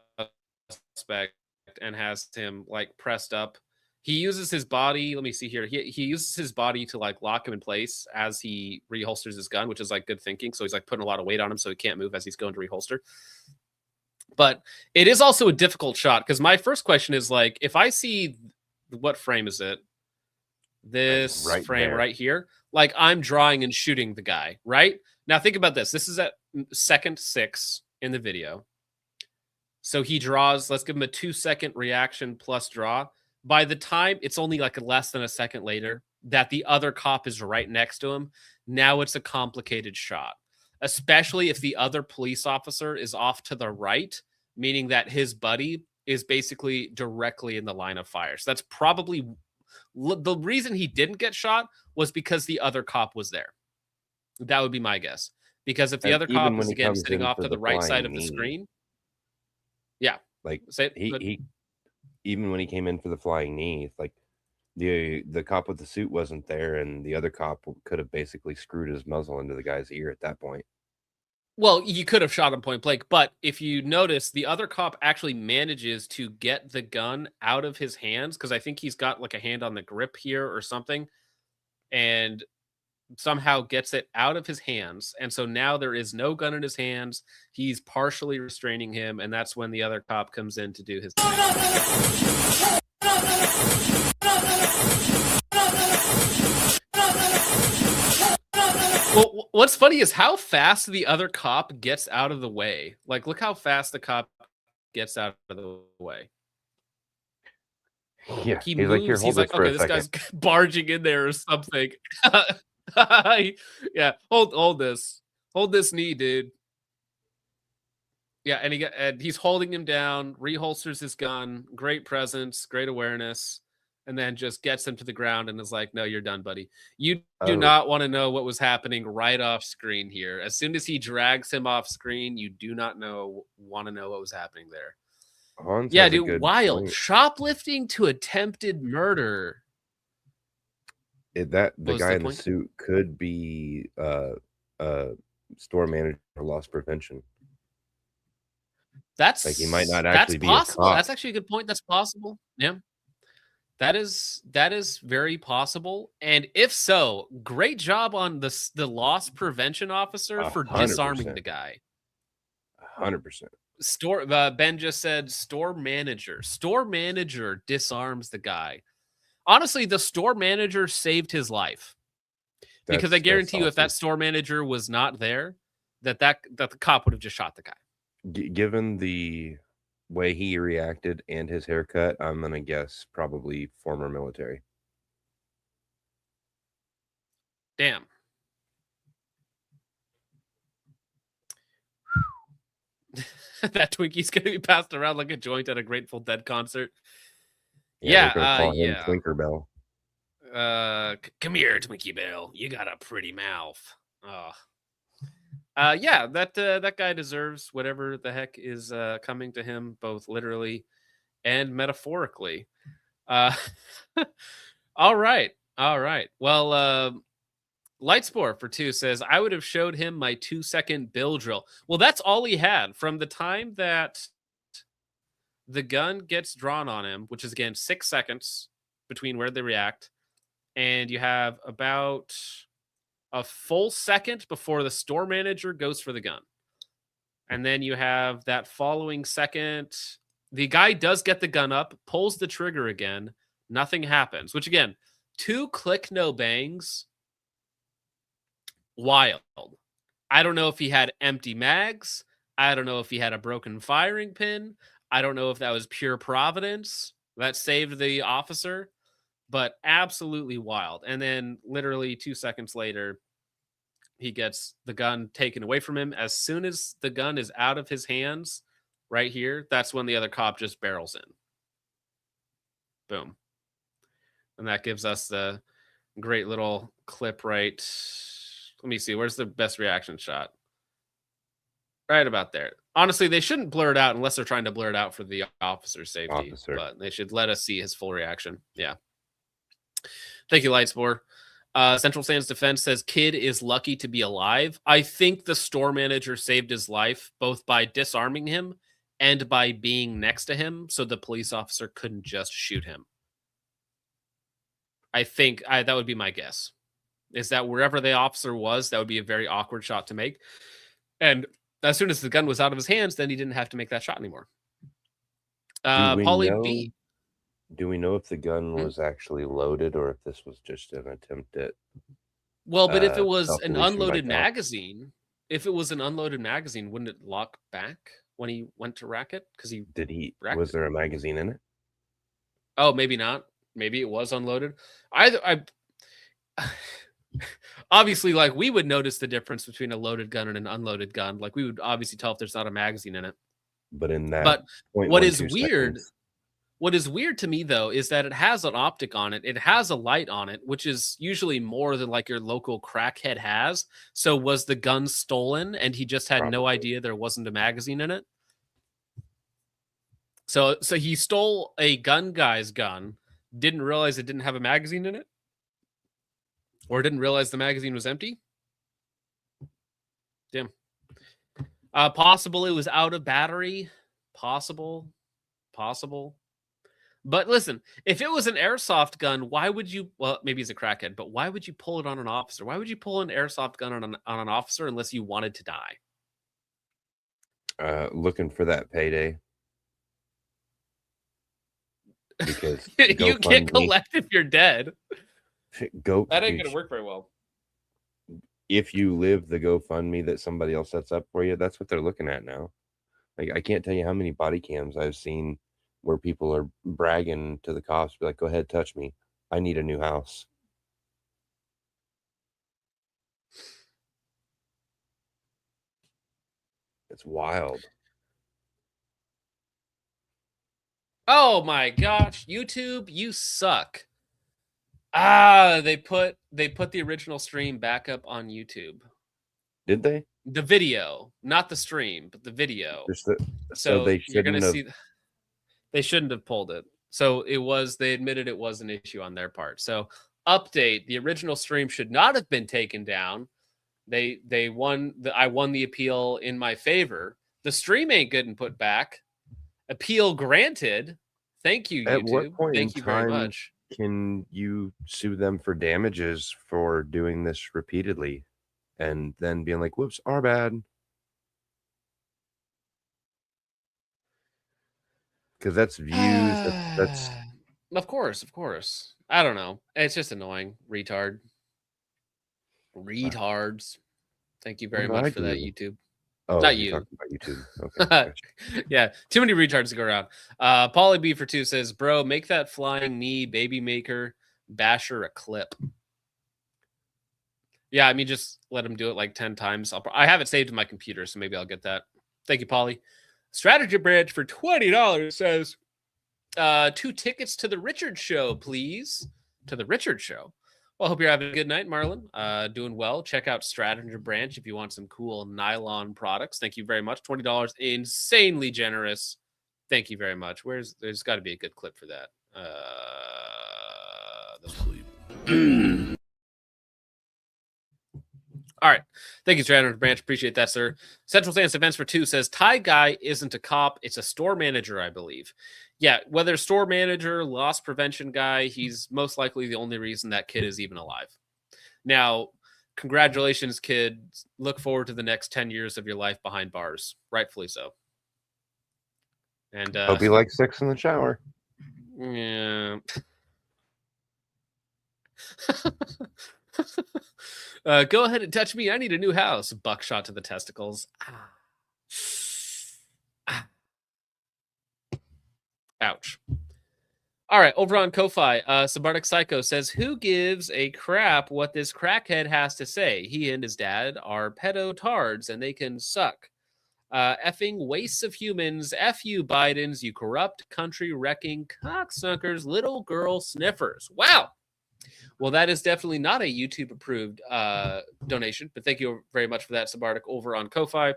suspect and has him like pressed up. He uses his body. Let me see here. He uses his body to like lock him in place as he reholsters his gun, which is like good thinking. So he's like putting a lot of weight on him so he can't move as he's going to reholster. But it is also a difficult shot because my first question is like, if I see what frame is it? This right frame there. right here. Like I'm drawing and shooting the guy, right? Now think about this. This is at second 6 in the video. So he draws, let's give him a 2-second reaction plus draw. By the time it's only like less than a second later that the other cop is right next to him, now it's a complicated shot, especially if the other police officer is off to the right, meaning that his buddy is basically directly in the line of fire. So that's probably the reason he didn't get shot was because the other cop was there. That would be my guess. Because if the And other even cop when is he again comes sitting in off for to the the right side flying of the knee, screen, yeah, like say it, but- he even when he came in for the flying knee, it's like the cop with the suit wasn't there, and the other cop could have basically screwed his muzzle into the guy's ear at that point. Well, you could have shot him point blank, but if you notice, the other cop actually manages to get the gun out of his hands because I think he's got like a hand on the grip here or something, and somehow gets it out of his hands. And so now there is no gun in his hands. He's partially restraining him, and that's when the other cop comes in to do his thing. Well, what's funny is how fast the other cop gets out of the way. Like, look how fast the cop gets out of the way. Yeah, He he's moves. like, "Here, He's hold like, this for okay, a this guy's second." barging in there or something. Yeah, hold this. Hold this knee, dude. Yeah, and he's holding him down, reholsters his gun, great presence, great awareness, and then just gets him to the ground and is like, "No, you're done, buddy. You do Oh. not want to know what was happening right off screen here. As soon as he drags him off screen, you do not want to know what was happening there." Hans Yeah, has a dude, good wild. point. Shoplifting to attempted murder. The What was guy the in the point? suit could be store manager for loss prevention. That's Like, he might not that's actually be a possible. cop. That's actually a good point. That's possible. Yeah. That is very possible. And if so, great job on the loss prevention officer for 100%. disarming the guy. 100%. Ben just said store manager. Store manager disarms the guy. Honestly, the store manager saved his life. Because I That's guarantee you, if that awesome. store manager was not there, that the cop would have just shot the guy. Given the way he reacted and his haircut, I'm gonna guess probably former military. Damn. That Twinkie's gonna be passed around like a joint at a Grateful Dead concert. Yeah, they're gonna call him Yeah. Tinkerbell. Come here, Twinkie Bell. You got a pretty mouth. Oh. Yeah, that guy deserves whatever the heck is coming to him, both literally and metaphorically. All right. Well, Lightspore for 2 says, I would have showed him my 2-second bill drill. Well, that's all he had from the time that the gun gets drawn on him, which is again 6 seconds between where they react. And you have about a full second before the store manager goes for the gun. And then you have that following second. The guy does get the gun up, pulls the trigger again. Nothing happens, which again, 2 click, no bangs. Wild. I don't know if he had empty mags. I don't know if he had a broken firing pin. I don't know if that was pure providence that saved the officer, but absolutely wild. And then literally 2 seconds later, he gets the gun taken away from him. As soon as the gun is out of his hands right here, that's when the other cop just barrels in. Boom. And that gives us the great little clip right. Let me see. Where's the best reaction shot? Right about there. Honestly, they shouldn't blur it out unless they're trying to blur it out for the officer's safety. But they should let us see his full reaction. Yeah. Thank you, Lightspore. Central Sands Defense says kid is lucky to be alive. I think the store manager saved his life both by disarming him and by being next to him, so the police officer couldn't just shoot him. I think that would be my guess. Is that wherever the officer was, that would be a very awkward shot to make. And as soon as the gun was out of his hands, then he didn't have to make that shot anymore. Paulie B. Do we know if the gun was actually loaded or if this was just an attempt at? Well, but if it was an unloaded magazine, wouldn't it lock back when he went to rack it? Because was there a magazine in it? Oh, maybe not. Maybe it was unloaded. I obviously, like, we would notice the difference between a loaded gun and an unloaded gun. Like, we would obviously tell if there's not a magazine in it. But in that, but what is weird to me, though, is that it has an optic on it. It has a light on it, which is usually more than like your local crackhead has. So was the gun stolen and he just had no idea there wasn't a magazine in it? So he stole a gun guy's gun, didn't realize it didn't have a magazine in it? Or didn't realize the magazine was empty? Damn. Possible it was out of battery. Possible. But listen, if it was an airsoft gun, why would you... Well, maybe he's a crackhead, but why would you pull it on an officer? Why would you pull an airsoft gun on an officer unless you wanted to die? Looking for that payday. Because you can't collect if you're dead. That ain't gonna work very well. If you live the GoFundMe that somebody else sets up for you, that's what they're looking at now. Like, I can't tell you how many body cams I've seen where people are bragging to the cops, be like, "Go ahead, touch me. I need a new house." It's wild. Oh my gosh, YouTube, you suck. They put the original stream back up on YouTube. Did they? The video, not the stream, but the video. So they you're gonna shouldn't see. They shouldn't have pulled it. So it was. They admitted it was an issue on their part. So update: the original stream should not have been taken down. They won. I won the appeal in my favor. The stream ain't good and put back. Appeal granted. Thank you, YouTube. At what point Thank you very much. Can you sue them for damages for doing this repeatedly and then being like, "Whoops, our bad"? Because that's views. That's Of course. I don't know. It's just annoying. Retards. Thank you very much for that, YouTube. Oh, not you're you. talking about YouTube. Okay. Gotcha. Yeah, too many retards to go around. Paulie B for 2 says, "Bro, make that flying knee baby maker basher a clip." Yeah, I mean, just let him do it like 10 times. I have it saved in my computer, so maybe I'll get that. Thank you, Paulie. Strategy Branch for $20 says, 2 tickets to the Richard Show, please. To the Richard Show. Well, I hope you're having a good night, Marlon. Doing well. Check out Strategy Branch if you want some cool nylon products. Thank you very much. $20, insanely generous. Thank you very much. There's got to be a good clip for that. All right. Thank you, Strategy Branch. Appreciate that, sir. Central Stance Defense for 2 says, Thai guy isn't a cop. It's a store manager, I believe. Yeah, whether store manager, loss prevention guy, he's most likely the only reason that kid is even alive. Now, congratulations, kid. Look forward to the next 10 years of your life behind bars. Rightfully so. And hope you like sex in the shower. Yeah. Go ahead and touch me. I need a new house. Buckshot to the testicles. Ouch. All right, over on Ko-Fi, Subartic Psycho says, "Who gives a crap what this crackhead has to say? He and his dad are pedo-tards, and they can suck. Effing wastes of humans. F you, Bidens, you corrupt country-wrecking cocksuckers, little girl sniffers." Wow. Well, that is definitely not a YouTube approved donation, but thank you very much for that, Subartic, over on Ko-Fi.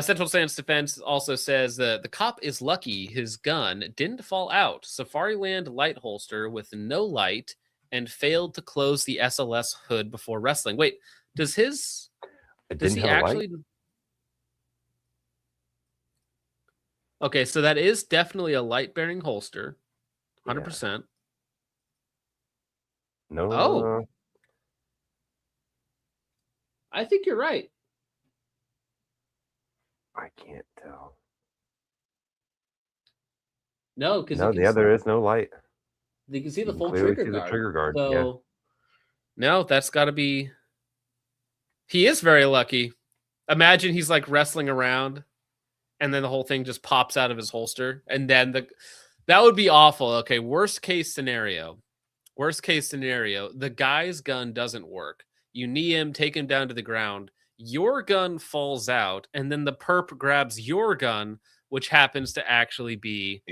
Central Stance Defense also says that the cop is lucky his gun didn't fall out. Safariland light holster with no light and failed to close the SLS hood before wrestling. Wait, does he actually? Okay, so that is definitely a light bearing holster. 100%. No. Oh. I think you're right. I can't tell. No, because there is no light. You can see the full clearly trigger see guard. the trigger guard. So, yeah. no, that's got to be. He is very lucky. Imagine he's like wrestling around, and then the whole thing just pops out of his holster, and then that would be awful. Okay, worst case scenario. The guy's gun doesn't work. You knee him, take him down to the ground. Your gun falls out, and then the perp grabs your gun, which happens to actually be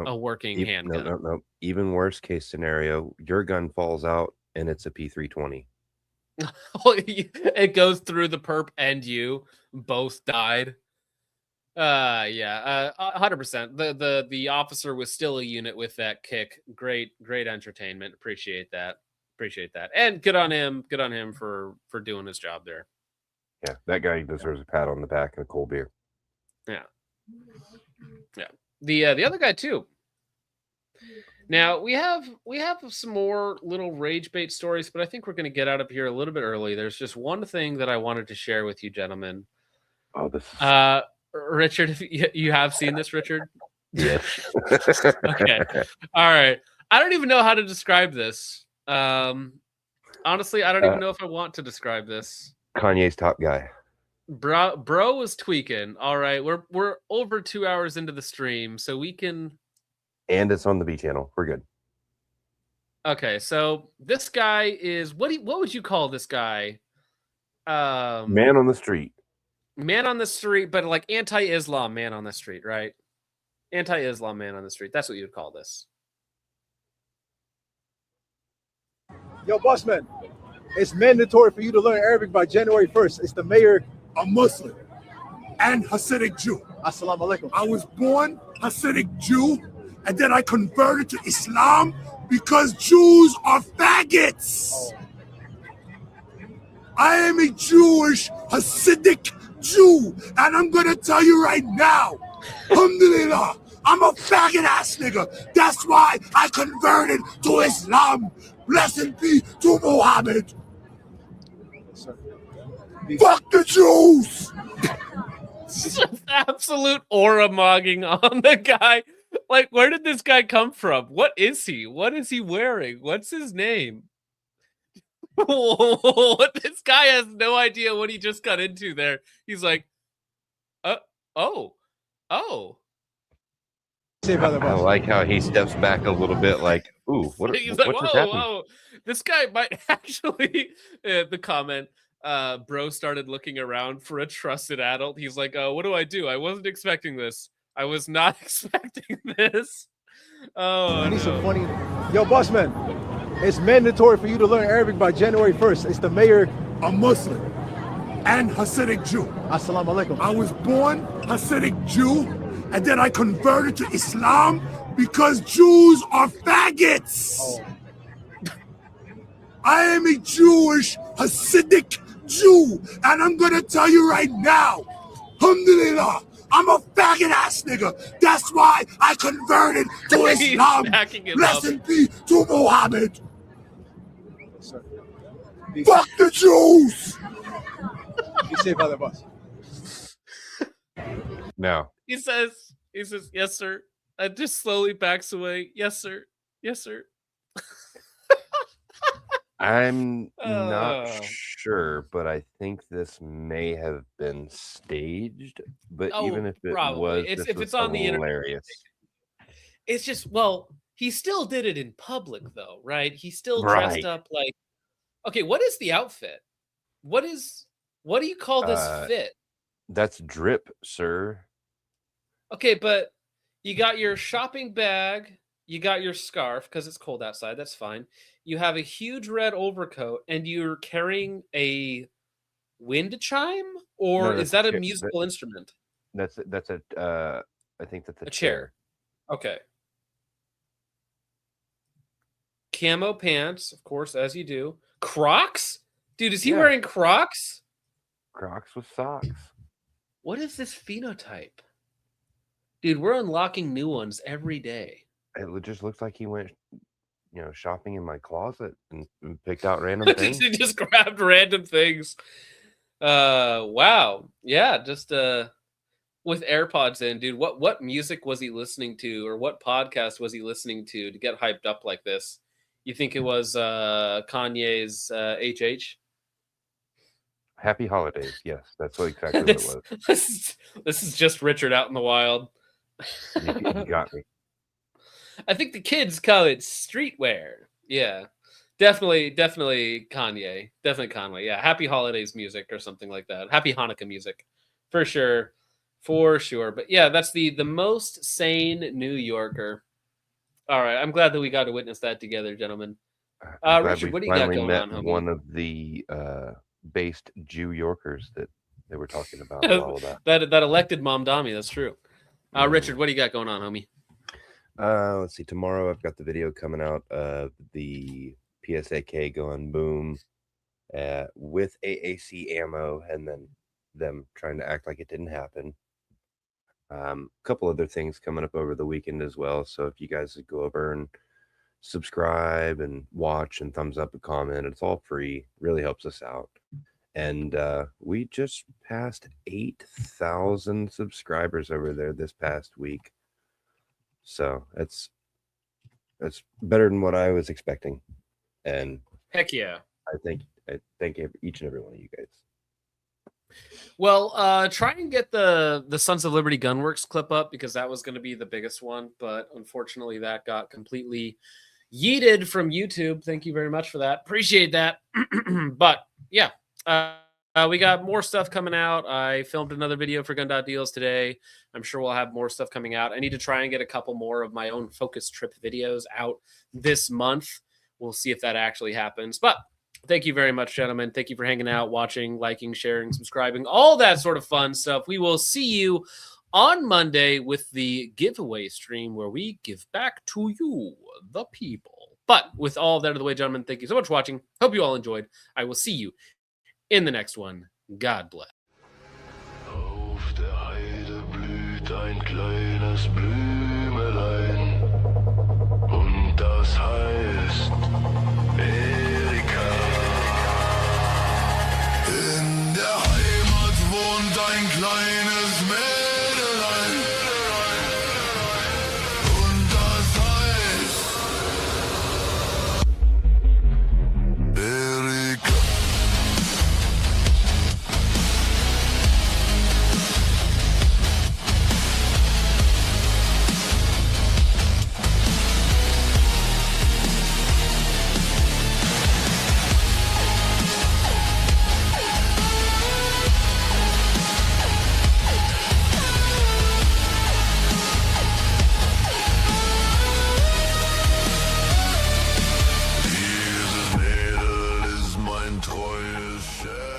a working handgun. No. Even worse case scenario, your gun falls out, and it's a P320. It goes through the perp and you both died. 100%. The officer was still a unit with that kick. Great entertainment. Appreciate that. And good on him for doing his job there. Yeah, that guy deserves a pat on the back and a cold beer. Yeah. The other guy too. Now we have some more little rage bait stories, but I think we're going to get out of here a little bit early. There's just one thing that I wanted to share with you, gentlemen. Oh, this. Richard, you have seen this, Richard? Yes. Okay. All right. I don't even know how to describe this. Honestly, I don't even know if I want to describe this. Kanye's top guy. Bro was tweaking. All right. We're over 2 hours into the stream, so we can. And it's on the B channel. We're good. Okay, so this guy is what would you call this guy? Man on the street. Man on the street, but like anti-Islam man on the street, right? Anti-Islam man on the street. That's what you'd call this. Yo, Bossman, it's mandatory for you to learn Arabic by January 1st. It's the mayor. A Muslim and Hasidic Jew. Assalamu alaikum. I was born Hasidic Jew, and then I converted to Islam because Jews are faggots. Oh. I am a Jewish Hasidic Jew, and I'm gonna tell you right now, alhamdulillah, I'm a faggot ass nigga. That's why I converted to Islam. Blessed be to Muhammad. Fuck the Jews! Absolute aura mogging on the guy. Like, where did this guy come from? What is he? What is he wearing? What's his name? This guy has no idea what he just got into there. He's like, oh. I like how he steps back a little bit like, ooh, what, He's what's like, just happened? whoa. This guy might actually, the comment, bro started looking around for a trusted adult. He's like, what do? I wasn't expecting this. I was not expecting this. Oh, I need some funny. Yo, Bossman, it's mandatory for you to learn Arabic by January 1st. It's the mayor. A Muslim and Hasidic Jew. Assalamu alaikum. I was born Hasidic Jew, and then I converted to Islam because Jews are faggots. Oh. I am a Jewish Hasidic Jew, and I'm gonna tell you right now, alhamdulillah, I'm a faggot ass nigga. That's why I converted to Islam. Blessed be to Muhammad. Fuck the Jews. Be safe by the bus. No. He says, yes, sir. And just slowly backs away. Yes, sir. I'm not sure, but I think this may have been staged. But even if it was, if it's on the internet, hilarious. it's just he still did it in public though, right? He still dressed up like. Okay, what is the outfit? What do you call this fit? That's drip, sir. Okay, but you got your shopping bag, You got your scarf because it's cold outside. That's fine. You have a huge red overcoat, and you're carrying a wind chime, or No, is that's a that a chair. musical instrument? That's a. I think that's a chair. Okay. Camo pants, of course, as you do. Crocs? Dude, is he Yeah. wearing Crocs? Crocs with socks. What is this phenotype? Dude, we're unlocking new ones every day. It just looks like he went, shopping in my closet and picked out random things. He just grabbed random things. Wow. Yeah, just with AirPods in, dude. What music was he listening to, or what podcast was he listening to get hyped up like this? You think it was Kanye's HH? Happy holidays. Yes, that's exactly what it was. This is just Richard out in the wild. You got me. I think the kids call it streetwear. Yeah, definitely Kanye. Definitely Conway. Yeah, Happy Holidays music or something like that. Happy Hanukkah music, for sure. But yeah, that's the most sane New Yorker. All right, I'm glad that we got to witness that together, gentlemen. I'm glad Richard, we what do you got finally going met on, homie? one of the based Jew Yorkers that they were talking about a while back. that elected Mom Dami. That's true. Richard, what do you got going on, homie? Let's see. Tomorrow I've got the video coming out of the PSAK going boom with AAC ammo, and then them trying to act like it didn't happen. A couple other things coming up over the weekend as well. So if you guys would go over and subscribe and watch and thumbs up and comment, it's all free. Really helps us out. And we just passed 8,000 subscribers over there this past week. So it's better than what I was expecting. And Heck yeah. I thank each and every one of you guys. Well, try and get the Sons of Liberty Gunworks clip up, because that was going to be the biggest one, but unfortunately that got completely yeeted from YouTube. Thank you very much for that. Appreciate that. But yeah, we got more stuff coming out. I filmed another video for Gun.Deals today. I'm sure we'll have more stuff coming out. I need to try and get a couple more of my own focus trip videos out this month. We'll see if that actually happens. But thank you very much, gentlemen. Thank you for hanging out, watching, liking, sharing, subscribing, all that sort of fun stuff. We will see you on Monday with the giveaway stream where we give back to you, the people. But with all that out of the way, gentlemen, thank you so much for watching. Hope you all enjoyed. I will see you in the next one. God bless. Auf der Heide blüht ein kleines Blümelein, und das heißt Erika. In der Heimat wohnt ein kleines Mädelein, und das heißt Erika. Dieses Mädel ist mein treues Chef.